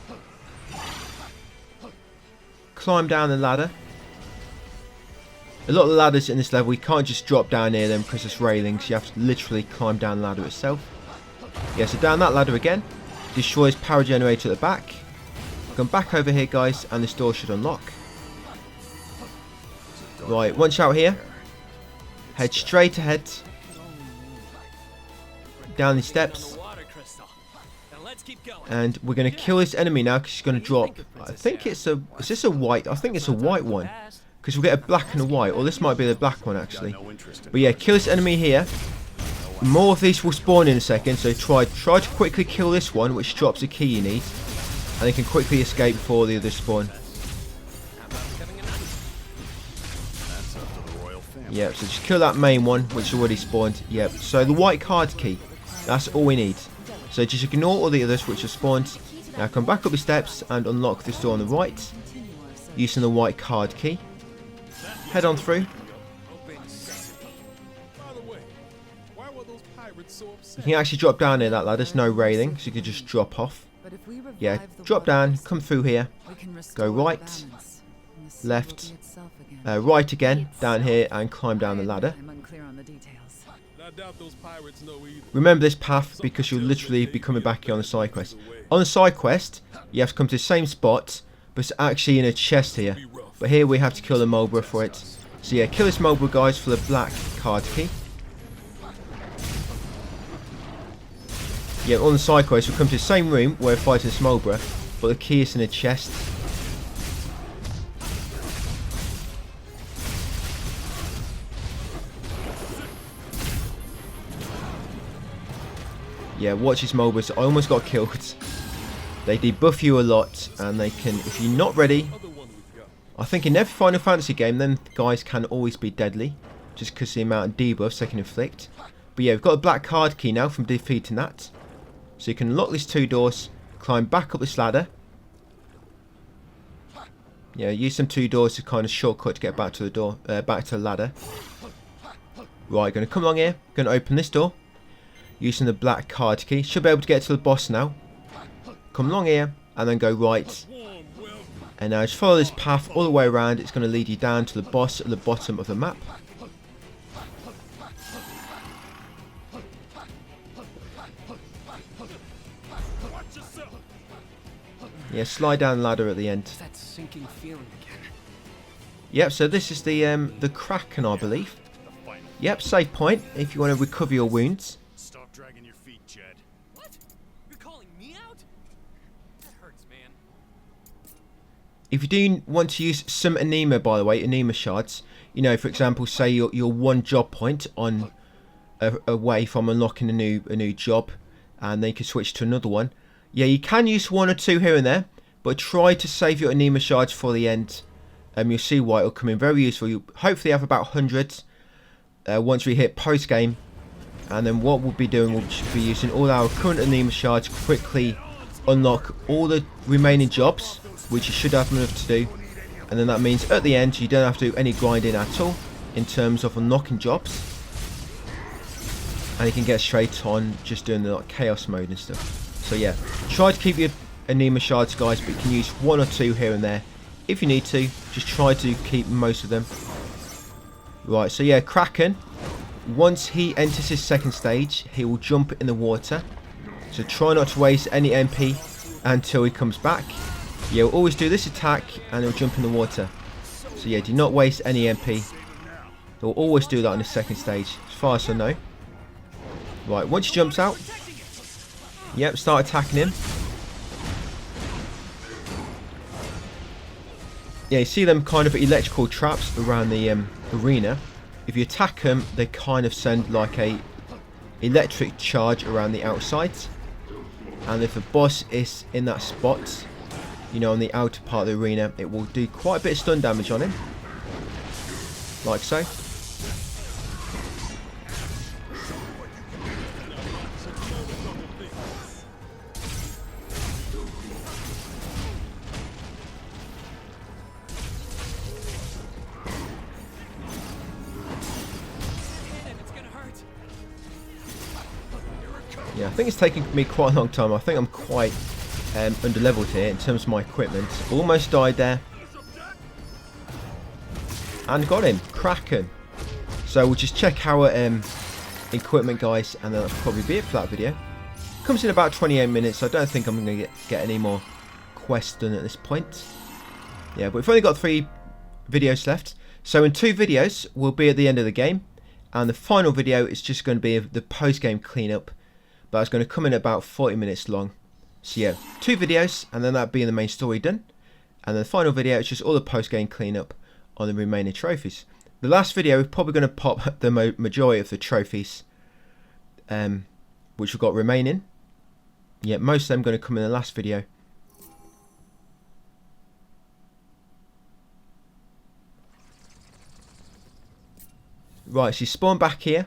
Climb down the ladder. A lot of the ladders in this level, you can't just drop down near them because there's railings. You have to literally climb down the ladder itself. Yeah, so down that ladder again. Destroys power generator at the back. Come back over here, guys, and this door should unlock. Right, once you're out here, head straight ahead. Down these steps. And we're going to kill this enemy now because she's going to drop. I think it's a... Is this a white? I think it's a white one. because we'll get a black and a white, or this might be the black one actually. But yeah, kill this enemy here. More of these will spawn in a second, so try to quickly kill this one, which drops the key you need, and you can quickly escape before the others spawn. Yep, so just kill that main one, which already spawned. Yep, so the white card key, that's all we need. So just ignore all the others which are spawned. Now come back up the steps and unlock this door on the right, using the white card key. Head on through. You can actually drop down here, that ladder, there's no railing, so you can just drop off. Yeah, drop down, come through here, go right, left, right again, down here, and climb down the ladder. Remember this path because you'll literally be coming back here on the side quest. On the side quest, you have to come to the same spot, but it's actually in a chest here. But here we have to kill the Mulbra for it. So yeah, kill this Mulbra, guys, for the black card key. Yeah, on the side quest, we'll come to the same room where we're fighting this Mulbra, but the key is in a chest. Yeah, watch these Mulbras. I almost got killed. They debuff you a lot, and they can, if you're not ready, I think in every Final Fantasy game, then guys can always be deadly, just because the amount of debuffs they can inflict. But yeah, we've got a black card key now from defeating that. So you can lock these two doors, climb back up this ladder. Yeah, use some two doors to kind of shortcut to get back to the door, back to the ladder. Right, going to come along here, going to open this door, using the black card key. Should be able to get to the boss now. Come along here, and then go right. And now just follow this path all the way around. It's going to lead you down to the boss at the bottom of the map. Yeah, slide down the ladder at the end. That sinking feeling again. Yep, so this is the Kraken, I believe. Yep, save point if you want to recover your wounds. Stop dragging your feet, Jed. What? You're calling me out? That hurts, man. If you do want to use some anima, by the way, anima shards, you know, for example, say you're one job point on away from unlocking a new job, and then you can switch to another one. Yeah, you can use one or two here and there, but try to save your anima shards for the end. You'll see why it'll come in very useful. You hopefully have about 100 once we hit post game, and then what we'll be doing, we'll be using all our current anima shards to quickly unlock all the remaining jobs, which you should have enough to do. And then that means at the end you don't have to do any grinding at all in terms of unlocking jobs, and you can get straight on just doing the chaos mode and stuff. So yeah, try to keep your anima shards, guys, but you can use one or two here and there if you need to. Just try to keep most of them. Right, so yeah, Kraken, once he enters his second stage, he will jump in the water. So try not to waste any MP until he comes back. Yeah, we'll always do this attack and he'll jump in the water. So yeah, do not waste any MP. He'll always do that on his second stage, as far as I know. Right, once he jumps out, yep, start attacking him. Yeah, you see them kind of electrical traps around the arena. If you attack them, they kind of send like a electric charge around the outside. And if the boss is in that spot, you know, on the outer part of the arena, it will do quite a bit of stun damage on him. Like so. Yeah, I think it's taking me quite a long time. I think I'm quite under leveled here in terms of my equipment. Almost died there. And got him. Kraken. So we'll just check our equipment, guys, and then that'll probably be it for that video. Comes in about 28 minutes, so I don't think I'm going to get any more quests done at this point. Yeah, but we've only got 3 videos left. So in 2 videos, we'll be at the end of the game. And the final video is just going to be the post-game cleanup. But it's going to come in about 40 minutes long. So yeah, 2 videos, and then that'll be the main story done. And then the final video is just all the post-game cleanup on the remaining trophies. The last video we're probably going to pop the majority of the trophies which we've got remaining. Yeah, most of them going to come in the last video. Right, so you spawn back here.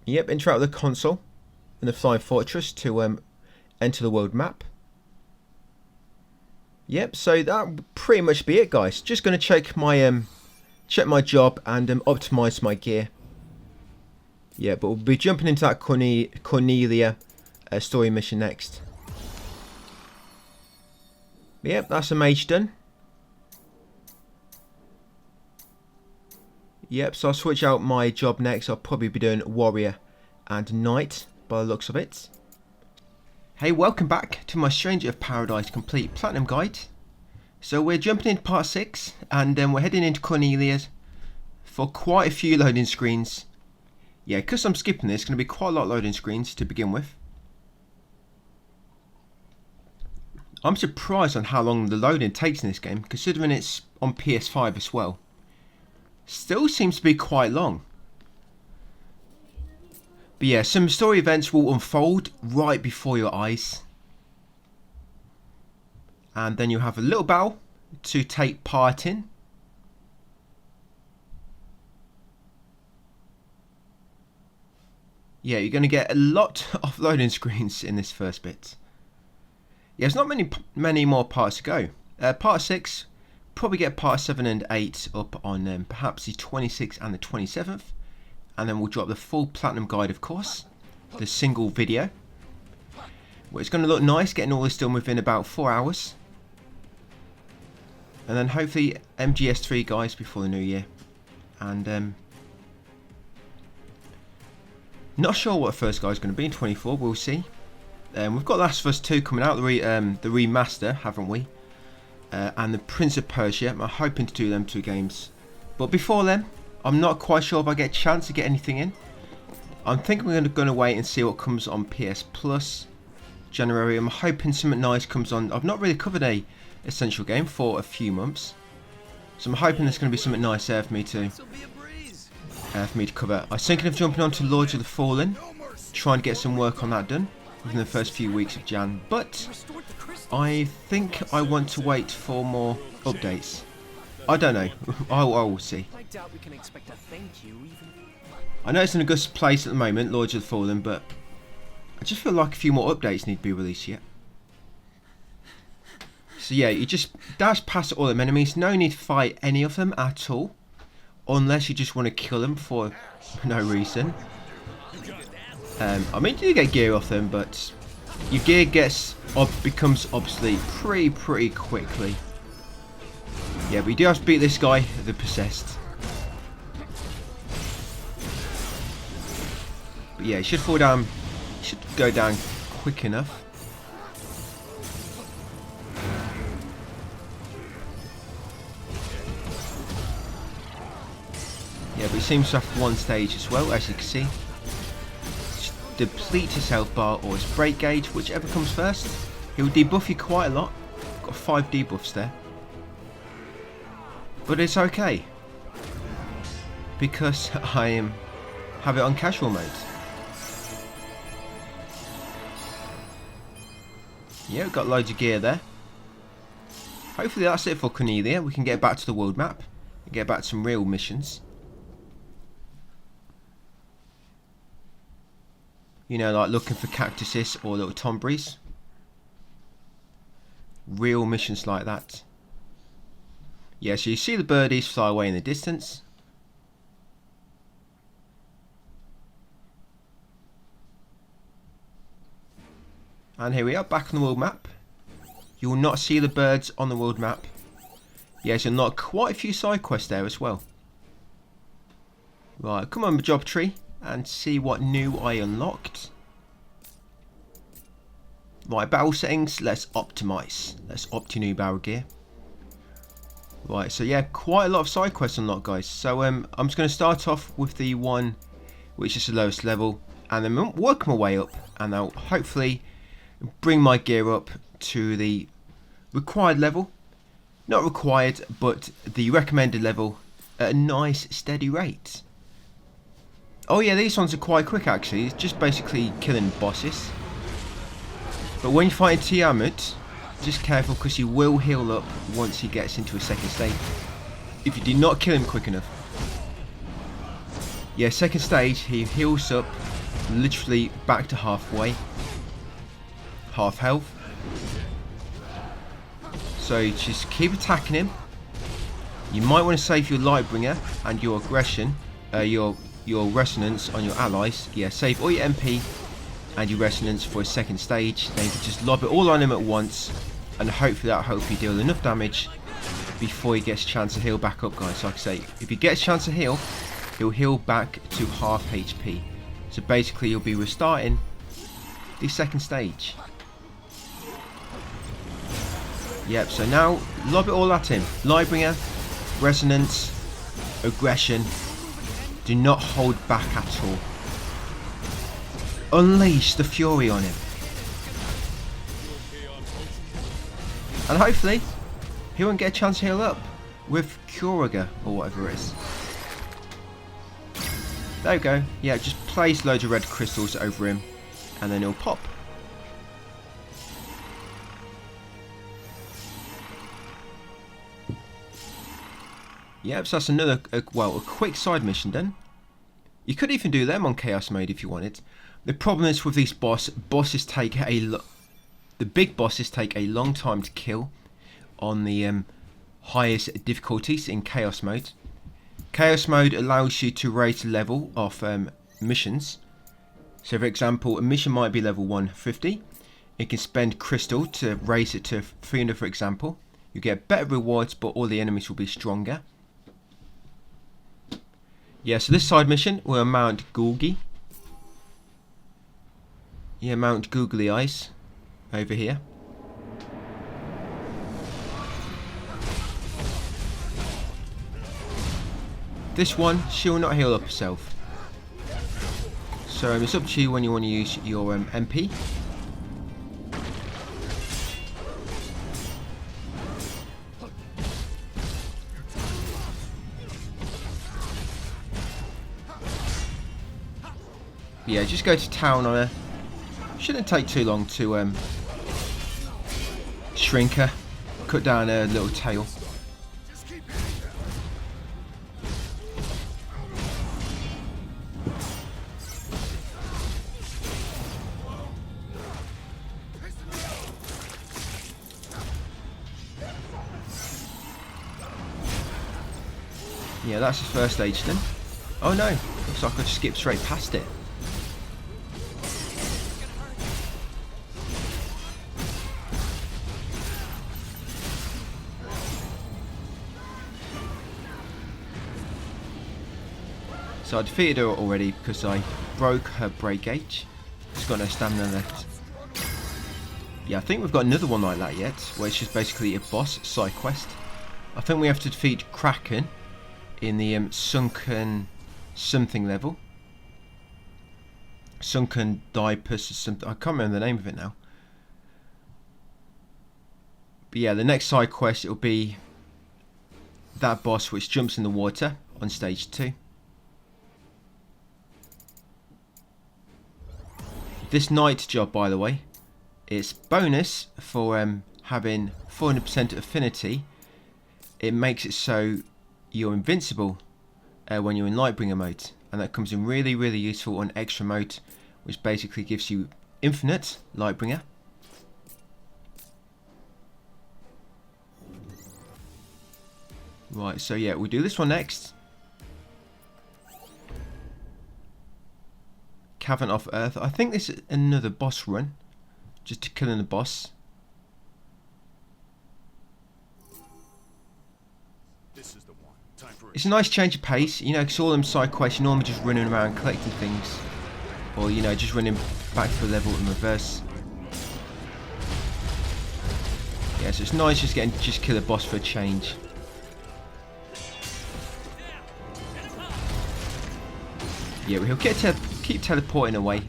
Yep, interact with the console and the Flying Fortress to enter the world map. Yep, so that would pretty much be it, guys. Just going to check my job and optimize my gear. Yeah, but we'll be jumping into that Cornelia story mission next. Yep, that's a mage done. Yep, so I'll switch out my job next. I'll probably be doing warrior and knight by the looks of it. Hey, welcome back to my Stranger of Paradise Complete Platinum Guide. So we're jumping into part 6 and then we're heading into Cornelia for quite a few loading screens. Yeah, because I'm skipping this, it's going to be quite a lot of loading screens to begin with. I'm surprised on how long the loading takes in this game, considering it's on PS5 as well. Still seems to be quite long. But yeah, some story events will unfold right before your eyes. And then you have a little battle to take part in. Yeah, you're going to get a lot of loading screens in this first bit. Yeah, there's not many more parts to go. Part 6, probably get part 7 and 8 up on perhaps the 26th and the 27th. And then we'll drop the full Platinum Guide, of course. The single video. Well, it's going to look nice, getting all this done within about 4 hours. And then hopefully MGS3, guys, before the new year. And not sure what the first guy is going to be in 24, we'll see. We've got Last of Us 2 coming out, the remaster, haven't we? And the Prince of Persia. I'm hoping to do them 2 games. But before then, I'm not quite sure if I get a chance to get anything in. I'm thinking we're going to wait and see what comes on PS Plus January. I'm hoping something nice comes on. I've not really covered a essential game for a few months, so I'm hoping there's going to be something nice there for me to cover. I was thinking of jumping on to Lords of the Fallen, trying to get some work on that done within the first few weeks of Jan, but I think I want to wait for more updates. I don't know. I will see. I know it's in a good place at the moment, Lords of the Fallen, but I just feel like a few more updates need to be released yet. So yeah, you just dash past all them enemies. No need to fight any of them at all, unless you just want to kill them for no reason. I mean, you do get gear off them, but your gear becomes obsolete pretty quickly. Yeah, but you do have to beat this guy, the Possessed. But yeah, it should fall down. It should go down quick enough. Yeah, but it seems to have one stage as well, as you can see. Just deplete his health bar or his break gauge, whichever comes first. He will debuff you quite a lot. Got 5 debuffs there. But it's okay, because I have it on casual mode. Yeah, we've got loads of gear there. Hopefully that's it for Cornelia. We can get back to the world map and get back to some real missions. You know, like looking for cactuses or little tomberries. Real missions like that. Yeah, so you see the birdies fly away in the distance. And here we are, back on the world map. You will not see the birds on the world map. Yes, and not quite a few side quests there as well. Right, come on, the job tree, and see what new I unlocked. Right, battle settings, let's optimize. Let's new barrel gear. Right, so yeah, quite a lot of side quests unlocked, guys. So I'm just going to start off with the one which is the lowest level, and then work my way up, and I'll hopefully bring my gear up to the required level Not required, but the recommended level at a nice steady rate. Oh yeah, these ones are quite quick actually. It's just basically killing bosses. But when you fight Tiamat, just careful because he will heal up once he gets into a second stage. If you do not kill him quick enough. Yeah, second stage, he heals up literally back to halfway. Half health. So just keep attacking him. You might want to save your Lightbringer and your aggression, your resonance on your allies. Yeah, save all your MP and your resonance for a second stage. Then you can just lob it all on him at once, and hopefully that'll help you deal enough damage before he gets a chance to heal back up, guys. Like I say, if he gets a chance to heal, he'll heal back to half HP. So basically you'll be restarting the second stage. Yep, so now lob it all at him. Lightbringer, resonance, aggression. Do not hold back at all. Unleash the fury on him. And hopefully he won't get a chance to heal up with Curaga or whatever it is. There we go. Yeah, just place loads of red crystals over him and then he'll pop. Yep, so that's another, a quick side mission then. You could even do them on Chaos Mode if you wanted. The problem is with these bosses take the big bosses take a long time to kill on the highest difficulties in Chaos Mode. Chaos Mode allows you to raise the level of missions. So for example, a mission might be level 150. You can spend crystal to raise it to 300 for example. You get better rewards, but all the enemies will be stronger. Yeah, so this side mission will mount Googly. Yeah, Mount Googly Eyes over here. This one, she will not heal up herself. So it's up to you when you want to use your MP. Yeah, just go to town on her. Shouldn't take too long to shrink her, cut down her little tail. Yeah, that's the first stage then. Oh no, looks like I just skipped straight past it. So I defeated her already because I broke her break gauge. She's got no stamina left. Yeah, I think we've got another one like that yet, where it's just basically a boss side quest. I think we have to defeat Kraken in the sunken something level. Sunken Dipus or something. I can't remember the name of it now. But yeah, the next side quest, it'll be that boss which jumps in the water on stage 2. This night job, by the way, it's bonus for having 400% affinity. It makes it so you're invincible when you're in Lightbringer mode, and that comes in really, really useful on extra mode, which basically gives you infinite Lightbringer. Right, so yeah, we'll do this one next. Cavern of Earth. I think this is another boss run, just to killing the boss. This is the one. Time for It's a nice change of pace, you know, because all them side quests you're normally just running around collecting things, or you know, just running back to the level in reverse. Yeah, so it's nice just kill a boss for a change. Yeah, he'll keep teleporting away.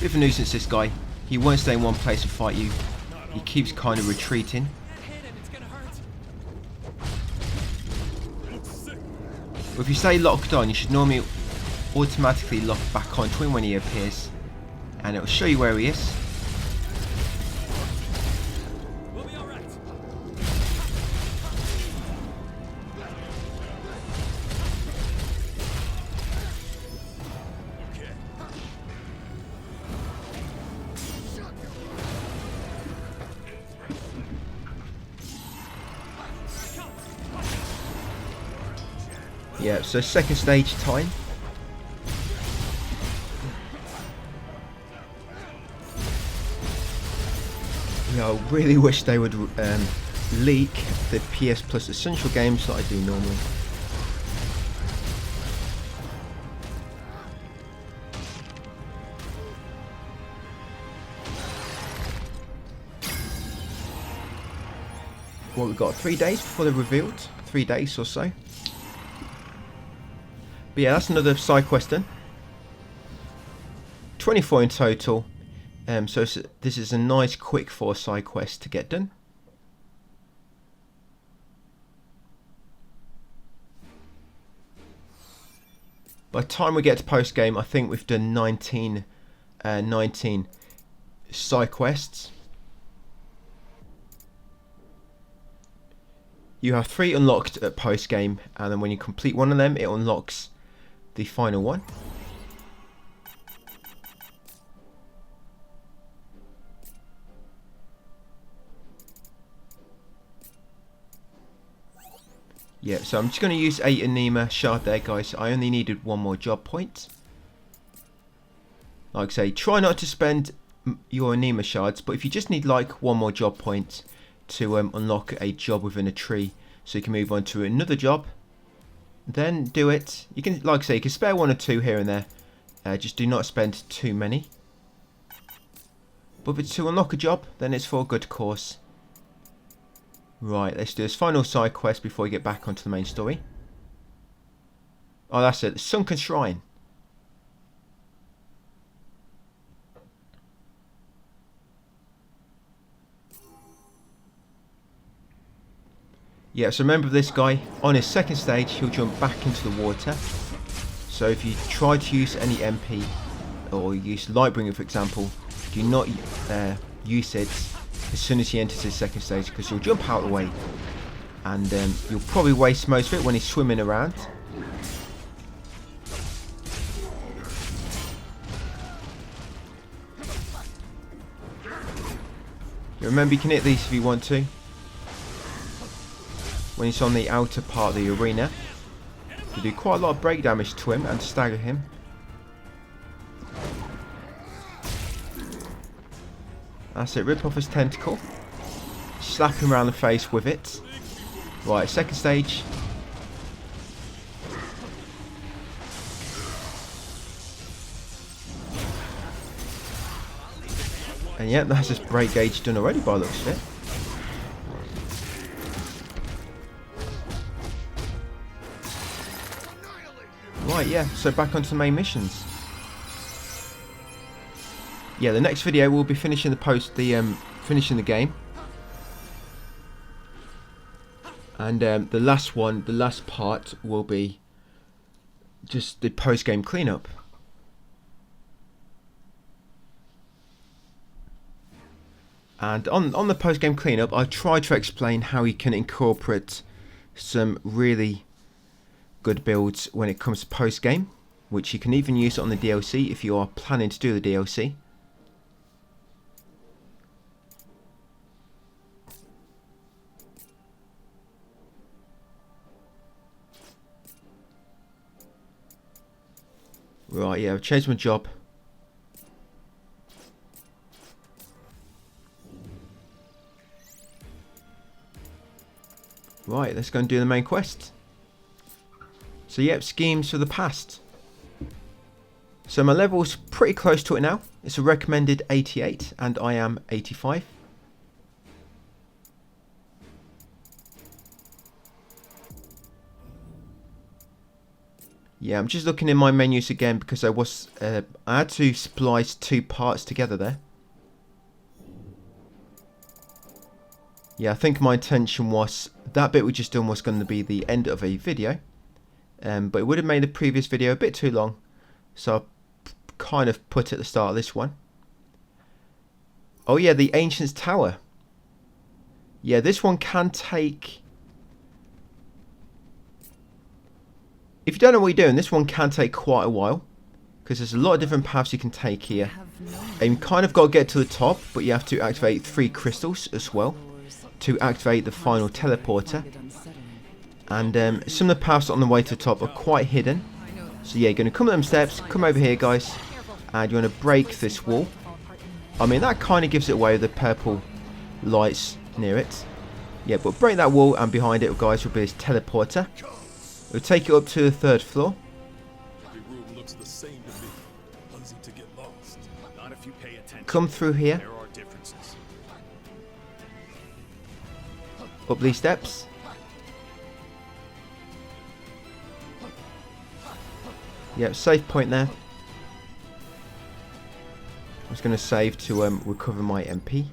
Bit of a nuisance, this guy. He won't stay in one place and fight you. He keeps kind of retreating. But if you stay locked on, you should normally automatically lock back onto him when he appears, and it will show you where he is. We'll be all right. Yeah, so second stage time. Yeah, I really wish they would leak the PS Plus Essential games that I do normally. Well, we've got 3 days before they're revealed. 3 days or so. But yeah, that's another side quest done. 24 in total. So this is a nice quick 4 side quest to get done. By the time we get to post game, I think we've done 19 side quests. You have 3 unlocked at post game, and then when you complete one of them, it unlocks the final one. Yeah, so I'm just going to use a Anima shard there, guys. I only needed 1 more job point. Like I say, try not to spend your Anima shards, but if you just need like 1 more job point to unlock a job within a tree, so you can move on to another job, then do it. You can, like I say, you can spare 1 or 2 here and there. Just do not spend too many. But if it's to unlock a job, then it's for a good cause. Right, let's do this final side quest before we get back onto the main story. Oh, that's it, the Sunken Shrine. Yeah, so remember this guy, on his second stage, he'll jump back into the water. So if you try to use any MP, or use Lightbringer for example, do not use it as soon as he enters his second stage, because he'll jump out of the way. And you'll probably waste most of it when he's swimming around. Remember, you can hit these if you want to. When he's on the outer part of the arena. You do quite a lot of break damage to him and stagger him. That's it, rip off his tentacle. Slap him around the face with it. Right, second stage. And yeah, that's just break gauge done already by the looks of it. Right, yeah, so back onto the main missions. Yeah, the next video we'll be finishing finishing the game. And the last part will be just the post-game cleanup. And on the post-game cleanup, I tried to explain how you can incorporate some really good builds when it comes to post-game, which you can even use on the DLC if you are planning to do the DLC. Right, yeah, I've changed my job. Right, let's go and do the main quest. So yep, schemes for the past. So my level's pretty close to it now. It's a recommended 88 and I am 85. Yeah, I'm just looking in my menus again because I had to splice 2 parts together there. Yeah, I think my intention was that bit we just done was going to be the end of a video. but it would have made the previous video a bit too long, so I'll kind of put it at the start of this one. Oh yeah, the Ancient's Tower. Yeah, this one can take... If you don't know what you're doing, this one can take quite a while, because there's a lot of different paths you can take here. And you kind of got to get to the top, but you have to activate 3 crystals as well to activate the final teleporter. And some of the paths on the way to the top are quite hidden. So yeah, you're going to come up them steps, come over here guys, and you want to break this wall. I mean, that kind of gives it away with the purple lights near it. Yeah, but break that wall, and behind it guys will be this teleporter. It'll take it up to the 3rd floor. Come through here. Up these steps. Yep, save point there. I was going to save to recover my MP.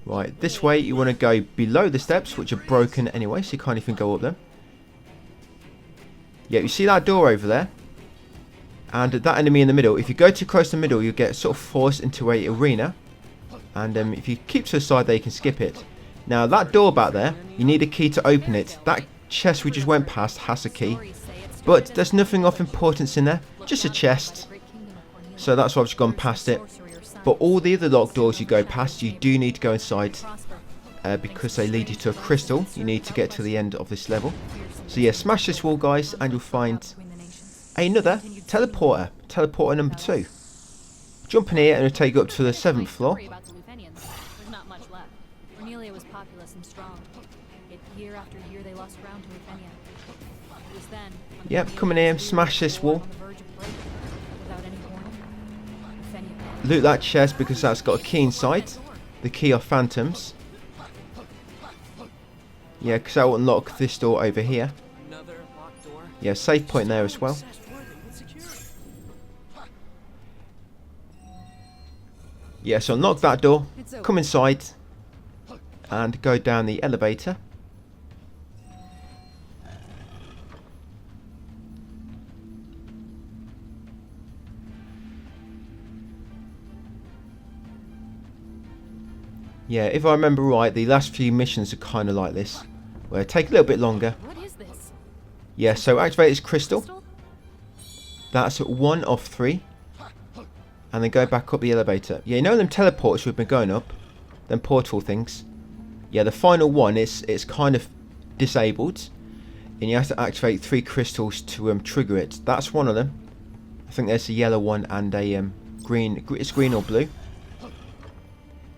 Right, this way you want to go below the steps, which are broken anyway, so you can't even go up them. Yeah, you see that door over there? And that enemy in the middle, if you go too close to the middle, you'll get sort of forced into a arena. And if you keep to the side there, you can skip it. Now, that door back there, you need a key to open it. That chest we just went past has a key. But there's nothing of importance in there, just a chest. So that's why I've just gone past it. But all the other locked doors you go past, you do need to go inside. Because they lead you to a crystal. You need to get to the end of this level. So yeah, smash this wall guys, and you'll find another teleporter. Teleporter number 2. Jump in here and it'll take you up to the 7th floor. There's not much left. Cornelia was populous and strong. Yet year after year they lost ground to Euphenia. It was then, Yep, come in here, smash this wall. Loot that chest because that's got a key inside. The key of phantoms. Yeah, because that will unlock this door over here. Yeah, save point there as well. Yeah, so unlock that door, come inside, and go down the elevator. Yeah, if I remember right, the last few missions are kind of like this, where it take a little bit longer. What is this? Yeah, so activate this crystal. That's 1 of 3. And then go back up the elevator. Yeah, you know them teleporters we've been going up? Them portal things? Yeah, the final one, it's kind of disabled. And you have to activate 3 crystals to trigger it. That's one of them. I think there's a yellow one and a green. It's green or blue.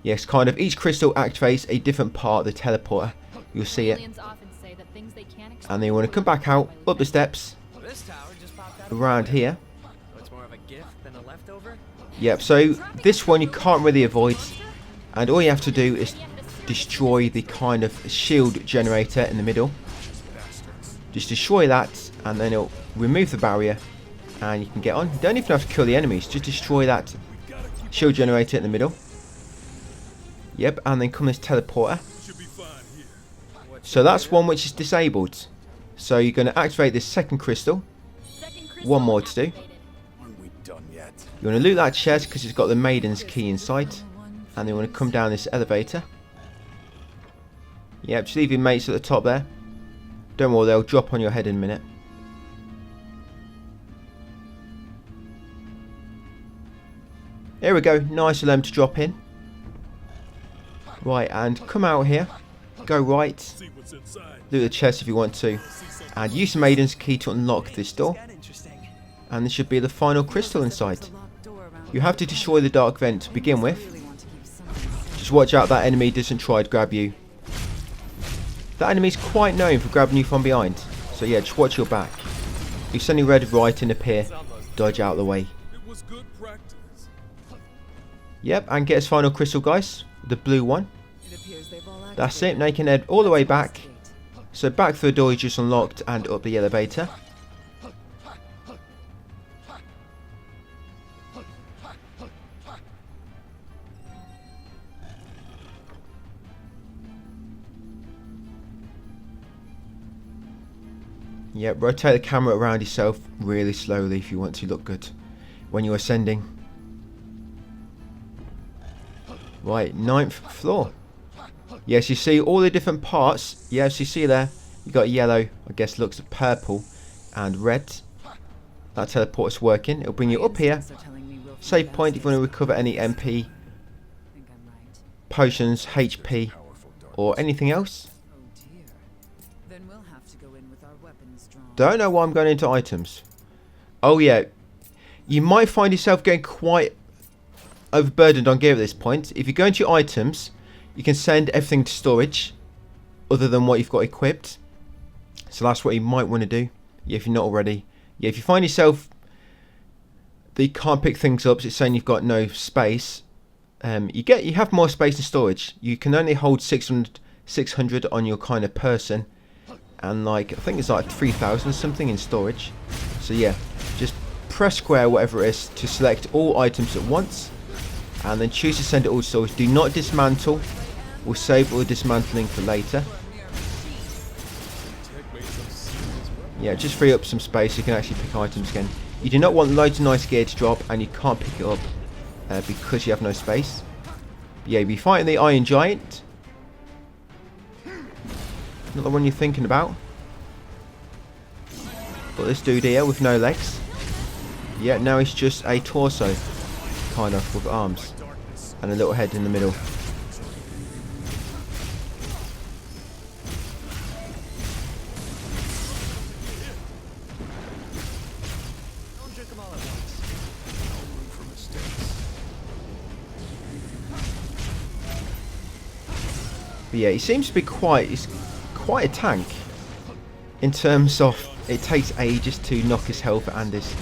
Yes, kind of each crystal activates a different part of the teleporter. You'll see it. And then you want to come back out, up the steps, around here. Yep, so this one you can't really avoid. And all you have to do is destroy the kind of shield generator in the middle. Just destroy that and then it'll remove the barrier and you can get on. You don't even have to kill the enemies, just destroy that shield generator in the middle. Yep, and then come this teleporter. So that's one which is disabled. So you're going to activate this 2nd crystal. One more to do. You want to loot that chest because it's got the Maiden's key inside. And then you want to come down this elevator. Yep, just leave your mates at the top there. Don't worry, they'll drop on your head in a minute. Here we go, nice for them to drop in. Right, and come out here. Go right. Loot the chest if you want to. And use the Maiden's key to unlock this door. And this should be the final crystal inside. You have to destroy the dark vent to begin with. Just watch out that enemy doesn't try to grab you. That enemy's quite known for grabbing you from behind. So yeah, just watch your back. If you suddenly red writing appear, dodge out of the way. Yep, and get his final crystal, guys. The blue one. That's it. Now you can head all the way back. So back through the door you just unlocked and up the elevator. Yeah, rotate the camera around yourself really slowly if you want to look good when you're ascending. Right, 9th floor. Yes, you see all the different parts. Yes, you see there. You got yellow, I guess looks purple, and red. That teleport's working. It'll bring you up here. Save point if you want to recover any MP, potions, HP, or anything else. Don't know why I'm going into items. Oh yeah, you might find yourself getting quite overburdened on gear at this point. If you go into your items, you can send everything to storage other than what you've got equipped. So that's what you might want to do, yeah, if you're not already. Yeah, if you find yourself that you can't pick things up, so it's saying you've got no space, you have more space in storage. You can only hold 600 on your kind of person, and like I think it's like 3,000 something in storage. So yeah, just press square, whatever it is, to select all items at once, and then choose to send it all to storage. Do not dismantle. We'll save all the dismantling for later. Yeah, just free up some space so you can actually pick items again. You do not want loads of nice gear to drop and you can't pick it up because you have no space. Yeah, you'll be fighting the Iron Giant. Not the one you're thinking about. Got this dude here with no legs. Yeah, now he's just a torso, kind of, with arms and a little head in the middle. But yeah, he seems to be he's quite a tank in terms of it takes ages to knock his health and his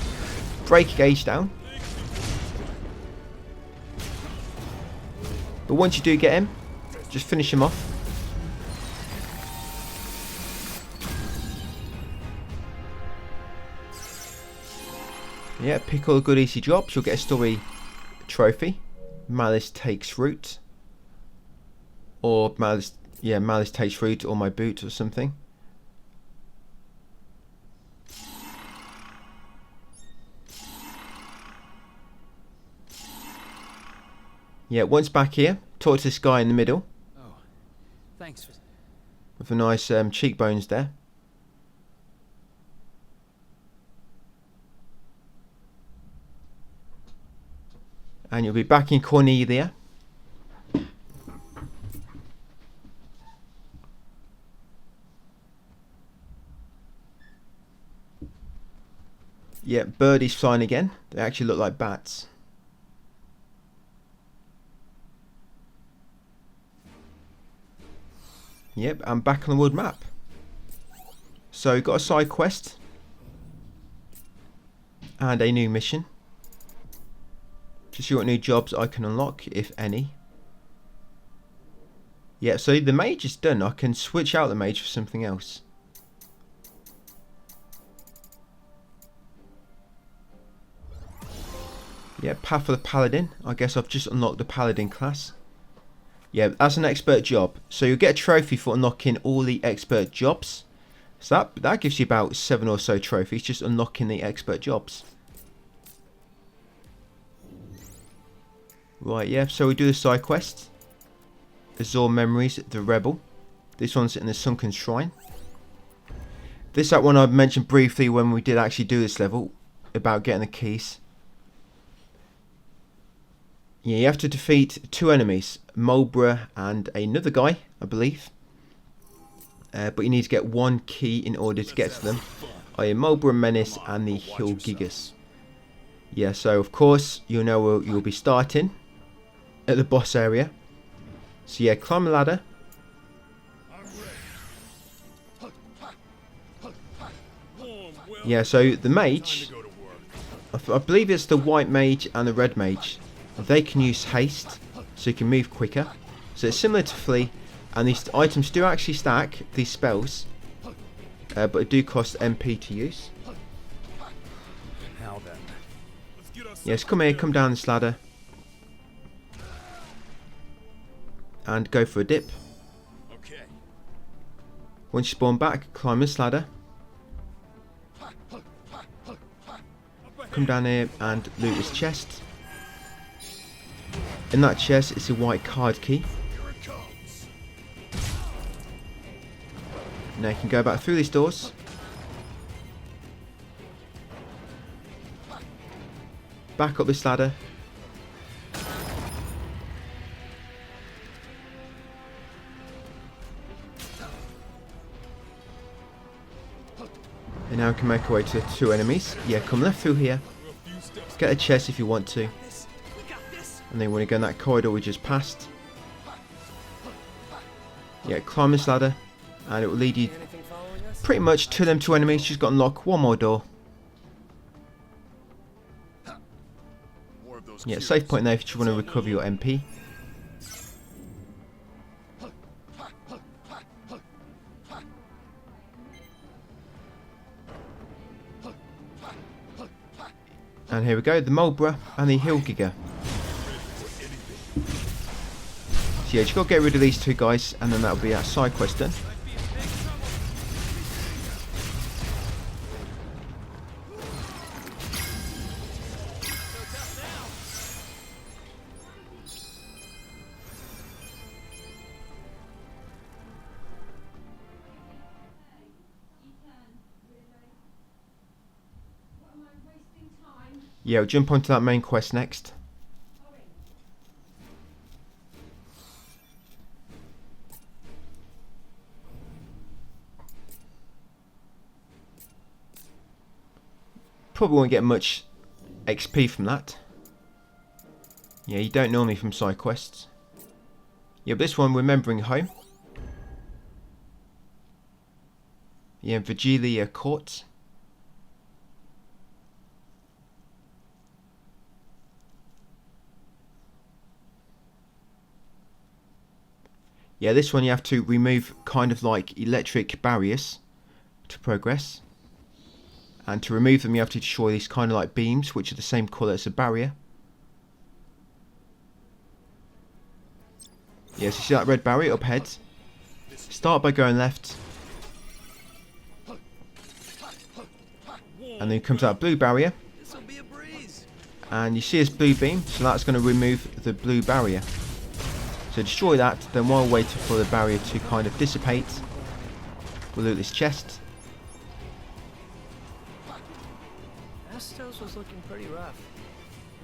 break gauge down. But once you do get him, just finish him off. Yeah, pick all the good easy drops, you'll get a story trophy. Malice takes root. Or Malice takes root, or my boot or something. Yeah, once back here, talk to this guy in the middle. Oh, thanks for... With a nice cheekbones there. And you'll be back in Cornelia. Yeah, birdies flying again. They actually look like bats. Yep, I'm back on the world map. So, got a side quest. And a new mission. To see what new jobs I can unlock, if any. Yeah, so the mage is done. I can switch out the mage for something else. Yeah, path for the paladin. I guess I've just unlocked the paladin class. Yeah, that's an expert job. So you'll get a trophy for unlocking all the expert jobs. So that gives you about 7 or so trophies, just unlocking the expert jobs. Right, yeah, so we do the side quest. Azure Memories, the Rebel. This one's in the Sunken Shrine. That one I mentioned briefly when we did actually do this level, about getting the keys. Yeah, you have to defeat 2 enemies, Mulbra and another guy, I believe. But you need to get 1 key in order to get to them. Mulbra Menace and the Hill Gigas. Yeah, so of course, you know you'll be starting at the boss area. So yeah, climb a ladder. Yeah, so the mage, I believe it's the white mage and the red mage. They can use haste, so you can move quicker. So it's similar to Flea, and these items do actually stack, these spells, but it do cost MP to use. Now then. Yes, come here, come down this ladder. And go for a dip. Okay. Once you spawn back, climb this ladder. come down here and loot this chest. In that chest is a white card key. Now you can go back through these doors. Back up this ladder. And now we can make our way to the 2 enemies. Yeah, come left through here. Get a chest if you want to. And then you want to go in that corridor we just passed. Yeah, climb this ladder. And it will lead you pretty much to them 2 enemies. Just got to unlock one more door. Yeah, safe point there if you just want to recover your MP. And here we go, the Mulbra and the Hillgigger. So yeah, just got to get rid of these 2 guys, and then that'll be our side quest done. Yeah, we'll jump onto that main quest next. Probably won't get much XP from that. Yeah, you don't normally from side quests. Yeah, but this one, Remembering Home. Yeah, Vigilia Court. Yeah, this one you have to remove kind of like electric barriers to progress. And to remove them you have to destroy these kind of like beams, which are the same colour as a barrier. Yeah, so you see that red barrier up ahead? Start by going left. And then comes that blue barrier. And you see this blue beam, so that's going to remove the blue barrier. So destroy that, then while waiting for the barrier to kind of dissipate, we'll loot this chest. Astos was looking pretty rough.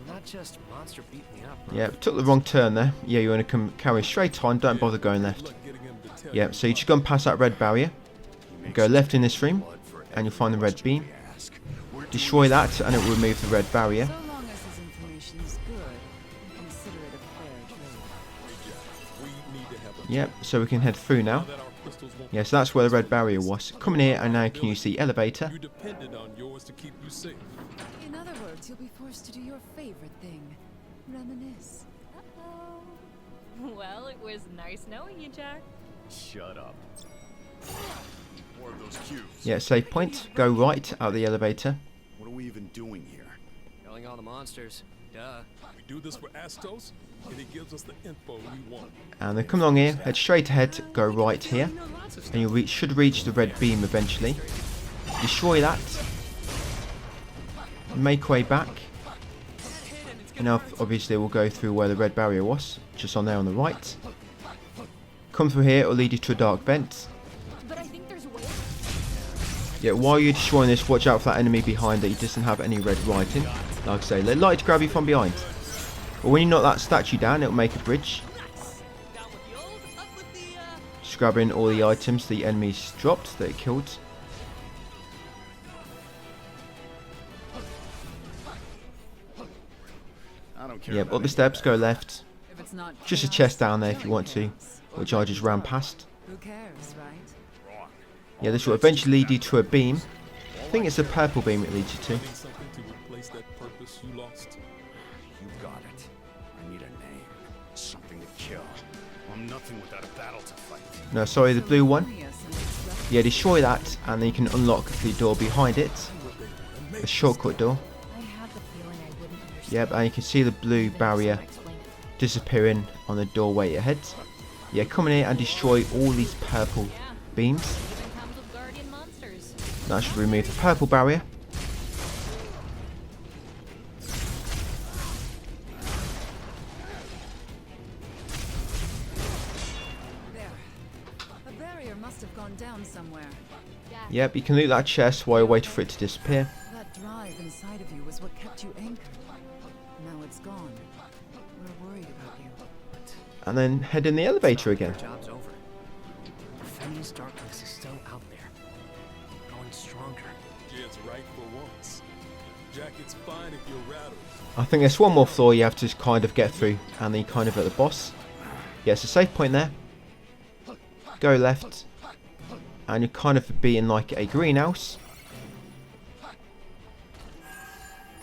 Not just monster beat me up. Yeah, took the wrong turn there. Yeah, you want to come carry straight on, don't bother going left. Yeah, so you just go and pass that red barrier. Go left in this room, and you'll find the red beam. Destroy that, and it will remove the red barrier. So long as his information is good, consider it a fair trade. Yep, so we can head through now. Yeah, so that's where the red barrier was. Come in here and now you can use the elevator. In other words, you'll be forced to do your favorite thing. Reminisce. Uh-oh. Well, it was nice knowing you, Jack. Shut up. More of those cubes. Yeah, save point. Go right out the elevator. What are we even doing here? Killing all the monsters. Duh. We do this for Astos, and it gives us the info we want. And then come along here, head straight ahead, go right here. And you should reach the red beam eventually. Destroy that. Make way back. And now obviously we'll go through where the red barrier was, just on there on the right. Come through here, it'll lead you to a dark vent. But I think there's a way. Yeah, while you're destroying this, watch out for that enemy behind that he doesn't have any red writing. Like I say, they like to grab you from behind. But when you knock that statue down, it'll make a bridge. Just grabbing all the items the enemies dropped that it killed. I don't care. Yep, up the steps, go left. If it's not Just a chaos, chest down there if you want to, chaos. which I just ran past. Who cares, right? Yeah, this will eventually lead you to a beam. I think it's a purple beam it leads you to. Something to replace that purpose you lost. You got it. I need a name. Something to kill. I'm nothing without a battle to fight. No, sorry, the blue one. Harmonious and disruptive. Yeah, destroy that, and then you can unlock the door behind it. A shortcut door. I had the feeling I wouldn't understand. Yep, and you can see the blue barrier disappearing on the doorway ahead. Yeah, come in here and destroy all these purple beams. Even comes with guardian monsters. That should remove the purple barrier. must have gone down somewhere. Yep, you can loot that chest while you're waiting for it to disappear. That drive inside of you was what kept you anchored. Now it's gone. We're worried about you. And then head in the elevator again. Our job's over. Feni's darkness is still out there. Growing stronger. Jed's right for once. Jack, it's fine if you're rattled. I think there's one more floor you have to kind of get through, and then you're kind of at the boss. Yeah, it's a safe point there. Go left, and you kind of be in like a greenhouse.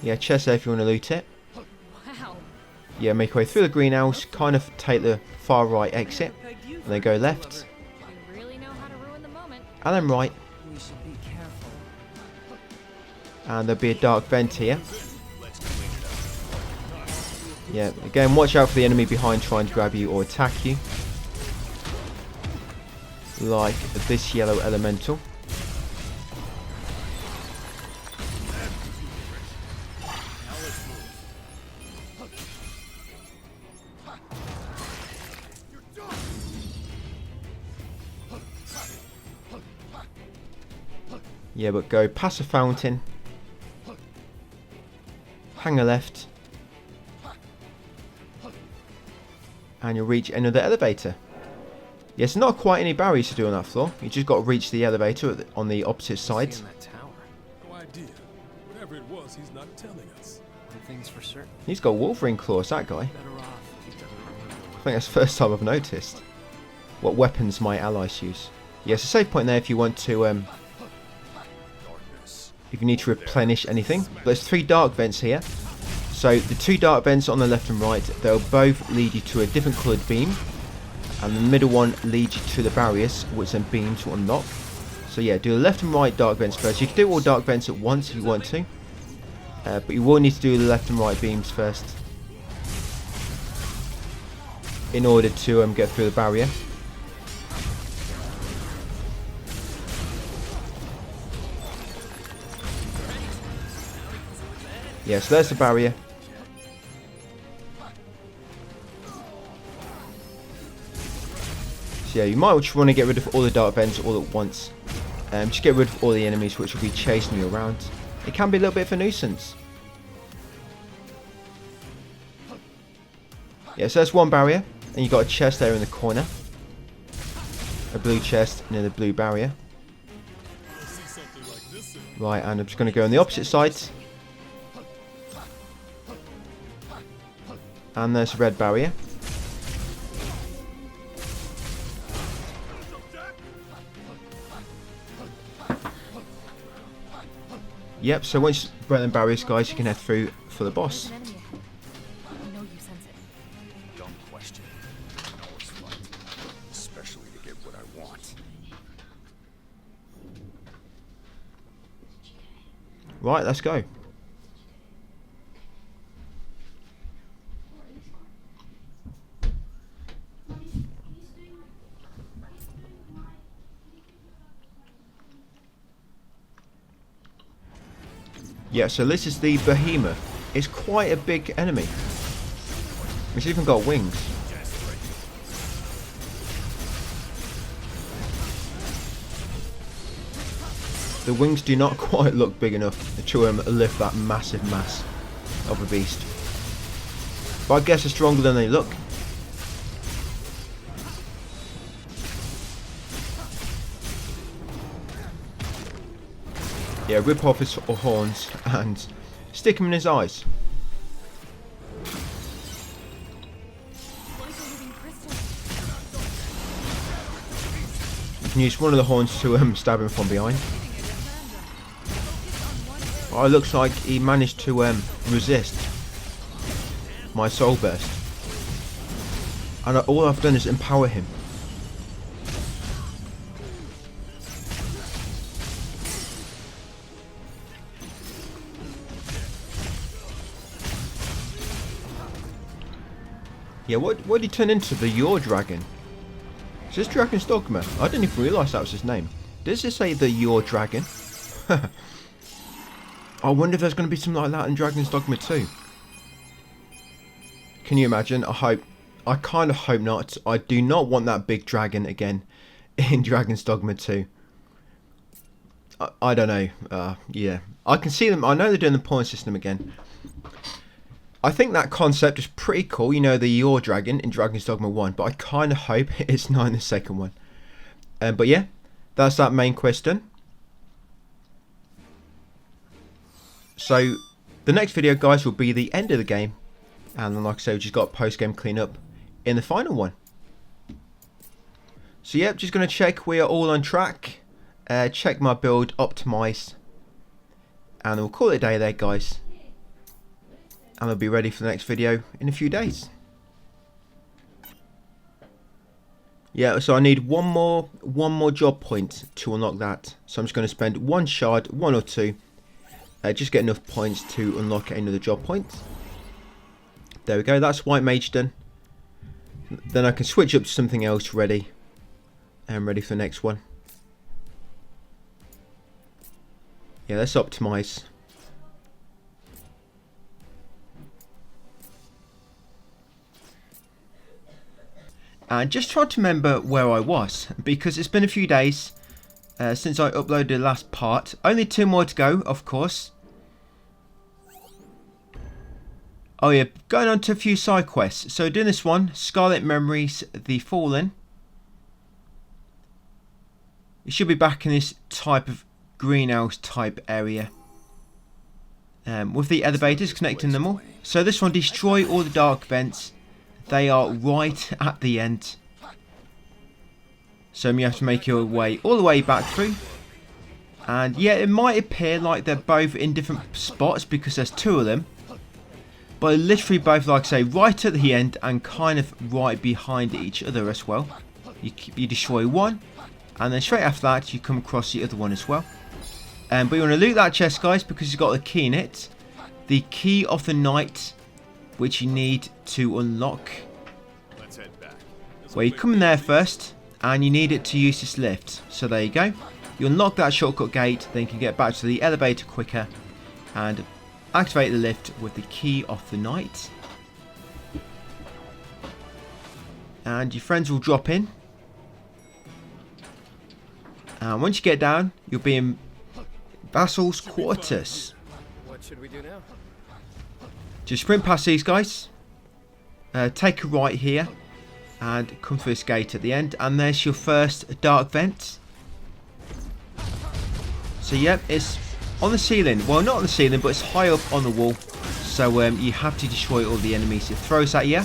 Yeah, chest there if you want to loot it. Wow. Yeah, make your way through the greenhouse, kind of take the far right exit, and then go left, You really know how to ruin the moment. and then right, We should be careful. and there'll be a dark vent here. Yeah, again, watch out for the enemy behind trying to grab you or attack you. Like this yellow elemental. Yeah, but go past the fountain. Hang a left. And you'll reach another elevator. Yes, not quite any barriers to do on that floor. You just got to reach the elevator on the opposite side. See in that tower. No idea. Whatever it was, he's not telling us. One thing's for certain. He's got Wolverine claws, that guy. Better off if he doesn't remember. I think that's the first time I've noticed what weapons my allies use. Yes, a safe point there if you want to, if you need to replenish anything. But there's 3 dark vents here. So the 2 dark vents on the left and right, they'll both lead you to a different coloured beam. And the middle one leads you to the barriers, which then beams will unlock. So yeah, do the left and right dark vents first. You can do all dark vents at once if you want to. But you will need to do the left and right beams first. In order to get through the barrier. Yeah, so there's the barrier. So yeah, you might just want to get rid of all the dark vents all at once. Just get rid of all the enemies which will be chasing you around. It can be a little bit of a nuisance. Yeah, so that's one barrier. And you've got a chest there in the corner. A blue chest near the blue barrier. Right, and I'm just going to go on the opposite side. And there's a red barrier. Yep, so once you break them barriers, guys, you can head through for the boss. There's an enemy ahead. I know you sense it. Dumb question. I always fight, especially to get what I want. Right, let's go. Yeah, so this is the behemoth. It's quite a big enemy. It's even got wings. The wings do not quite look big enough to lift that massive mass of a beast. But I guess they're stronger than they look. Yeah, rip off his horns and stick him in his eyes. You can use one of the horns to stab him from behind. Oh, it looks like he managed to resist my soul burst. And all I've done is empower him. Yeah, what did he turn into? The Your Dragon? Is this Dragon's Dogma? I didn't even realise that was his name. Does it say the Your Dragon? I wonder if there's going to be something like that in Dragon's Dogma 2. Can you imagine? I kind of hope not. I do not want that big dragon again in Dragon's Dogma 2. I don't know. Yeah, I can see them. I know they're doing the point system again. I think that concept is pretty cool. You know, the Your Dragon in Dragon's Dogma 1, but I kind of hope it's not in the second one. But yeah, that's that main quest done. So the next video, guys, will be the end of the game, and then like I said, we just got post-game cleanup in the final one. So yeah, just going to check we are all on track, check my build optimized, and we'll call it a day there, guys, and I'll be ready for the next video in a few days. Yeah, so I need one more job point to unlock that, so I'm just going to spend one shard, 1 or 2, just get enough points to unlock another job point. There we go, that's White Mage done. Then I can switch up to something else ready. And ready for the next one. Yeah, let's optimize. And just try to remember where I was, because it's been a few days since I uploaded the last part. Only 2 more to go, of course. Oh yeah, going on to a few side quests. So doing this one, Scarlet Memories, The Fallen. You should be back in this type of greenhouse type area. With the elevators connecting them all. So this one, destroy all the dark vents. They are right at the end. So you have to make your way all the way back through. And yeah, it might appear like they're both in different spots because there's 2 of them. But literally both, like I say, right at the end and kind of right behind each other as well. You destroy one, and then straight after that you come across the other one as well. But you want to loot that chest, guys, because it's got the key in it. The key of the night, which you need to unlock. Let's head back. Well, you come in there first, and you need it to use this lift. So there you go. You unlock that shortcut gate, then you can get back to the elevator quicker, and activate the lift with the key of the night. And your friends will drop in. And once you get down, you'll be in Vassal's quarters. What should we do now? Just sprint past these guys. Take a right here. And come through this gate at the end. And there's your first dark vent. So yep, it's on the ceiling. Well, not on the ceiling, but it's high up on the wall. So you have to destroy all the enemies it throws at you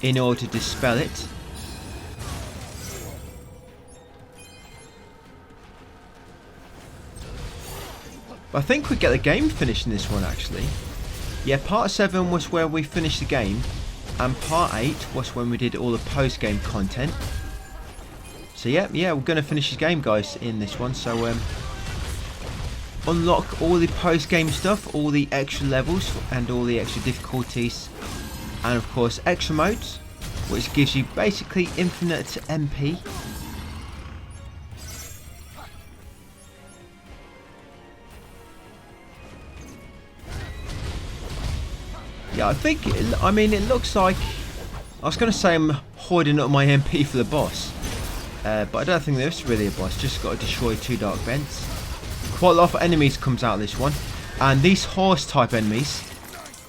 in order to dispel it. But I think we get the game finished in this one, actually. Yeah, part 7 was where we finished the game, and part 8 was when we did all the post-game content. So yeah, we're going to finish the game, guys, in this one. So unlock all the post-game stuff, all the extra levels and all the extra difficulties, and of course extra modes, which gives you basically infinite MP. Yeah, I think, I mean, it looks like, I was going to say I'm hoarding up my MP for the boss, but I don't think there's really a boss, just got to destroy 2 dark vents. Quite a lot of enemies comes out of this one, and these horse type enemies,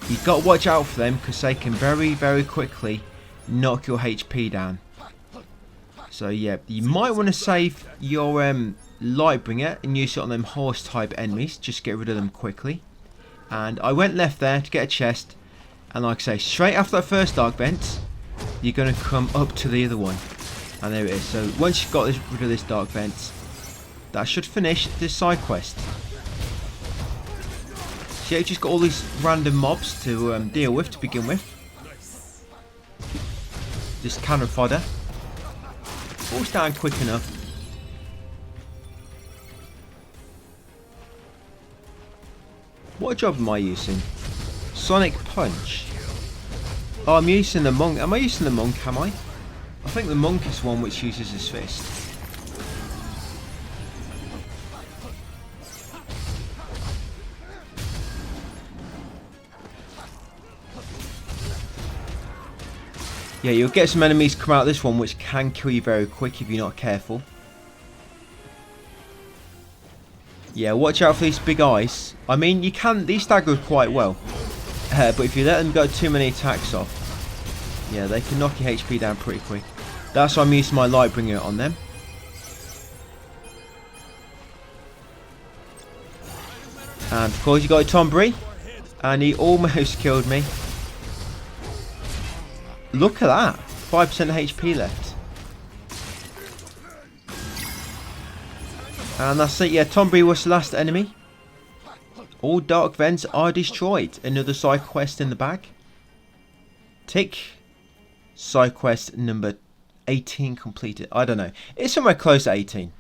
you've got to watch out for them because they can very, very quickly knock your HP down. So yeah, you might want to save your Lightbringer and use it on them horse type enemies, just get rid of them quickly. And I went left there to get a chest, and like I say, straight after that first dark vent, you're going to come up to the other one. And there it is. So once you've got rid of this dark vent, that should finish this side quest. So yeah, you just got all these random mobs to deal with to begin with. Just cannon fodder. Falls down quick enough. What job am I using? Sonic Punch. Oh, I'm using the monk. Am I using the monk, am I? I think the monk is one which uses his fist. Yeah, you'll get some enemies come out of this one which can kill you very quick if you're not careful. Yeah, watch out for these big eyes. I mean, these stagger quite well. But if you let them go too many attacks off, yeah, they can knock your HP down pretty quick. That's why I'm using my light bringer on them. And of course you got Tombury, and he almost killed me. Look at that, 5% HP left. And that's it, yeah, Tombury was the last enemy. All dark vents are destroyed. Another side quest in the bag. Tick. Side quest number 18 completed. I don't know. It's somewhere close to 18.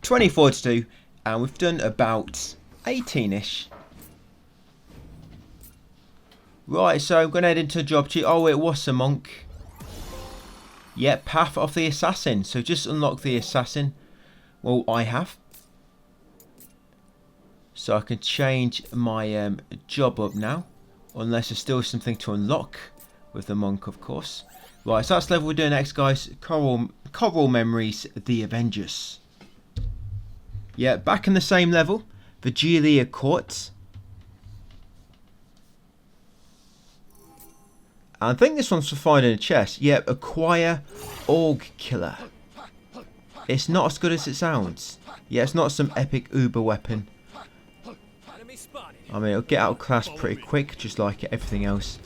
24 to do. And we've done about 18-ish. Right, so I'm going to head into job 2. Oh, it was a monk. Yeah, Path of the Assassin. So just unlock the Assassin. Well, I have. So I can change my job up now. Unless there's still something to unlock with the monk, of course. Right, so that's the level we're doing next, guys. Coral Memories, The Avengers. Yeah, back in the same level. Vigilia Court. I think this one's for finding a chest. Yep, acquire Org Killer. It's not as good as it sounds. Yeah, it's not some epic uber weapon. I mean, it'll get outclassed pretty quick, just like everything else.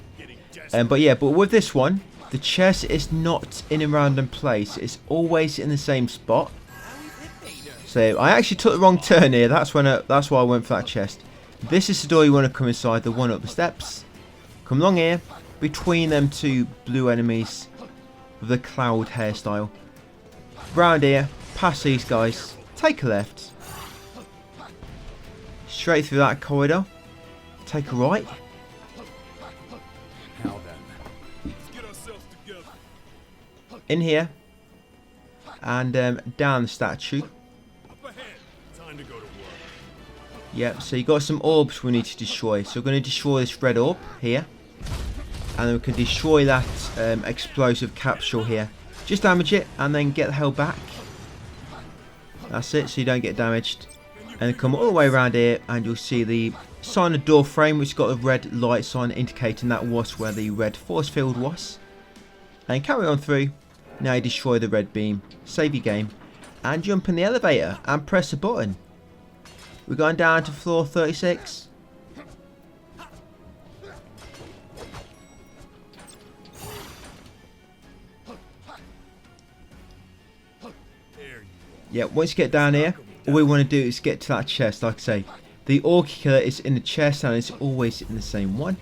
But yeah, but with this one, the chest is not in a random place. It's always in the same spot. So I actually took the wrong turn here. That's why I went for that chest. This is the door you want to come inside, the one up the steps. Come along here, between them two blue enemies with the cloud hairstyle. Round here, past these guys, take a left. Straight through that corridor. Take a right. Now then, let's get ourselves together. In here. And down the statue. Up ahead. Time to go to work. Yep, so you got some orbs we need to destroy. So we're going to destroy this red orb here. And then we can destroy that explosive capsule here. Just damage it and then get the hell back. That's it, so you don't get damaged. And come all the way around here and you'll see the sign of door frame, which has got a red light sign indicating that was where the red force field was. And carry on through. Now you destroy the red beam, save your game, and jump in the elevator and press a button. We're going down to floor 36. Yeah, once you get down here, all we want to do is get to that chest. Like I say, the Orc Killer is in the chest and it's always in the same one.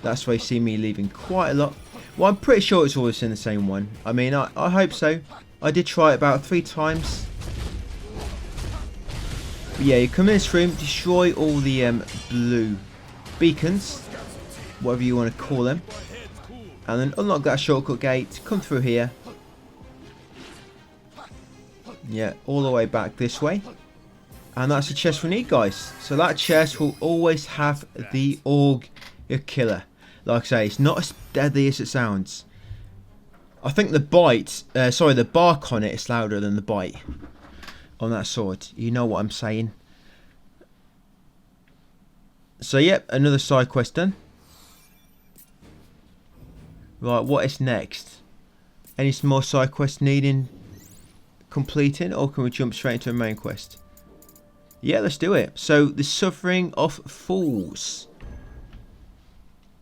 That's why you see me leaving quite a lot. Well, I'm pretty sure it's always in the same one. I mean, I hope so. I did try it about 3 times. But yeah, you come in this room, destroy all the blue beacons, whatever you want to call them. And then unlock that shortcut gate, come through here. Yeah, all the way back this way. And that's the chest we need, guys. So that chest will always have the Org Killer. Like I say, it's not as deadly as it sounds. I think the the bark on it is louder than the bite on that sword. You know what I'm saying. So yep, another side quest done. Right, what is next? Any more side quests needing completing, or can we jump straight into a main quest? Yeah, let's do it. So, the Suffering of Fools.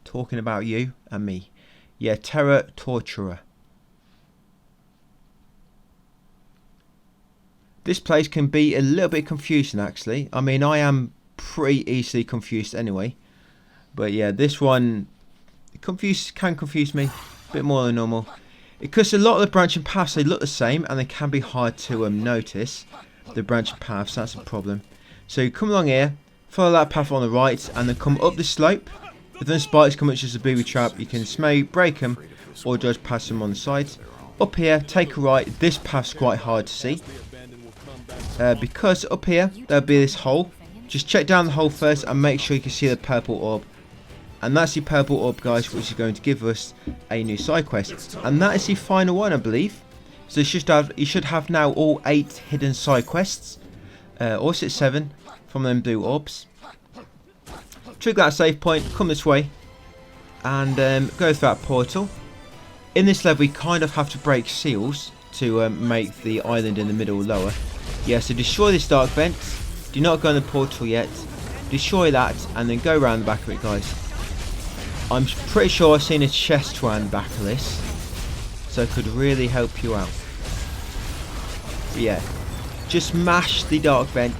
Talking about you and me. Yeah, Terror Torturer. This place can be a little bit confusing, actually. I mean, I am pretty easily confused anyway. But yeah, this one can confuse me a bit more than normal. Because a lot of the branching paths, they look the same and they can be hard to notice. The branching paths, that's a problem. So you come along here, follow that path on the right, and then come up the slope. If then spikes come up just a booby trap, you can break them, or just pass them on the sides. Up here, take a right. This path's quite hard to see. Because up here, there'll be this hole. Just check down the hole first and make sure you can see the purple orb. And that's the purple orb, guys, which is going to give us a new side quest. And that is the final one, I believe. So you should have now all 8 hidden side quests. Or is it 7 from them blue orbs. Trigger that save point, come this way, and go through that portal. In this level we kind of have to break seals to make the island in the middle lower. Yeah, so destroy this dark vent. Do not go in the portal yet. Destroy that and then go around the back of it, guys. I'm pretty sure I've seen a chest around the back of this, so it could really help you out. But yeah, just mash the dark vent.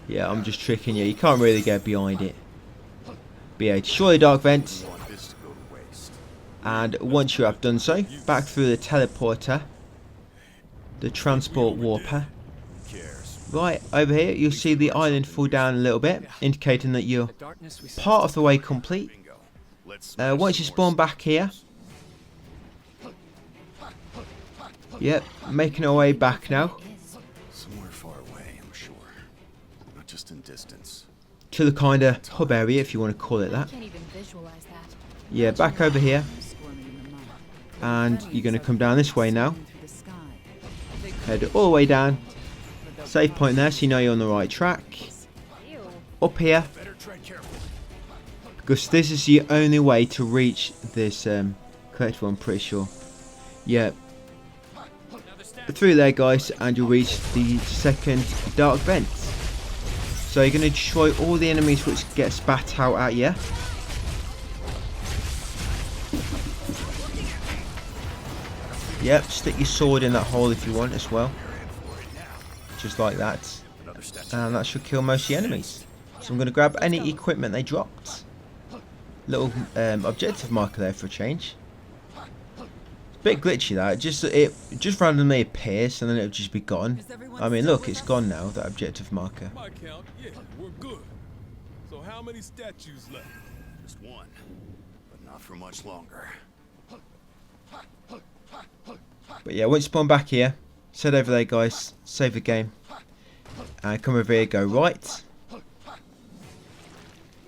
Yeah, I'm just tricking you. You can't really get behind it. But yeah, destroy the dark vent. And once you have done so, back through the teleporter, the transport warper. Right, over here you'll see the island fall down a little bit, indicating that you're part of the way complete. Once you spawn back here, yep, making our way back now. Somewhere far away, I'm sure. Not just in distance. To the kind of hub area, if you want to call it that. Can't even visualize that. Yeah, back over here. Squirming in the mud. And you're going to come down this way now. Through the sky. Head all the way down. Save point there, so you know you're on the right track. Ew. Up here, Better tread carefully. because this is the only way to reach this collectible, I'm pretty sure. Yeah. Through there, guys, and you'll reach the second dark vent. So you're going to destroy all the enemies which get spat out at you. Yep, stick your sword in that hole if you want as well. Just like that. And that should kill most of the enemies. So I'm going to grab any equipment they dropped. Little objective marker there for a change. Bit glitchy that. It just randomly appears and then it'll just be gone. I mean, look, it's gone now, that objective marker. My count, yeah, we're good. So how many statues left? Just one, but not for much longer. But yeah, once you spawn back here, head over there, guys, save the game, and come over here, go right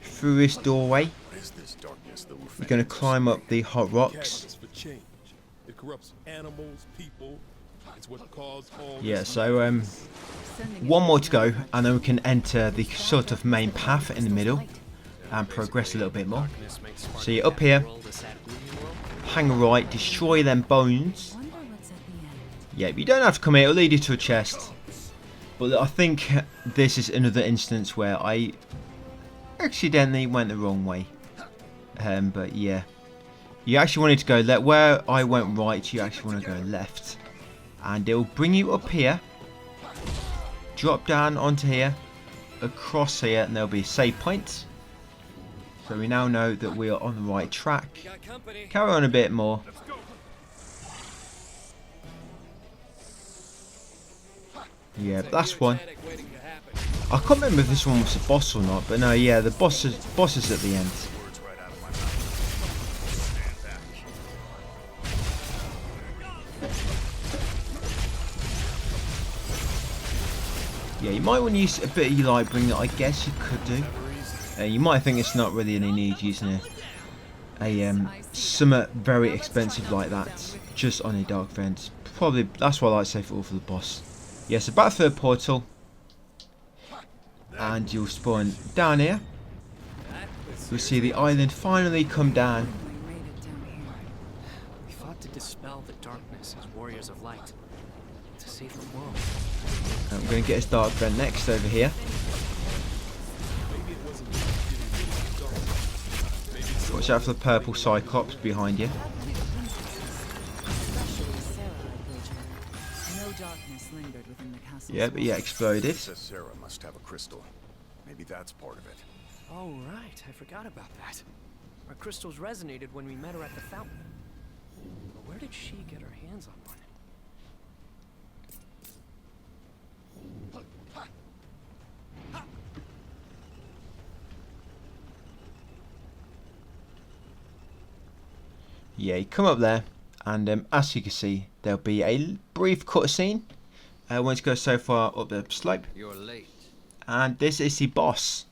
through this doorway. What is this darkness that we're You're going to climb up the hot rocks. Catalyst for change. It corrupts animals, people. It's what caused all Yeah, this so one more to go, and then we can enter the sort of main path in the middle and progress a little bit more. So you're up here, hang a right, destroy them bones. Wonder what's at the end. Yeah, you don't have to come here, it'll lead you to a chest. But I think this is another instance where I accidentally went the wrong way. But yeah, you actually wanted to go left. Where I went right, you actually want to go left. And it'll bring you up here, drop down onto here, across here, and there'll be a save point. So we now know that we are on the right track. Carry on a bit more. Yeah, that's one. I can't remember if this one was a boss or not, but no, yeah, the boss is at the end. words right out of my mouth. Stand back. Yeah, you might want to use a bit of your light bring that I guess you could do. You might think it's not really any need using a something very expensive like that just on a dark vent. Probably that's why I like to save it all for the boss. Yeah, so back through the portal, and you'll spawn down here. You'll see the island finally come down. We made it down here. We fought to dispel the darkness as warriors of light. To save the world. And we're going to get this dark vent next over here. Watch out for the purple cyclops behind you. Especially Sarah, I wager. No darkness lingered within the castle. Yeah, but yeah, exploded. Says Sarah must have a crystal. Maybe that's part of it. Oh, right. I forgot about that. Our crystals resonated when we met her at the fountain. But where did she get her hands on one? Yeah, you come up there, and as you can see, there'll be a brief cutscene once you go so far up the slope. You're late. And this is the boss.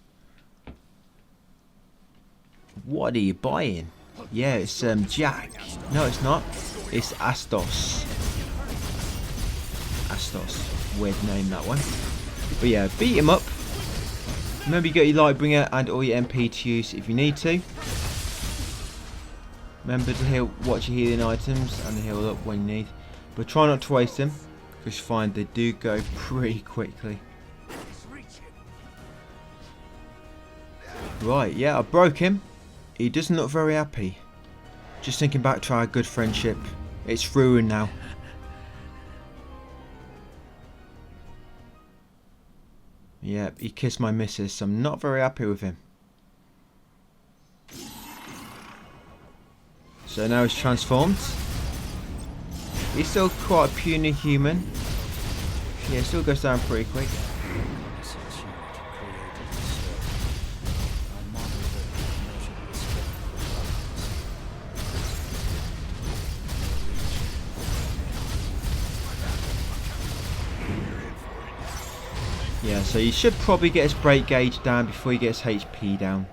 What are you buying? Yeah, it's Jack. No, it's not. It's Astos. Astos. Weird name, that one. But yeah, beat him up. Remember, you got your Lightbringer and all your MP to use if you need to. Remember to heal, watch your healing items and heal up when you need. But try not to waste them, because you find they do go pretty quickly. Right, yeah, I broke him. He doesn't look very happy. Just thinking back to our good friendship. It's ruined now. Yep, he kissed my missus, so I'm not very happy with him. So now he's transformed. He's still quite a puny human. Yeah, still goes down pretty quick. Yeah, so he should probably get his break gauge down before he gets HP down.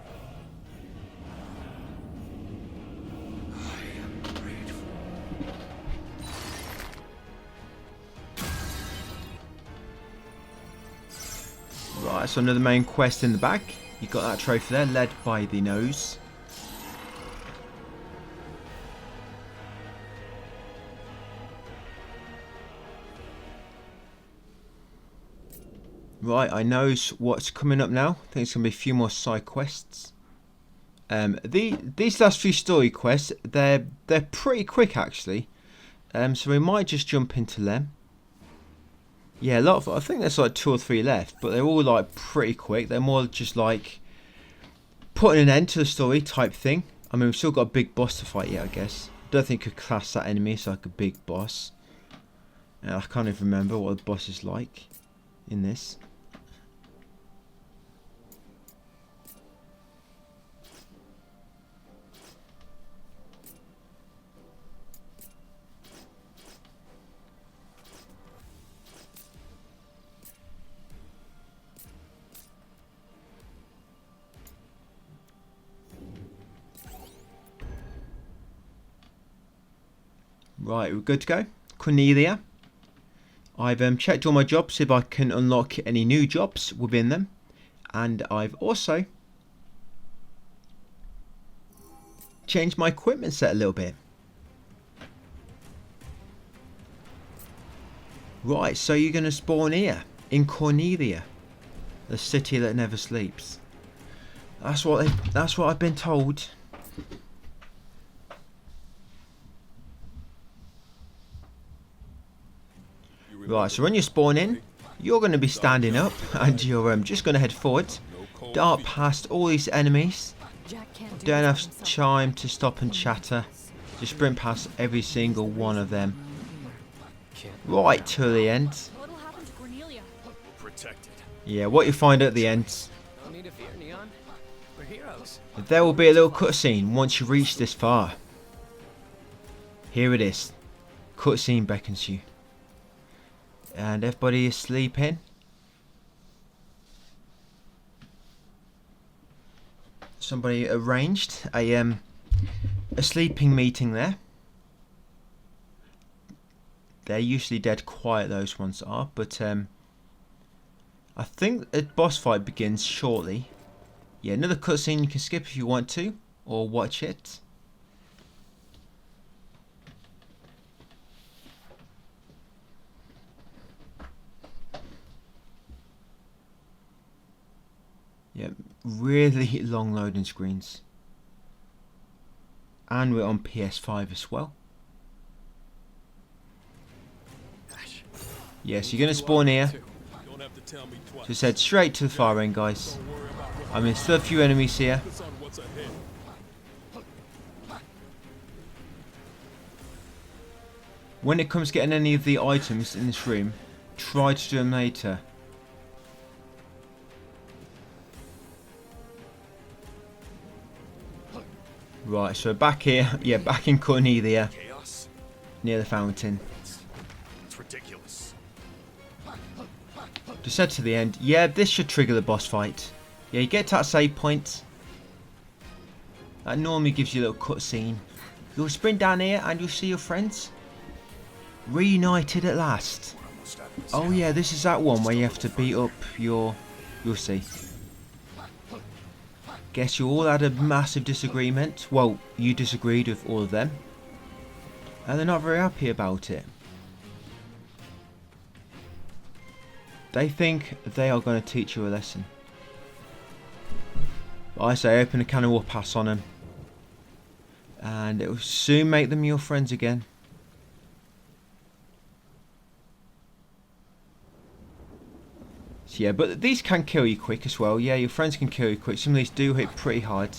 Right, so another main quest in the back. You got that trophy there, led by the nose. Right, I know what's coming up now. I think it's going to be a few more side quests. These last few story quests, they're pretty quick actually. So we might just jump into them. Yeah, a lot of, I think there's like 2 or 3 left, but they're all like pretty quick. They're more just like putting an end to the story type thing. I mean, we've still got a big boss to fight yet, I guess. Don't think you could class that enemy as like a big boss. And I can't even remember what the boss is like in this. Right, we're good to go. Cornelia. I've checked all my jobs, see if I can unlock any new jobs within them. And I've also changed my equipment set a little bit. Right, so you're going to spawn here, in Cornelia. The city that never sleeps. That's what I've been told. Right, so when you spawn in, you're going to be standing up and you're just going to head forward, dart past all these enemies. Don't have time to stop and chatter. Just sprint past every single one of them. Right to the end. What'll happen to Cornelia? Protected. Yeah, what you find at the end. No need to fear, Neon. We're heroes. There will be a little cutscene once you reach this far. Here it is. Cutscene beckons you. And everybody is sleeping. Somebody arranged a sleeping meeting there. They're usually dead quiet, those ones are, but I think a boss fight begins shortly. Yeah, another cutscene you can skip if you want to, or watch it. Yeah, really long loading screens. And we're on PS5 as well. Yes, you're going to spawn here. Just head straight to the far end, guys. I mean, still a few enemies here. When it comes to getting any of the items in this room, try to do them later. Right, so back here, yeah, back in Cornelia, near the fountain. It's ridiculous. Just head to the end. Yeah, this should trigger the boss fight. Yeah, you get to that save point. That normally gives you a little cutscene. You'll sprint down here and you'll see your friends. Reunited at last. Oh yeah, this is that one where you have to beat up your... You'll see. Guess you all had a massive disagreement. Well, you disagreed with all of them. And they're not very happy about it. They think they are going to teach you a lesson. But I say open a can of whoop-ass on them. And it will soon make them your friends again. So yeah, but these can kill you quick as well. Yeah, your friends can kill you quick. Some of these do hit pretty hard.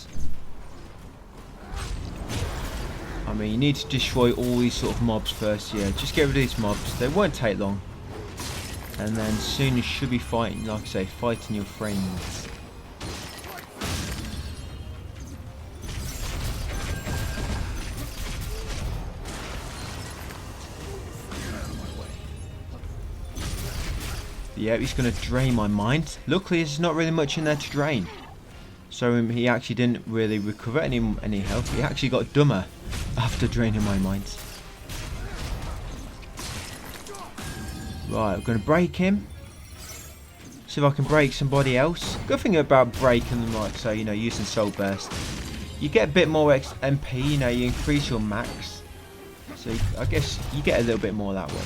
I mean, you need to destroy all these sort of mobs first. Yeah, just get rid of these mobs. They won't take long. And then soon you should be fighting, like I say, fighting your friends. Yeah, he's going to drain my mind. Luckily, there's not really much in there to drain. So he actually didn't really recover any health. He actually got dumber after draining my mind. Right, I'm going to break him. See if I can break somebody else. Good thing about breaking them, like so, you know, using Soul Burst. You get a bit more MP, you know, you increase your max. So I guess you get a little bit more that way.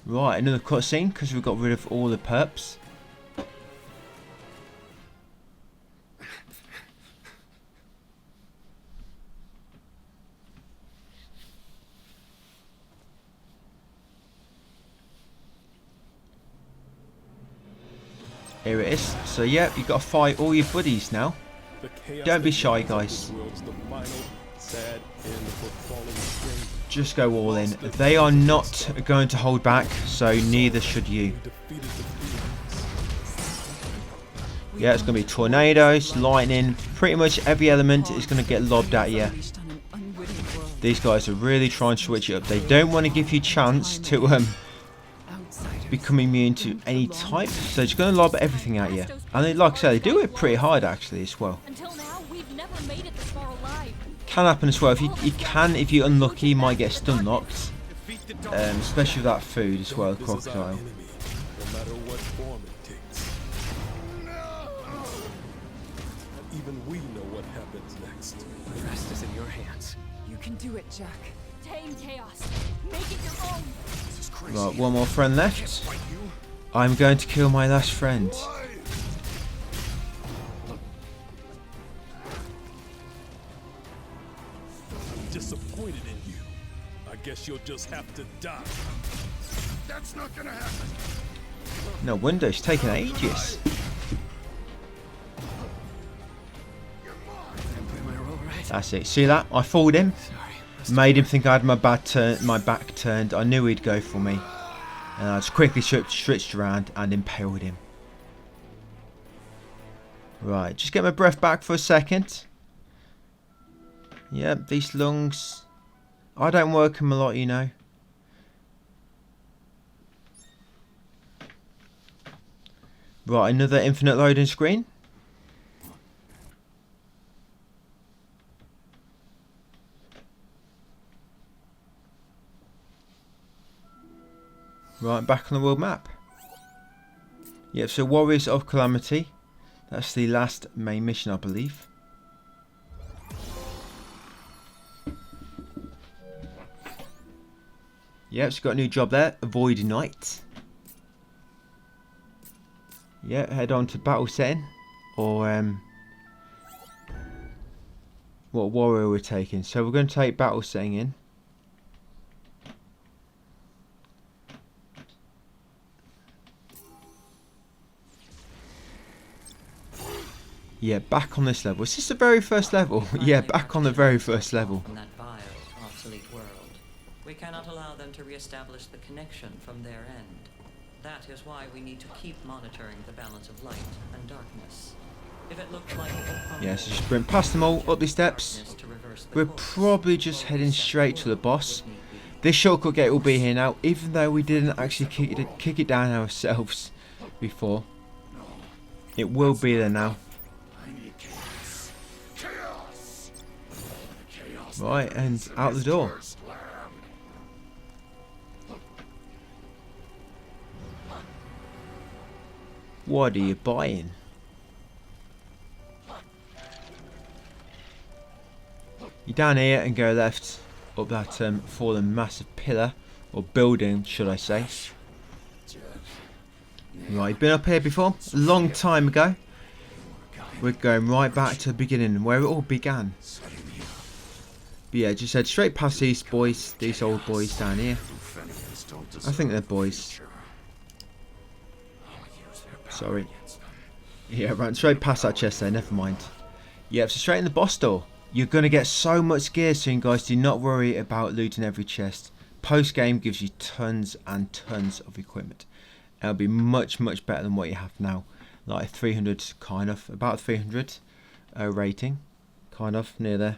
Right, another cutscene because we've got rid of all the perps. Here it is. So yeah, you've got to fight all your buddies now. Don't be shy, guys. Just go all in. They are not going to hold back, so neither should you. Yeah, it's going to be tornadoes, lightning, pretty much every element is going to get lobbed at you. These guys are really trying to switch it up. They don't want to give you a chance to become immune to any type, so they're just going to lob everything at you. And they, like I said, they do it pretty hard actually as well. Can happen as well. If you're unlucky, you might get stun locked. Especially with that food as well, crocodile. Even we know what happens next. The rest is in your hands. You can do it, Jack. Tame chaos. Make it your own. Right, one more friend left. I'm going to kill my last friend. Disappointed in you. I guess you'll just have to die. That's not gonna happen. No wonder it's taken ages. That's it. See that? I fooled him. Made him think I had my back turned. I knew he'd go for me. And I just quickly switched around and impaled him. Right, just get my breath back for a second. Yep, these lungs. I don't work them a lot, you know. Right, another infinite loading screen. Right, back on the world map. Yep, so Warriors of Calamity. That's the last main mission, I believe. Yep, so got a new job there. Avoid night. Yeah, head on to battle setting. Or, what warrior we're taking. So we're going to take battle setting in. Yeah, back on this level. Is this the very first level? Yeah, back on the very first level. From that vile, obsolete world. We cannot allow them to re-establish the connection from their end. That is why we need to keep monitoring the balance of light and darkness. If it looks like yeah, so just sprint past them all, up these steps. We're probably just heading straight to the boss. This shortcut gate will be here now, even though we didn't actually kick it down ourselves before. It will be there now. Right, and out the door. What are you buying? You're down here and go left up that fallen massive pillar, or building should I say. Right, been up here before? A long time ago. We're going right back to the beginning, where it all began. But yeah, just head straight past these boys, these old boys down here. I think they're boys. Sorry. Yeah, ran straight past that chest there, never mind. Yep, so straight in the boss door. You're going to get so much gear soon, guys. Do not worry about looting every chest. Post-game gives you tons and tons of equipment. It'll be much, much better than what you have now. Like 300, kind of. About 300 rating. Kind of, near there.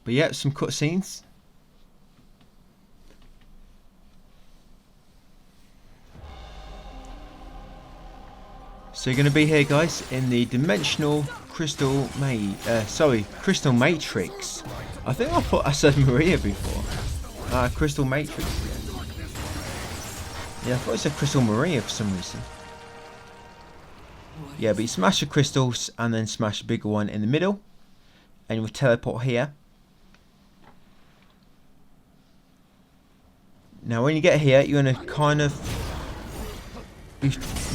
But yeah, some cutscenes. So you're going to be here, guys, in the dimensional crystal crystal matrix. I think I said Maria before. Crystal matrix. Yeah, I thought it said Crystal Maria for some reason. Yeah, but you smash the crystals and then smash a bigger one in the middle, and you'll teleport here. Now when you get here, you're going to kind of be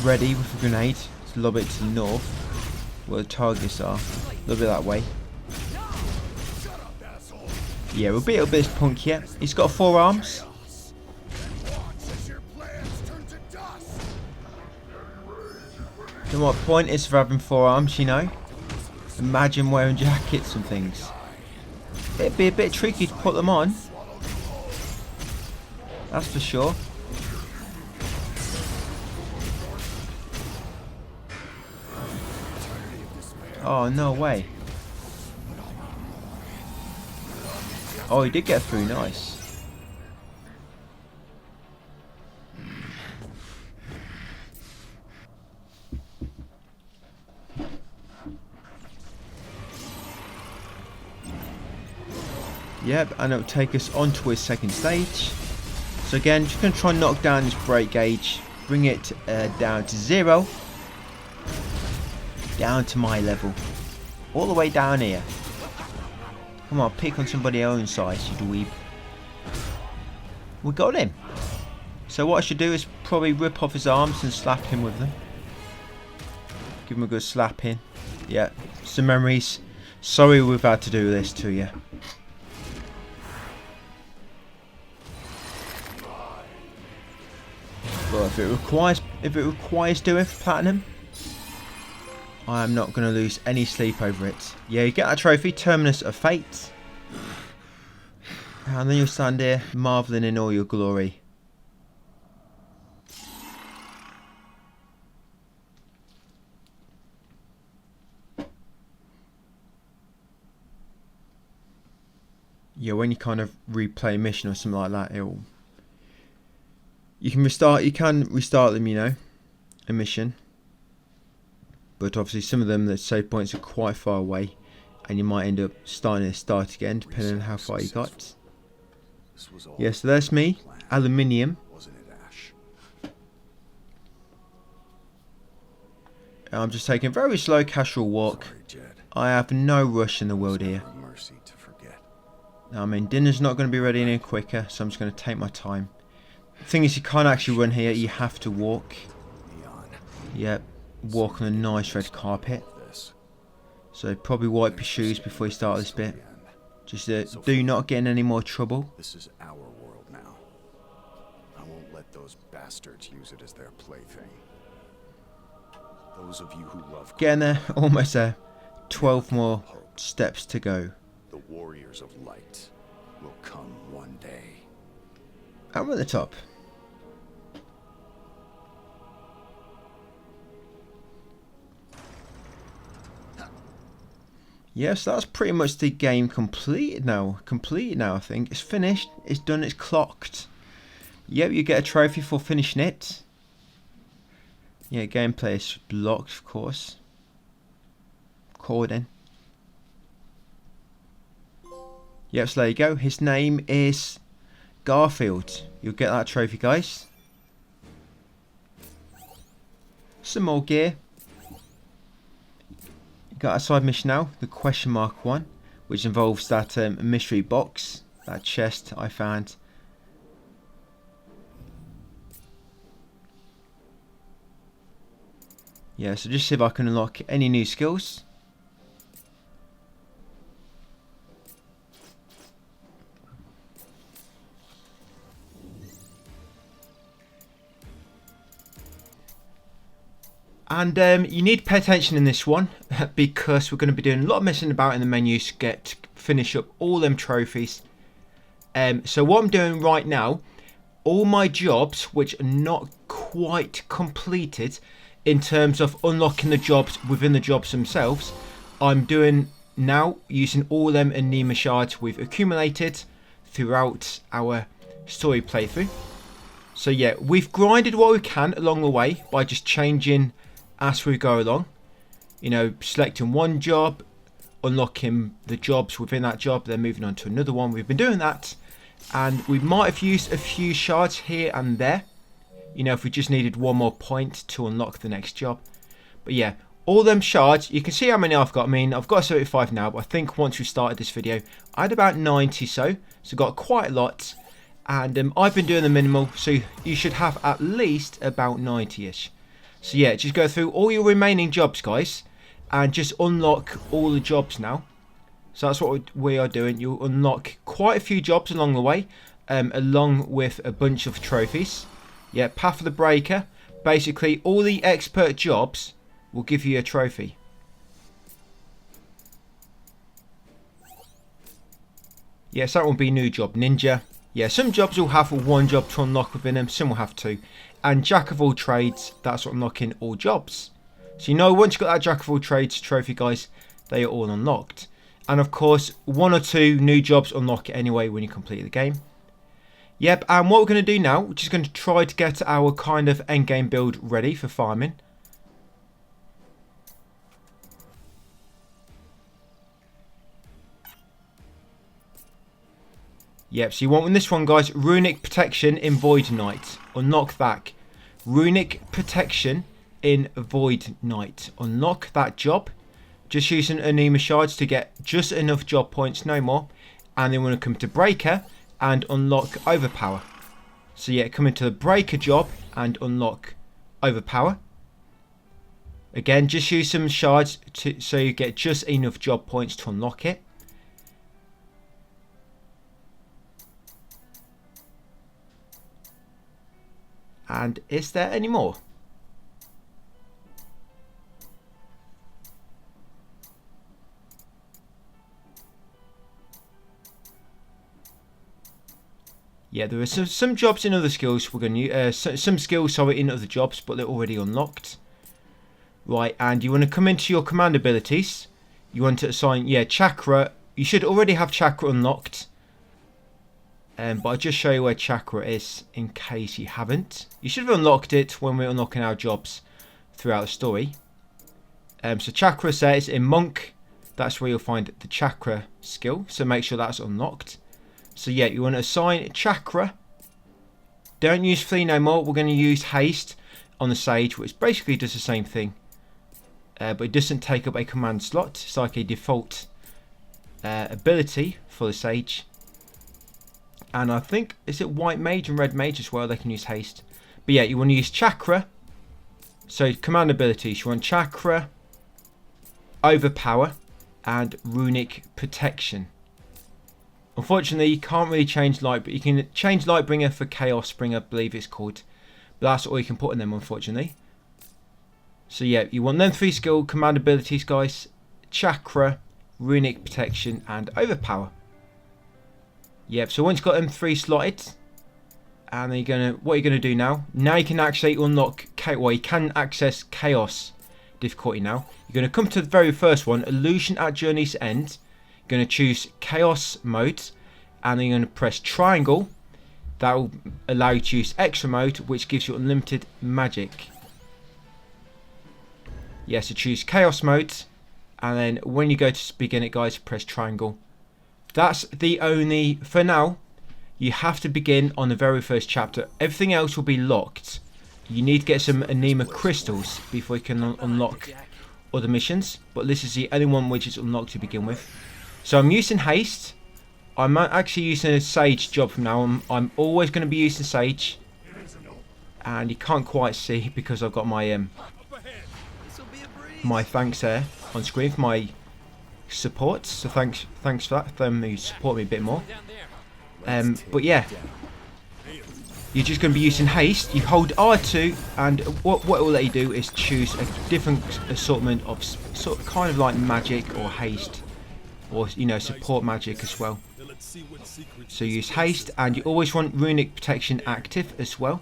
ready with a grenade to lob it to the north, where the targets are. A little bit that way. Yeah, we'll beat a little bit this punk here. He's got 4 arms. Then what point is for having 4 arms, you know? Imagine wearing jackets and things. It'd be a bit tricky to put them on. That's for sure. Oh, no way. Oh, he did get through, nice. Yep, and it'll take us on to his second stage. So again, just going to try and knock down this brake gauge, bring it down to 0, down to my level, all the way down here. Come on, pick on somebody else's size, you dweeb. We got him. So what I should do is probably rip off his arms and slap him with them. Give him a good slapping. Yeah, some memories. Sorry we've had to do this to you. But if it requires doing for platinum, I am not going to lose any sleep over it. Yeah, you get that trophy, Terminus of Fate, and then you'll stand here marvelling in all your glory. Yeah, when you kind of replay a mission or something like that, you can restart them, you know, a mission. But obviously some of them, the save points are quite far away, and you might end up starting to start again, depending on how far you got. Yeah, so there's me, aluminium. I'm just taking a very slow casual walk. I have no rush in the world here. I mean, dinner's not going to be ready any quicker, so I'm just going to take my time. The thing is, you can't actually run here, you have to walk. Yep, walk on a nice red carpet. So probably wipe your shoes before you start this bit. Just do not get in any more trouble. This is our world now. I won't let those bastards use it as their plaything. Those of you who love getting there, almost there. 12 more steps to go. The warriors of light will come one day. And we're at the top. Yes, that's pretty much the game completed now. I think. It's finished. It's done. It's clocked. Yep, you get a trophy for finishing it. Yeah, gameplay is blocked, of course. Recording. Yep, so there you go. His name is Garfield. You'll get that trophy, guys. Some more gear. Got a side mission now, the question mark one, which involves that mystery box, that chest I found. Yeah, so just see if I can unlock any new skills. And you need to pay attention in this one because we're going to be doing a lot of messing about in the menus to finish up all them trophies. So what I'm doing right now, all my jobs which are not quite completed in terms of unlocking the jobs within the jobs themselves, I'm doing now using all them anima shards we've accumulated throughout our story playthrough. So yeah, we've grinded what we can along the way by just changing as we go along, you know, selecting one job, unlocking the jobs within that job, then moving on to another one. We've been doing that, and we might have used a few shards here and there, you know, if we just needed one more point to unlock the next job. But yeah, all them shards, you can see how many I've got. I mean, I've got 75 now, but I think once we started this video I had about 90, so got quite a lot. And I've been doing the minimal, so you should have at least about 90ish. So yeah, just go through all your remaining jobs, guys, and just unlock all the jobs now. So that's what we are doing. You'll unlock quite a few jobs along the way, along with a bunch of trophies. Yeah, Path of the Breaker. Basically, all the expert jobs will give you a trophy. Yes, that will be new job, Ninja. Yeah, some jobs will have one job to unlock within them, some will have two. And Jack of all trades, that's what unlocking all jobs. So you know, once you've got that Jack of all trades trophy, guys, they are all unlocked. And of course, one or two new jobs unlock it anyway when you complete the game. Yep, and what we're going to do now, we're just going to try to get our kind of endgame build ready for farming. Yep, so you want in this one, guys, Runic Protection in Void Knight. Unlock that. Runic Protection in Void Knight. Unlock that job. Just using anima shards to get just enough job points, no more. And then we're going to come to Breaker and unlock Overpower. So yeah, come into the Breaker job and unlock Overpower. Again, just use some shards so you get just enough job points to unlock it. And is there any more? Yeah, there are some jobs in other skills we're going to use, some skills sorry in other jobs, but they're already unlocked. Right, and you want to come into your command abilities. You want to assign, yeah, chakra. You should already have chakra unlocked. But I'll just show you where chakra is in case you haven't. You should have unlocked it when we're unlocking our jobs throughout the story. So chakra says in monk, that's where you'll find the chakra skill. So make sure that's unlocked. So yeah, you want to assign chakra. Don't use flee no more. We're going to use haste on the sage, which basically does the same thing. But it doesn't take up a command slot. It's like a default ability for the sage. And I think, is it white mage and red mage as well? They can use haste. But yeah, you want to use chakra. So command abilities. You want chakra, overpower, and runic protection. Unfortunately, you can't really change light, but you can change Lightbringer for Chaos Bringer, I believe it's called. But that's all you can put in them, unfortunately. So yeah, you want them three skill command abilities, guys. Chakra, runic protection, and overpower. Yep, so once you've got them three slotted, And then what you're gonna do now? Now you can actually unlock well, you can access chaos difficulty now. You're gonna come to the very first one, illusion at journey's end. You're gonna choose chaos mode, and then you're gonna press triangle. That will allow you to use extra mode, which gives you unlimited magic. Yeah, so choose chaos mode, and then when you go to begin it, guys, press triangle. That's the only, for now, you have to begin on the very first chapter. Everything else will be locked. You need to get some anima crystals before you can unlock other missions. But this is the only one which is unlocked to begin with. So I'm using haste. I'm actually using a sage job from now on. I'm always going to be using sage. And you can't quite see because I've got my my thanks there on screen for my support. So thanks for that. For them who support me a bit more. But yeah, you're just going to be using haste. You hold R2, and what it will let you do is choose a different assortment of kind of like magic or haste, or support magic as well. So use haste, and you always want runic protection active as well.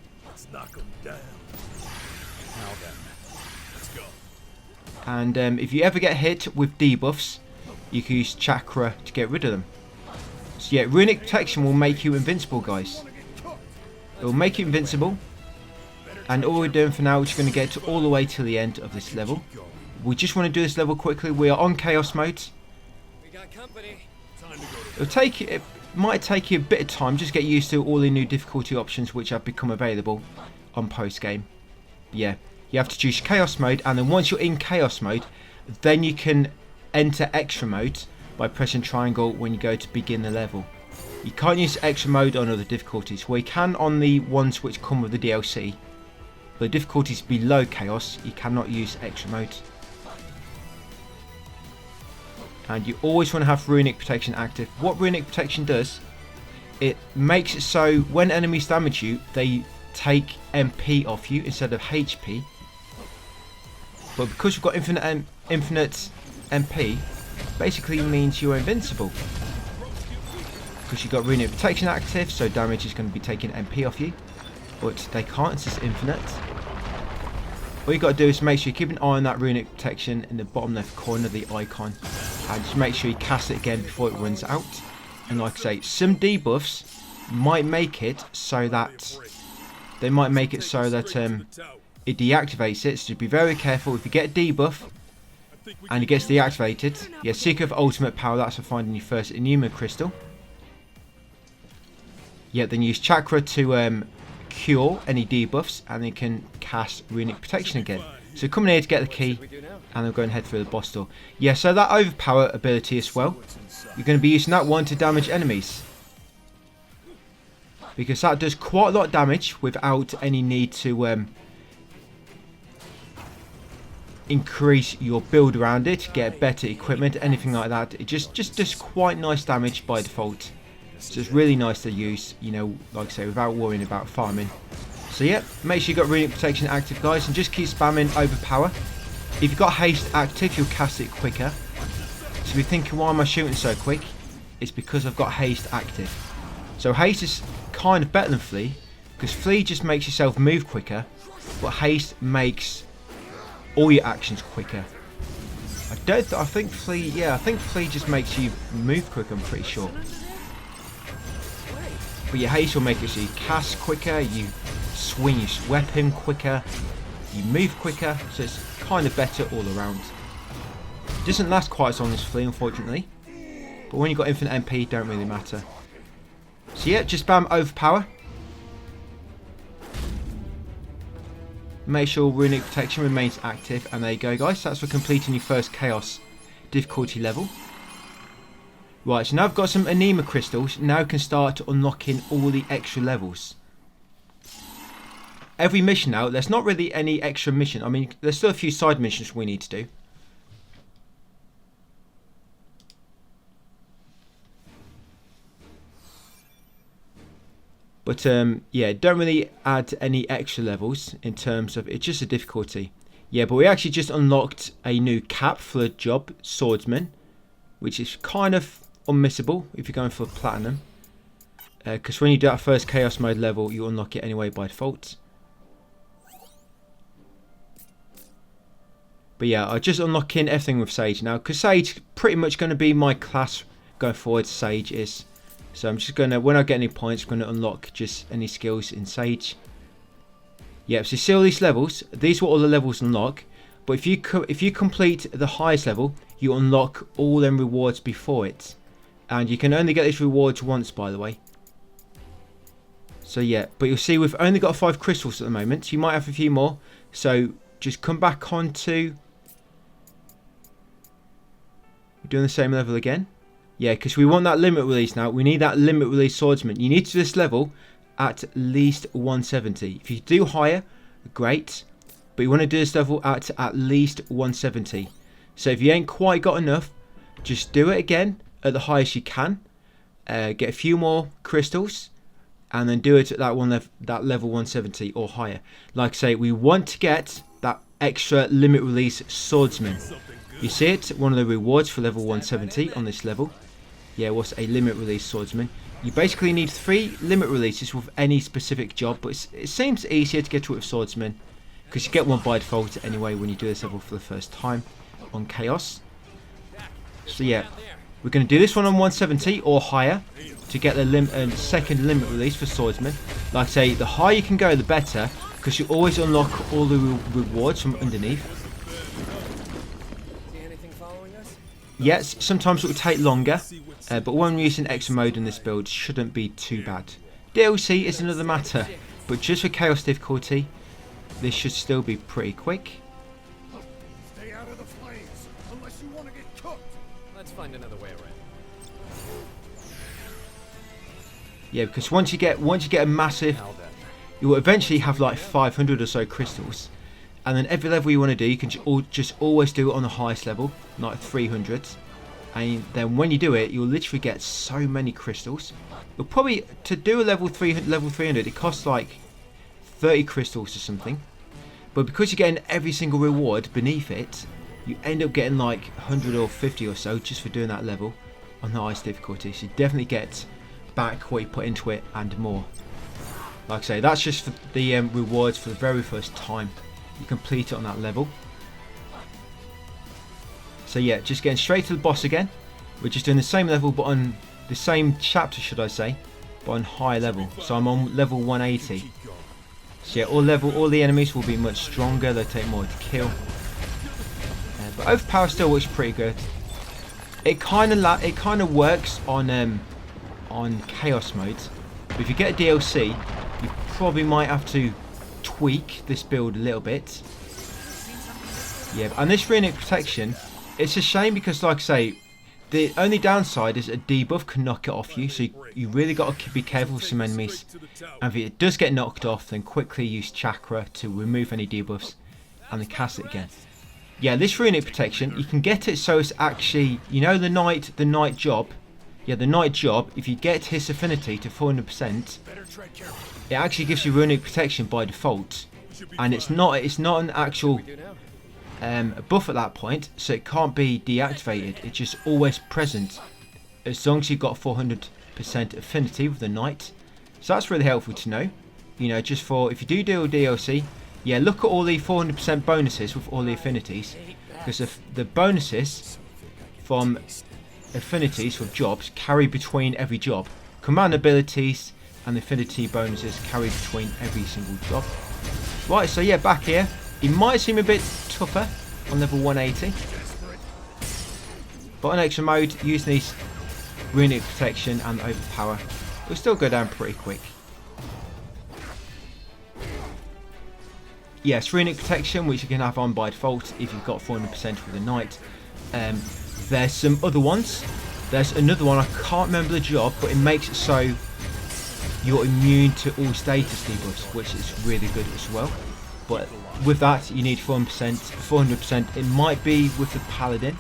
And if you ever get hit with debuffs, you can use chakra to get rid of them. So yeah, runic protection will make you invincible, guys. It will make you invincible. And all we're doing for now is going to get all the way to the end of this level. We just want to do this level quickly. We are on chaos mode. We got company. It might take you a bit of time just get used to all the new difficulty options which have become available on post game. Yeah, you have to choose chaos mode, and then once you're in chaos mode, then you can enter extra mode by pressing triangle when you go to begin the level. You can't use extra mode on other difficulties. Well, you can on the ones which come with the DLC. But the difficulties below chaos, you cannot use extra mode. And you always want to have runic protection active. What runic protection does, it makes it so when enemies damage you, they take MP off you instead of HP. But because you've got infinite MP, basically means you're invincible. Because you've got runic protection active, so damage is going to be taking MP off you. But they can't, it's just infinite. All you got to do is make sure you keep an eye on that runic protection in the bottom left corner of the icon. And just make sure you cast it again before it runs out. And like I say, some debuffs might make it so that it deactivates it. So be very careful. If you get a debuff and it gets deactivated, yeah, Seeker of Ultimate Power, that's for finding your first Enuma Crystal. Yeah, then use Chakra to cure any debuffs, and then you can cast Runic Protection again. So come in here to get the key, and we'll go and head through the boss door. Yeah, so that Overpower ability as well, you're going to be using that one to damage enemies. Because that does quite a lot of damage without any need to increase your build around it, get better equipment, anything like that. It just does quite nice damage by default. So it's really nice to use, like I say, without worrying about farming. So yeah, make sure you got Runic Protection active, guys, and just keep spamming Overpower. If you've got Haste active, you'll cast it quicker. So if you're thinking, why am I shooting so quick? It's because I've got Haste active. So Haste is kind of better than Flee, because Flee just makes yourself move quicker, but Haste makes all your actions quicker. I think Flee just makes you move quicker, I'm pretty sure. But your haste will make it so you cast quicker, you swing your weapon quicker, you move quicker, so it's kind of better all around. It doesn't last quite as long as Flee, unfortunately, but when you've got infinite MP, it don't really matter. So yeah, just spam Overpower. Make sure Runic Protection remains active, and there you go, guys. That's for completing your first Chaos difficulty level. Right, so now I've got some Anima Crystals, now I can start unlocking all the extra levels. Every mission now, there's not really any extra mission. I mean, there's still a few side missions we need to do. But yeah, don't really add any extra levels in terms of, it's just a difficulty. Yeah, but we actually just unlocked a new cap for the job, Swordsman, which is kind of unmissable if you're going for platinum. because when you do that first chaos mode level, you unlock it anyway by default. But yeah, I'm just unlocking everything with Sage now, because Sage pretty much going to be my class going forward. Sage is. So I'm just going to, when I get any points, I'm going to unlock just any skills in Sage. Yeah, so see all these levels. These were all the levels unlock. But if you complete the highest level, you unlock all them rewards before it. And you can only get these rewards once, by the way. So yeah, but you'll see we've only got 5 crystals at the moment. You might have a few more. So just come back onto... We're doing the same level again. Yeah, because we want that limit release now. We need that limit release swordsman. You need to do this level at least 170. If you do higher, great. But you want to do this level at least 170. So if you ain't quite got enough, just do it again at the highest you can. Get a few more crystals. And then do it at that level 170 or higher. Like I say, we want to get that extra limit release swordsman. You see it? One of the rewards for level 170 on this level. Yeah, what's a limit release swordsman? You basically need 3 limit releases with any specific job, but it seems easier to get to it with swordsman because you get one by default anyway when you do this level for the first time on chaos. So yeah, we're going to do this one on 170 or higher to get the second limit release for swordsman. Like I say, the higher you can go, the better, because you always unlock all the rewards from underneath. Yes, sometimes it will take longer, but when we're using extra mode in this build, shouldn't be too bad. DLC is another matter, but just for chaos difficulty, this should still be pretty quick. Stay out of the flames, unless you want to get cooked. Let's find another way around. Yeah, because once you get a massive, you will eventually have like 500 or so crystals. And then every level you want to do, you can just always do it on the highest level, like 300. And then when you do it, you'll literally get so many crystals. You'll probably, to do a level 300, it costs like 30 crystals or something. But because you're getting every single reward beneath it, you end up getting like 100 or 50 or so just for doing that level on the highest difficulty. So you definitely get back what you put into it and more. Like I say, that's just for the rewards for the very first time you complete it on that level. So yeah, just getting straight to the boss again. We're just doing the same level, but on the same chapter, should I say, but on high level. So I'm on level 180. So yeah, all the enemies will be much stronger. They'll take more to kill. But overpower still works pretty good. It kind of works on chaos mode. But if you get a DLC, you probably might have to tweak this build a little bit. Yeah, and this runic protection, it's a shame because, like I say, the only downside is a debuff can knock it off you, so you really got to be careful with some enemies. And if it does get knocked off, then quickly use chakra to remove any debuffs and then cast it again. Yeah, this runic protection, you can get it so it's actually, you know, the night job. Yeah, the night job, if you get his affinity to 400%, it actually gives you runic protection by default, and it's not an actual buff at that point, so it can't be deactivated. It's just always present as long as you've got 400% affinity with the knight. So that's really helpful to know. You know, just for if you do a DLC, yeah, look at all the 400% bonuses with all the affinities, because the bonuses from affinities with jobs carry between every job. Command abilities and affinity bonuses carry between every single job. Right, so yeah, back here. It might seem a bit tougher on level 180. But on extra mode, using these runic protection and overpower, it'll still go down pretty quick. Yes, runic protection, which you can have on by default if you've got 400% with the knight. There's some other ones. There's another one, I can't remember the job, but it makes it so you're immune to all status debuffs, which is really good as well. But with that, you need 400%. It might be with the paladin,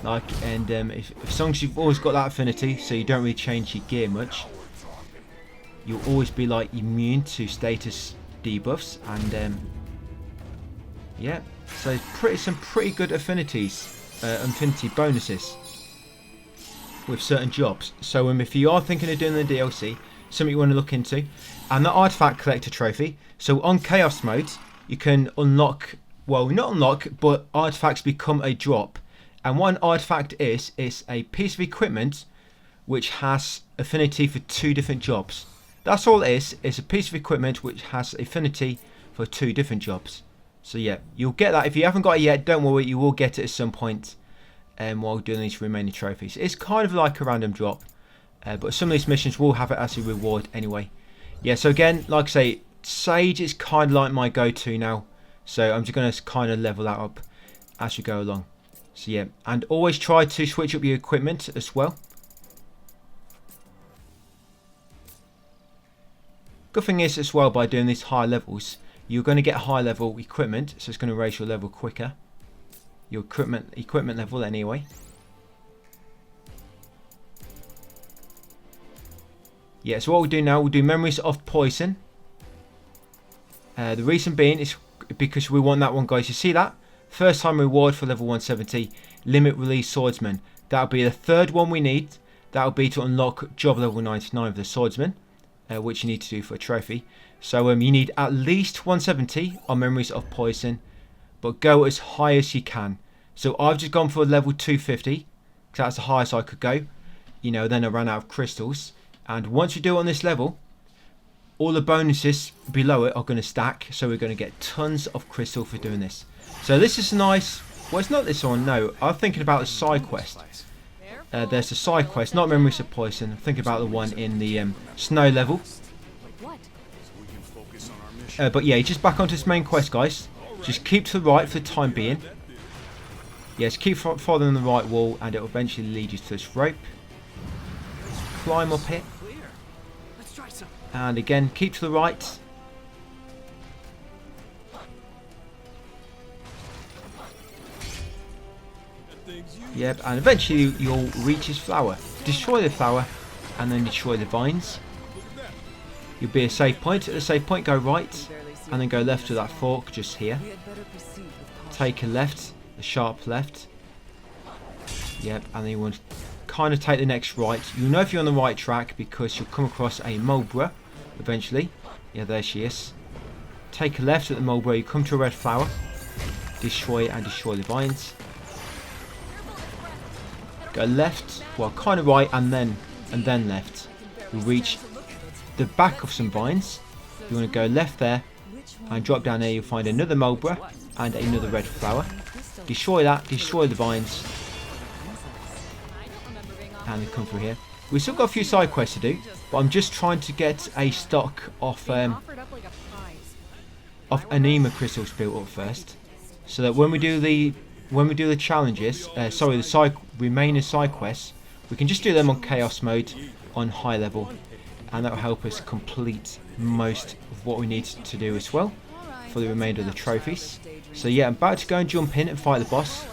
like, and as long as you've always got that affinity, so you don't really change your gear much, you'll always be like immune to status debuffs, and yeah, so some pretty good affinity bonuses. with certain jobs. So if you are thinking of doing the DLC, something you want to look into, and the artifact collector trophy. So on chaos mode, you can unlock, well, not unlock, but artifacts become a drop. And what an artifact is, it's a piece of equipment which has affinity for 2 different jobs. That's all it is. It's a piece of equipment which has affinity for 2 different jobs. So yeah, you'll get that. If you haven't got it yet, don't worry, you will get it at some point while doing these remaining trophies. It's kind of like a random drop, but some of these missions will have it as a reward anyway. Yeah, so again, like I say, Sage is kind of like my go-to now. So I'm just going to kind of level that up as we go along. So yeah, and always try to switch up your equipment as well. Good thing is as well, by doing these high levels, you're going to get high level equipment, so it's going to raise your level quicker. Your equipment level anyway. Yeah, so what we'll do now, we'll do Memories of Poison. The reason being is because we want that one, guys. You see that? First time reward for level 170, limit release swordsman. That'll be the 3rd one we need. That'll be to unlock job level 99 of the swordsman, which you need to do for a trophy. So you need at least 170 on Memories of Poison, but go as high as you can. So I've just gone for level 250, because that's the highest I could go. You know, then I ran out of crystals. And once you do it on this level, all the bonuses below it are going to stack. So we're going to get tons of crystal for doing this. So this is nice. Well, it's not this one, no. I'm thinking about the side quest. There's a side quest, not Memories of Poison. I'm thinking about the one in the snow level. But yeah, just back onto this main quest, guys. Just keep to the right for the time being. Yes, keep following the right wall, and it will eventually lead you to this rope. Climb up it. And again, keep to the right. Yep, and eventually you'll reach his flower. Destroy the flower, and then destroy the vines. You'll be a safe point. At the safe point, go right, and then go left to that fork just here. Take a left, a sharp left. Yep, and then you want to kind of take the next right. You'll know if you're on the right track because you'll come across a Mulbra eventually. Yeah, there she is. Take a left at the Mulbra, you come to a red flower. Destroy it and destroy the vines. Go left, well, kind of right, and then left. You'll reach the back of some vines. You want to go left there and drop down there. You'll find another Mulbra and another red flower. Destroy that, destroy the vines, and then come through here. We've still got a few side quests to do, but I'm just trying to get a stock of anema crystals built up first, so that when we do the challenges, the remaining side quests, we can just do them on chaos mode on high level, and that will help us complete most of what we need to do as well for the remainder of the trophies. So yeah, I'm about to go and jump in and fight the boss.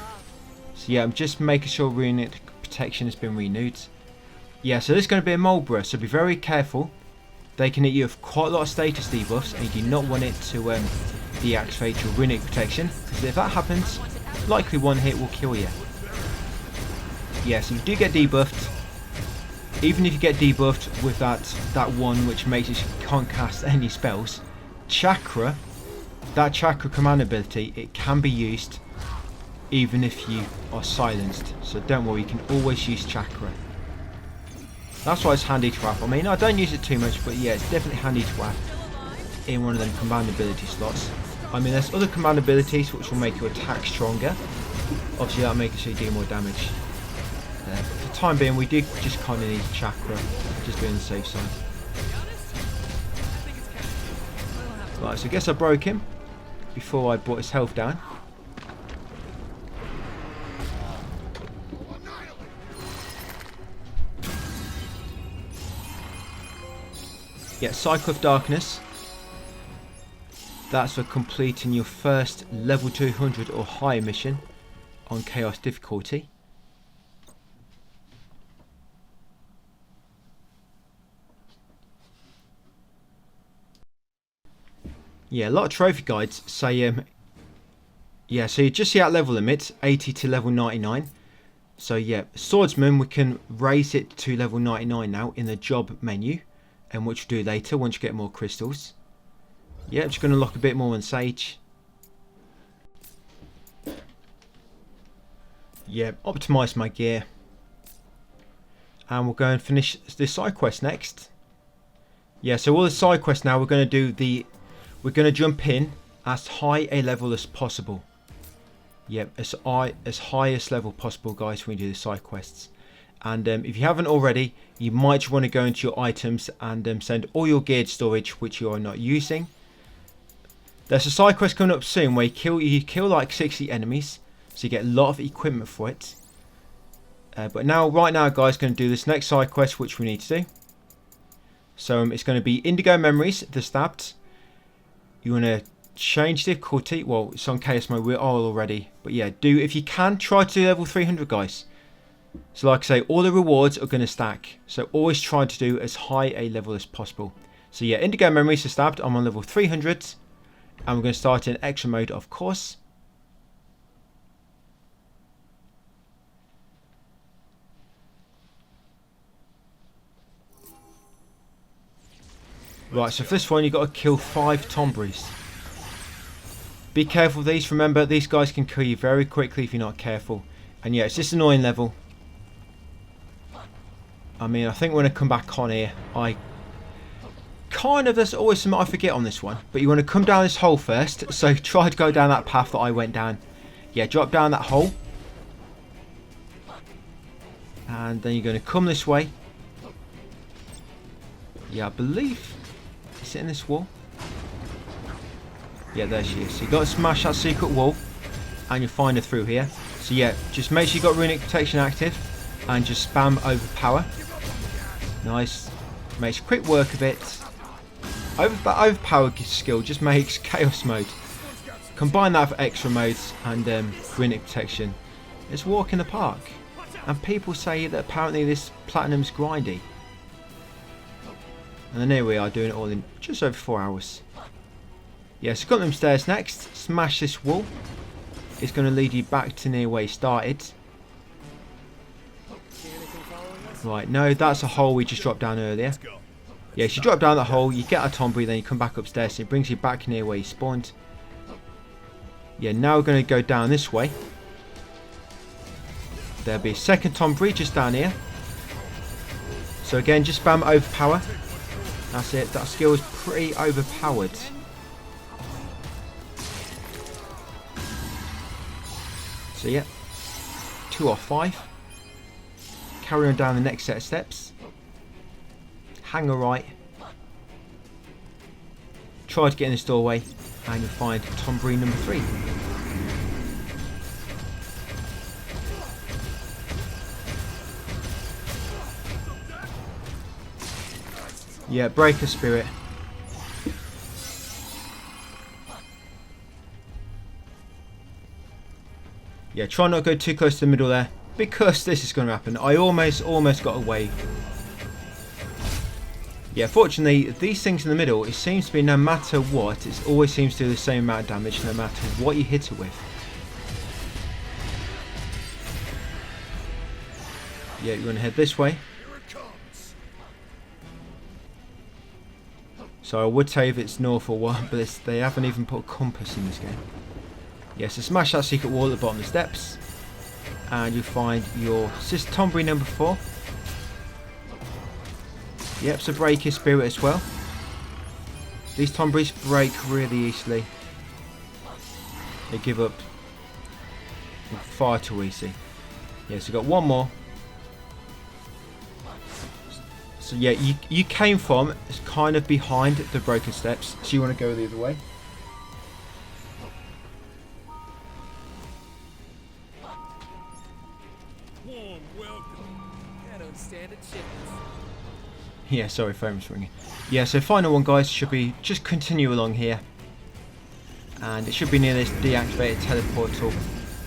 So yeah, I'm just making sure runic protection has been renewed. Yeah, so this is going to be a Mulbra, so be very careful. They can hit you with quite a lot of status debuffs, and you do not want it to deactivate your runic protection, because if that happens, likely one hit will kill you. Yeah, so you do get debuffed. Even if you get debuffed with that one which makes it you can't cast any spells, Chakra, that Chakra command ability, it can be used even if you are silenced. So don't worry, you can always use Chakra. That's why it's handy to have. I mean, I don't use it too much, but yeah, it's definitely handy to have in one of them command ability slots. I mean, there's other command abilities which will make your attack stronger. Obviously, that'll make it so you do more damage. But for the time being, we do just kind of need Chakra, just doing the safe side. Right, so I guess I broke him before I brought his health down. Yeah, Cycle of Darkness. That's for completing your first level 200 or higher mission on Chaos difficulty. Yeah, a lot of trophy guides say, yeah, so you just see that level limit, 80 to level 99. So yeah, swordsman, we can raise it to level 99 now in the job menu, and which we'll do later once you get more crystals. Yeah, I'm just going to lock a bit more on sage. Yeah, optimise my gear. And we'll go and finish the side quest next. Yeah, so all the side quests now, we're going to do we're going to jump in as high a level as possible. Yep, as highest level possible, guys, when we do the side quests. And if you haven't already, you might want to go into your items and send all your geared storage which you are not using. There's a side quest coming up soon where you kill like 60 enemies, so you get a lot of equipment for it. But right now, guys, going to do this next side quest which we need to do. So it's going to be Indigo Memories, the Stabbed. You want to change difficulty. Well, it's on chaos mode. We're all already. But yeah, if you can, try to do level 300, guys. So like I say, all the rewards are going to stack. So always try to do as high a level as possible. So yeah, Indigo Memories, the Stabbed. I'm on level 300. And we're going to start in extra mode, of course. Right, so for this one, you've got to kill 5 Tombries. Be careful of these. Remember, these guys can kill you very quickly if you're not careful. And yeah, it's just an annoying level. I mean, I think when I come back on here, there's always something I forget on this one. But you want to come down this hole first. So try to go down that path that I went down. Yeah, drop down that hole. And then you're going to come this way. Yeah, I believe... Is it in this wall? Yeah, there she is. So you've got to smash that secret wall. And you'll find her through here. So yeah, just make sure you've got runic protection active. And just spam overpower. Nice. Makes quick work of it. Overpower skill just makes chaos mode. Combine that for extra modes and runic protection. It's a walk in the park. And people say that apparently this platinum's grindy. And then here we are doing it all in just over 4 hours. Yeah, so got them stairs next. Smash this wall. It's going to lead you back to near where you started. Right, no, that's a hole we just dropped down earlier. Yeah, so you drop down that hole, you get a Tombry, then you come back upstairs, and it brings you back near where you spawned. Yeah, now we're going to go down this way. There'll be a second Tombry just down here. So again, just spam overpower. That's it, that skill is pretty overpowered. So yeah, 2 off 5. Carry on down the next set of steps. Hang a right. Try to get in this doorway and you'll find Tombry number 3. Yeah, Breaker Spirit. Yeah, try not to go too close to the middle there, because this is going to happen. I almost got away. Yeah, fortunately, these things in the middle, it seems to be no matter what, it always seems to do the same amount of damage no matter what you hit it with. Yeah, you're going to head this way. So I would say if it's north or what, but they haven't even put a compass in this game. Yeah, so smash that secret wall at the bottom of the steps. And you find your sister Tombry number 4. Yep, so break his spirit as well. These Tombrys break really easily. They give up far too easy. Yeah, so we've got one more. So yeah, you came from kind of behind the broken steps, so you want to go the other way. Warm welcome. I don't stand a chance. Yeah, sorry, phone was ringing. Yeah, so final one, guys, should be just continue along here. And it should be near this deactivated teleportal,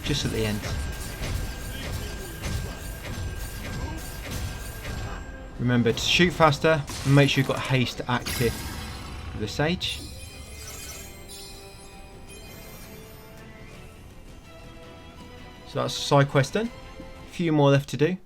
just at the end. Remember to shoot faster and make sure you've got haste active with the sage. So that's the side quest done. If few more left to do.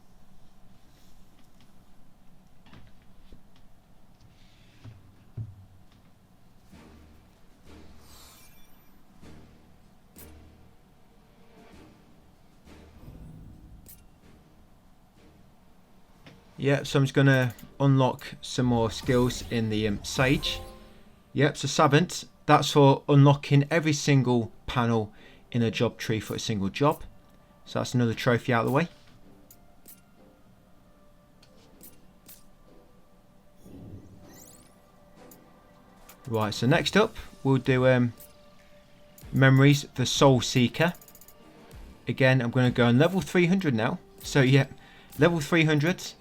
Yep, so I'm just going to unlock some more skills in the Sage. Yep, so Savant, that's for unlocking every single panel in a job tree for a single job. So that's another trophy out of the way. Right, so next up we'll do Memories for Soul Seeker. Again, I'm going to go on level 300 now. So yeah, level 300.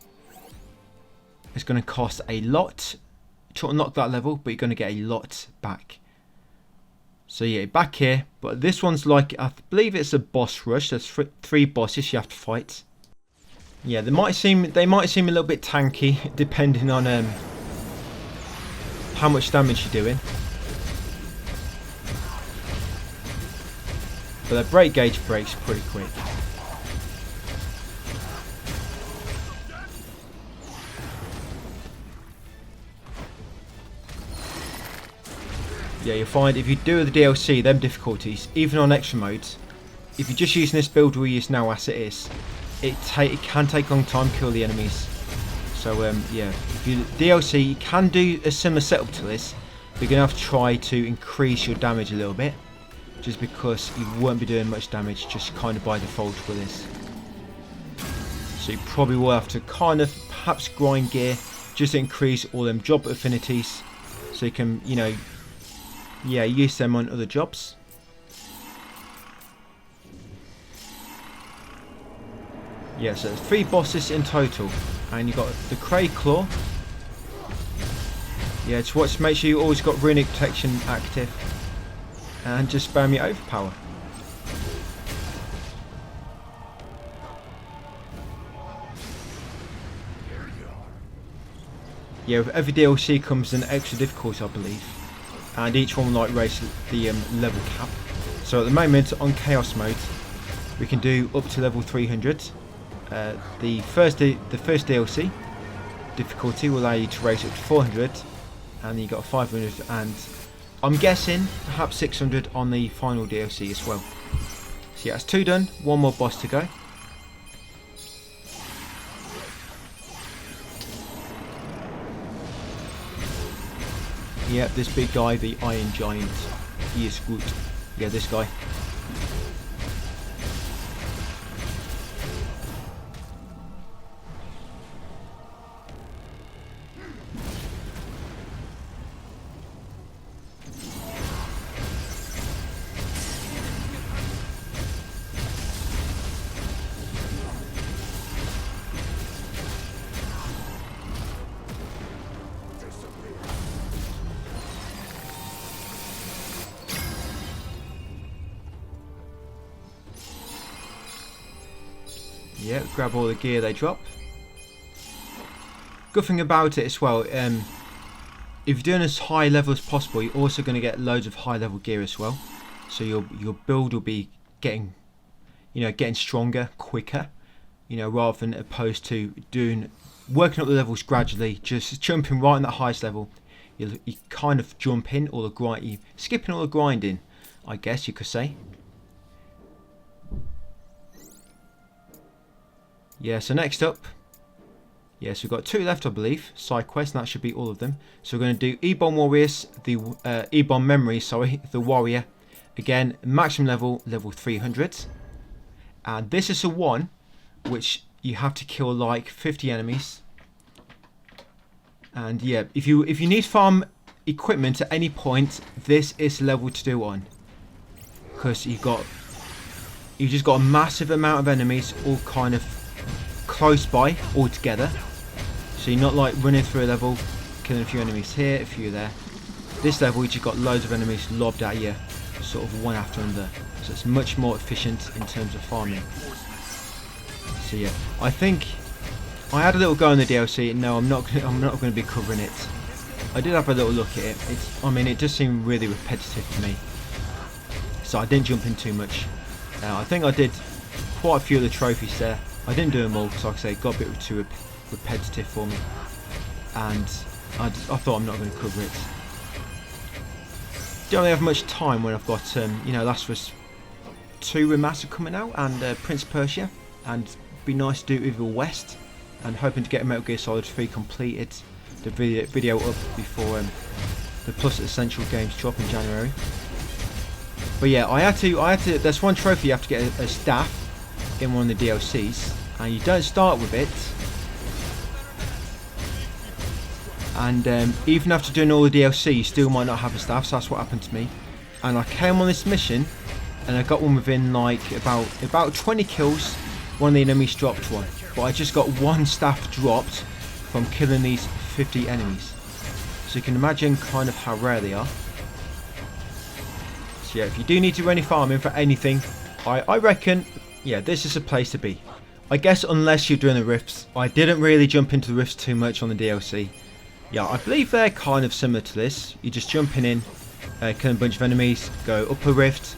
It's going to cost a lot to unlock that level, but you're going to get a lot back. So yeah, back here, but this one's like, I believe it's a boss rush. There's 3 bosses you have to fight. Yeah, they might seem a little bit tanky depending on how much damage you're doing. But their break gauge breaks pretty quick. Yeah, you'll find if you do the DLC, them difficulties, even on extra modes, if you're just using this build we use now as it is, it can take a long time to kill the enemies. So yeah, if you DLC, you can do a similar setup to this, but you're going to have to try to increase your damage a little bit, just because you won't be doing much damage just kind of by default with this. So you probably will have to kind of perhaps grind gear just to increase all them job affinities, so you can, you know, yeah, use them on other jobs. Yeah, so there's 3 bosses in total, and you got the Cray Claw. Yeah, just watch, make sure you always got runic protection active, and just spam your overpower. Yeah, with every DLC comes an extra difficulty, I believe. And each one will like raise the level cap. So at the moment on Chaos mode we can do up to level 300. The first DLC difficulty will allow you to raise up to 400, and then you got 500, and I'm guessing perhaps 600 on the final DLC as well. So yeah, that's 2 done, 1 more boss to go. Yeah, this big guy, the Iron Giant, he is good. Yeah, this guy. Yeah, grab all the gear they drop. Good thing about it as well, if you're doing as high level as possible, you're also going to get loads of high level gear as well. So your build will be getting stronger quicker, rather than opposed to working up the levels gradually, just jumping right in that highest level. You kind of jump in all the grind, skipping all the grinding, I guess you could say. Yeah, so next up, yes, we've got 2 left, I believe, side quests, and that should be all of them. So we're going to do E-Bomb Warriors, the E-Bomb Memory, sorry, the Warrior. Again, maximum level 300. And this is the one which you have to kill like 50 enemies. And yeah, if you need farm equipment at any point, this is the level to do on. Because you've just got a massive amount of enemies all kind of close by all together, so you're not like running through a level killing a few enemies here, a few there. This level you just got loads of enemies lobbed at you, sort of one after another, so it's much more efficient in terms of farming. So yeah, I think I had a little go in the DLC. No, I'm not going to be covering it. I did have a little look at it. It does seem really repetitive to me, so I didn't jump in too much. I think I did quite a few of the trophies there. I didn't do them all because, like I say, it got a bit too repetitive for me, and I thought I'm not going to cover it. Don't really have much time when I've got you know, Last of Us 2 Remastered coming out, and Prince of Persia, and it'd be nice to do Evil West, and hoping to get Metal Gear Solid 3 completed, the video up before the Plus Essential games drop in January. But yeah, I had to. There's one trophy you have to get a staff in one of the DLCs, and you don't start with it. And even after doing all the DLC, you still might not have a staff. So that's what happened to me. And I came on this mission, and I got one within like about 20 kills. One of the enemies dropped one, but I just got one staff dropped from killing these 50 enemies. So you can imagine kind of how rare they are. So yeah, if you do need to do any farming for anything, I reckon, yeah, this is a place to be. I guess unless you're doing the rifts. I didn't really jump into the rifts too much on the DLC. Yeah, I believe they're kind of similar to this. You're just jumping in, killing a bunch of enemies, go up a rift,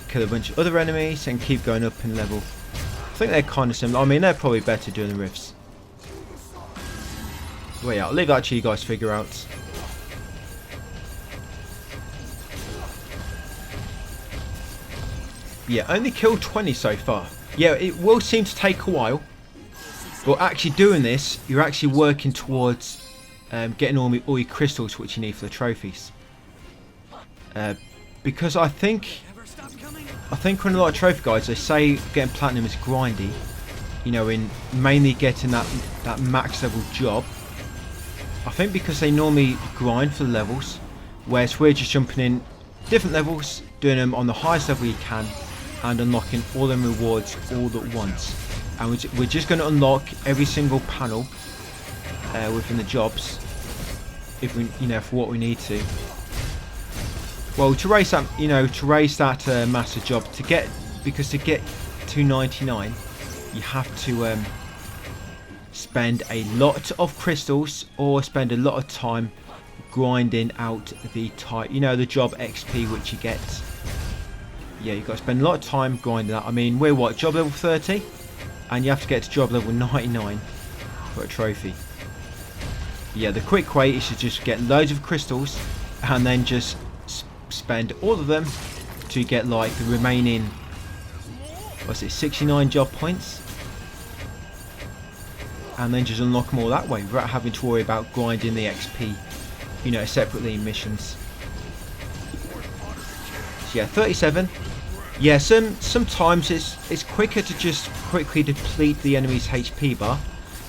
kill a bunch of other enemies, and keep going up in level. I think they're kind of similar. I mean, they're probably better doing the rifts. Well, yeah, I'll leave that to you guys to figure out. Yeah, only killed 20 so far. Yeah, it will seem to take a while, but actually doing this, you're actually working towards getting all your crystals which you need for the trophies. Because I think when a lot of trophy guides, they say getting platinum is grindy, you know, in mainly getting that max level job. I think because they normally grind for the levels, whereas we're just jumping in different levels, doing them on the highest level you can, and unlocking all them rewards all at once. And we're just going to unlock every single panel within the jobs, if we, you know, for what we need to. Well, to raise that, you know, master job, because to get 299, you have to spend a lot of crystals or spend a lot of time grinding out the type, you know, the job XP which you get. Yeah, you've got to spend a lot of time grinding that. I mean, we're what, job level 30? And you have to get to job level 99 for a trophy. Yeah, the quick way is to just get loads of crystals and then just spend all of them to get like the remaining, what's it, 69 job points, and then just unlock them all that way without having to worry about grinding the XP, you know, separately in missions. So yeah, 37. Yeah, sometimes it's quicker to just quickly deplete the enemy's HP bar,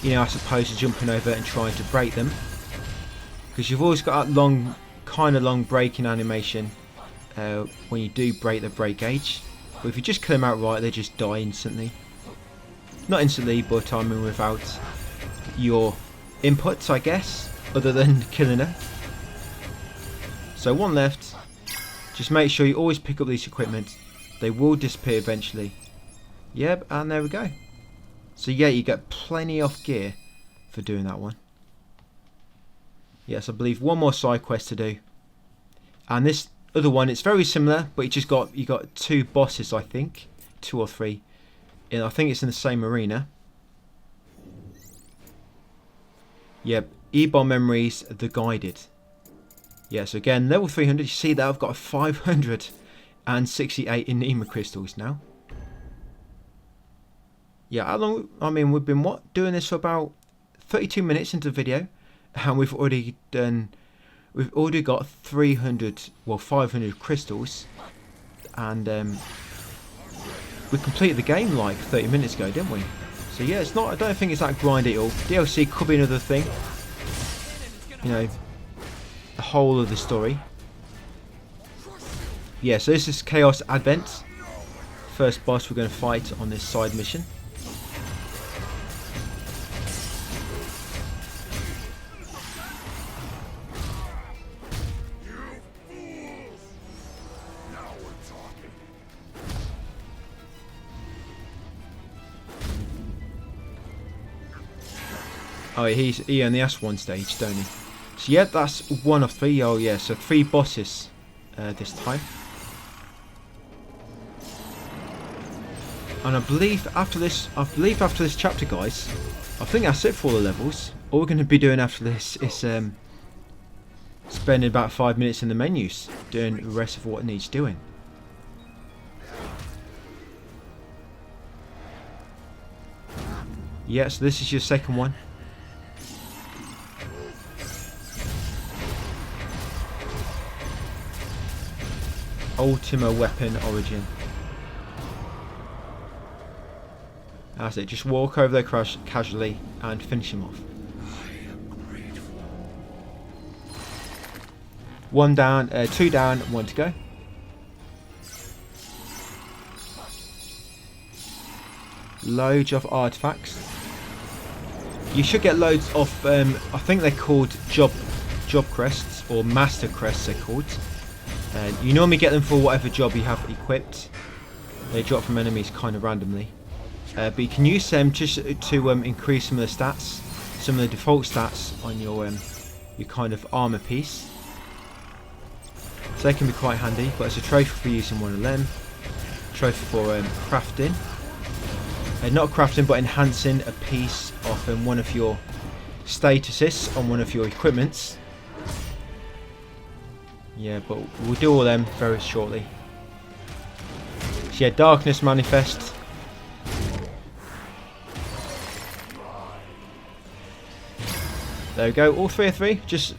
you know, as opposed to jumping over and trying to break them, because you've always got that kind of long breaking animation when you do break the break gauge. But if you just kill them outright, they just die instantly. Not instantly, but I mean without your inputs, I guess, other than killing her. So one left. Just make sure you always pick up these equipment. They will disappear eventually. Yep, and there we go. So yeah, you get plenty of gear for doing that one. Yes, I believe one more side quest to do. And this other one, it's very similar, but you got two bosses, I think, 2 or 3. And I think it's in the same arena. Yep, E-Bomb Memories, The Guided. Yes, again, level 300. You see that I've got 568 Enema crystals now. Yeah, how long? I mean, we've been doing this for about 32 minutes into the video, and we've already got 500 crystals, and we completed the game like 30 minutes ago, didn't we? So yeah, it's not. I don't think it's that grindy at all. DLC could be another thing. You know, the whole of the story. Yeah, so this is Chaos Advent. First boss we're going to fight on this side mission. Oh, he only has one stage, don't he? So yeah, that's 1 of 3. Oh yeah, so 3 bosses this time. And I believe after this chapter, guys, I think that's it for all the levels. All we're going to be doing after this is spending about 5 minutes in the menus doing the rest of what needs doing. Yeah, so this is your second one. Ultima Weapon Origin. That's it, just walk over there casually and finish him off. One down, two down, one to go. Loads of artifacts. You should get loads of, I think they're called job crests, or master crests they're called. You normally get them for whatever job you have equipped. They drop from enemies kind of randomly. But you can use them just to increase some of the stats, some of the default stats on your kind of armor piece. So they can be quite handy. But it's a trophy for using one of them. Trophy for crafting. Not crafting, but enhancing a piece of one of your statuses on one of your equipments. Yeah, but we'll do all them very shortly. So yeah, Darkness Manifest. There we go, all 3 of 3, just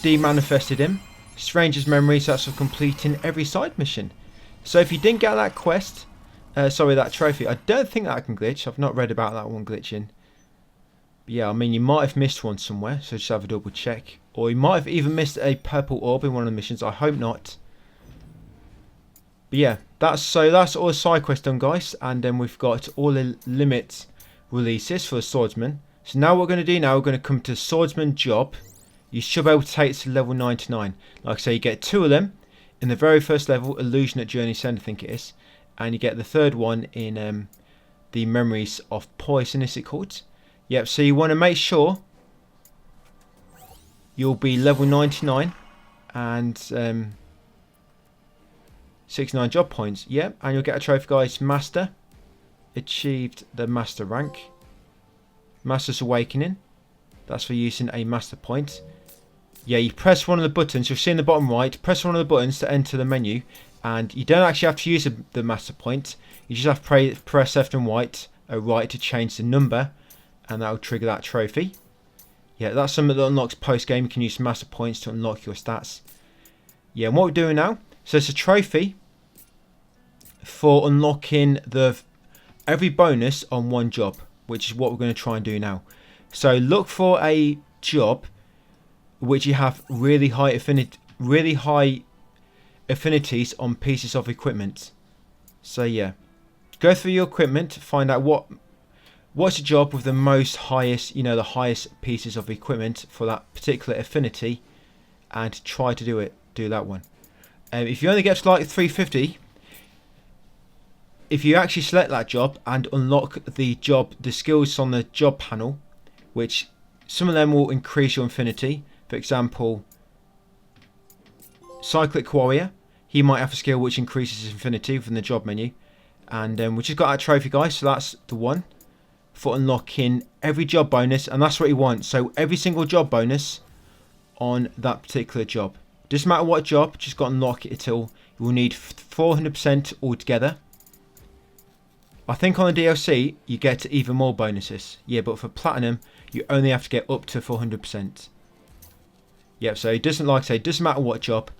de-manifested him. Stranger's Memories, that's for completing every side mission. So if you didn't get that quest, sorry, that trophy, I don't think that can glitch. I've not read about that one glitching. But yeah, I mean, you might have missed one somewhere, so just have a double check. Or you might have even missed a purple orb in one of the missions. I hope not. But yeah, that's all the side quests done, guys. And then we've got all the limit releases for the swordsman. So now what we're going to do now, we're going to come to swordsman job. You should be able to take it to level 99. Like I say, you get 2 of them in the very first level, Illusion at Journey's End, I think it is. And you get the 3rd one in the Memories of Poison, is it called? Yep, so you want to make sure you'll be level 99 and 69 job points. Yep, and you'll get a trophy, guys. Master. Achieved the master rank. Master's Awakening. That's for using a master point. Yeah, you press one of the buttons. You'll see in the bottom right. Press one of the buttons to enter the menu. And you don't actually have to use the master point. You just have to press left and right to change the number. And that will trigger that trophy. Yeah, that's something that unlocks post-game. You can use master points to unlock your stats. Yeah, and what we're doing now. So it's a trophy for unlocking every bonus on one job, which is what we're going to try and do now. So look for a job which you have really high affinities on pieces of equipment. So yeah, go through your equipment, find out what's a job with the highest pieces of equipment for that particular affinity, and try to do that one. If you only get to like 350, if you actually select that job and unlock the skills on the job panel, which some of them will increase your affinity. For example, Cyclic Warrior, he might have a skill which increases his affinity within the job menu. And we just got that trophy, guys, so that's the one for unlocking every job bonus, and that's what you want. So every single job bonus on that particular job. Doesn't matter what job, just got to unlock it till you will need 400% altogether. I think on the DLC you get even more bonuses. Yeah, but for platinum you only have to get up to 400%. Yep, so it doesn't doesn't matter what job.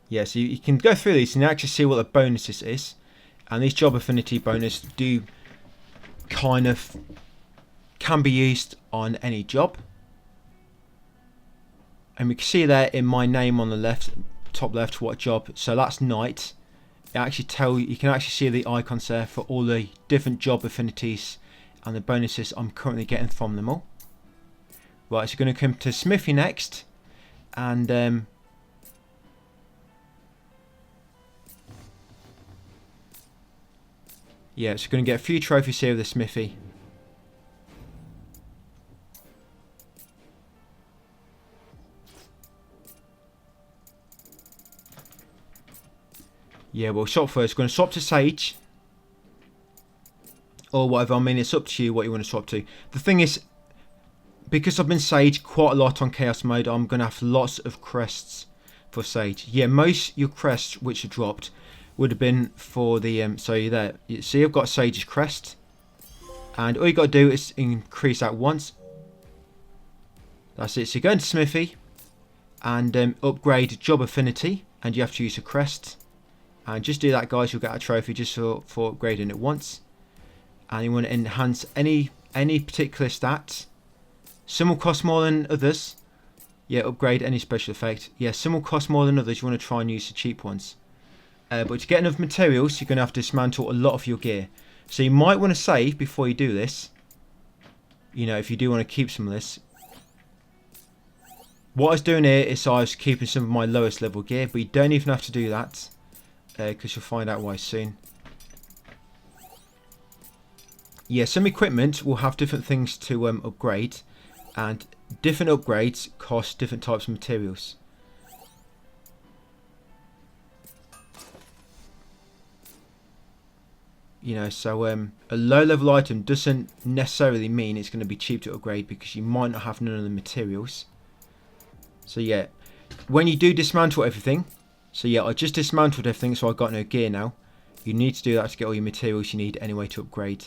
Yeah, so you can go through these and actually see what the bonuses is. And these job affinity bonus do can be used on any job. And we can see there in my name on the top left, what job. So that's night. You can actually see the icons there for all the different job affinities and the bonuses I'm currently getting from them all. Right, so we're going to come to Smithy next, and yeah, so we're going to get a few trophies here with the Smithy. Yeah, well, swap first. We're going to swap to Sage. Or whatever. I mean, it's up to you what you want to swap to. The thing is, because I've been Sage quite a lot on Chaos mode, I'm going to have lots of crests for Sage. Yeah, most your crests which are dropped would have been for the... so you're there. You see, I've got Sage's crest. And all you got to do is increase that once. That's it. So you go into Smithy and upgrade Job Affinity. And you have to use a crest. And just do that, guys. You'll get a trophy just for upgrading it once. And you want to enhance any particular stats. Some will cost more than others. Yeah, upgrade any special effect. Yeah, some will cost more than others. You want to try and use the cheap ones. But to get enough materials, you're going to have to dismantle a lot of your gear. So you might want to save before you do this. You know, if you do want to keep some of this. What I was doing here is I was keeping some of my lowest level gear. But you don't even have to do that. Because you'll find out why soon. Yeah, some equipment will have different things to upgrade. And different upgrades cost different types of materials. You know, so a low level item doesn't necessarily mean it's going to be cheap to upgrade, because you might not have none of the materials. So yeah, when you do dismantle everything, so yeah, I just dismantled everything, so I've got no gear now. You need to do that to get all your materials you need anyway to upgrade.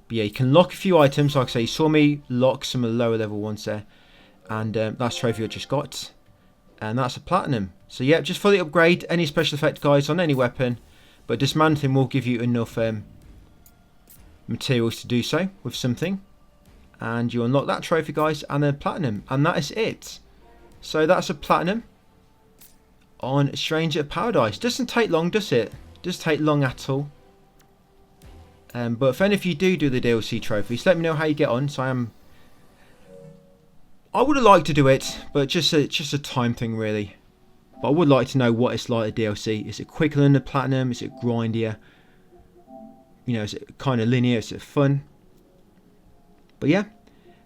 But yeah, you can lock a few items. Like I say, you saw me lock some of the lower level ones there. And that's trophy I just got. And that's a platinum. So yeah, just fully upgrade any special effect, guys, on any weapon. But dismantling will give you enough materials to do so with something. And you unlock that trophy, guys, and then platinum. And that is it. So that's a platinum on Stranger of Paradise. Doesn't take long, does it? Doesn't take long at all. But if any of you do the DLC trophies, let me know how you get on. So I would have liked to do it, but just a time thing really. But I would like to know what it's like the DLC. Is it quicker than the platinum? Is it grindier? You know, is it kind of linear? Is it fun? But yeah,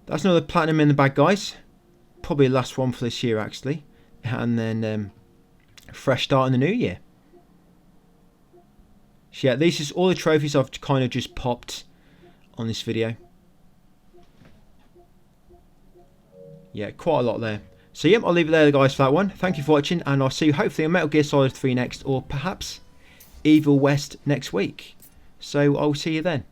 that's another platinum in the bag, guys. Probably the last one for this year actually, and then fresh start in the new year. So yeah, this is all the trophies I've kind of just popped on this video. Yeah, quite a lot there. So yeah, I'll leave it there, guys, for that one. Thank you for watching, and I'll see you hopefully on Metal Gear Solid 3 next, or perhaps Evil West next week. So I'll see you then.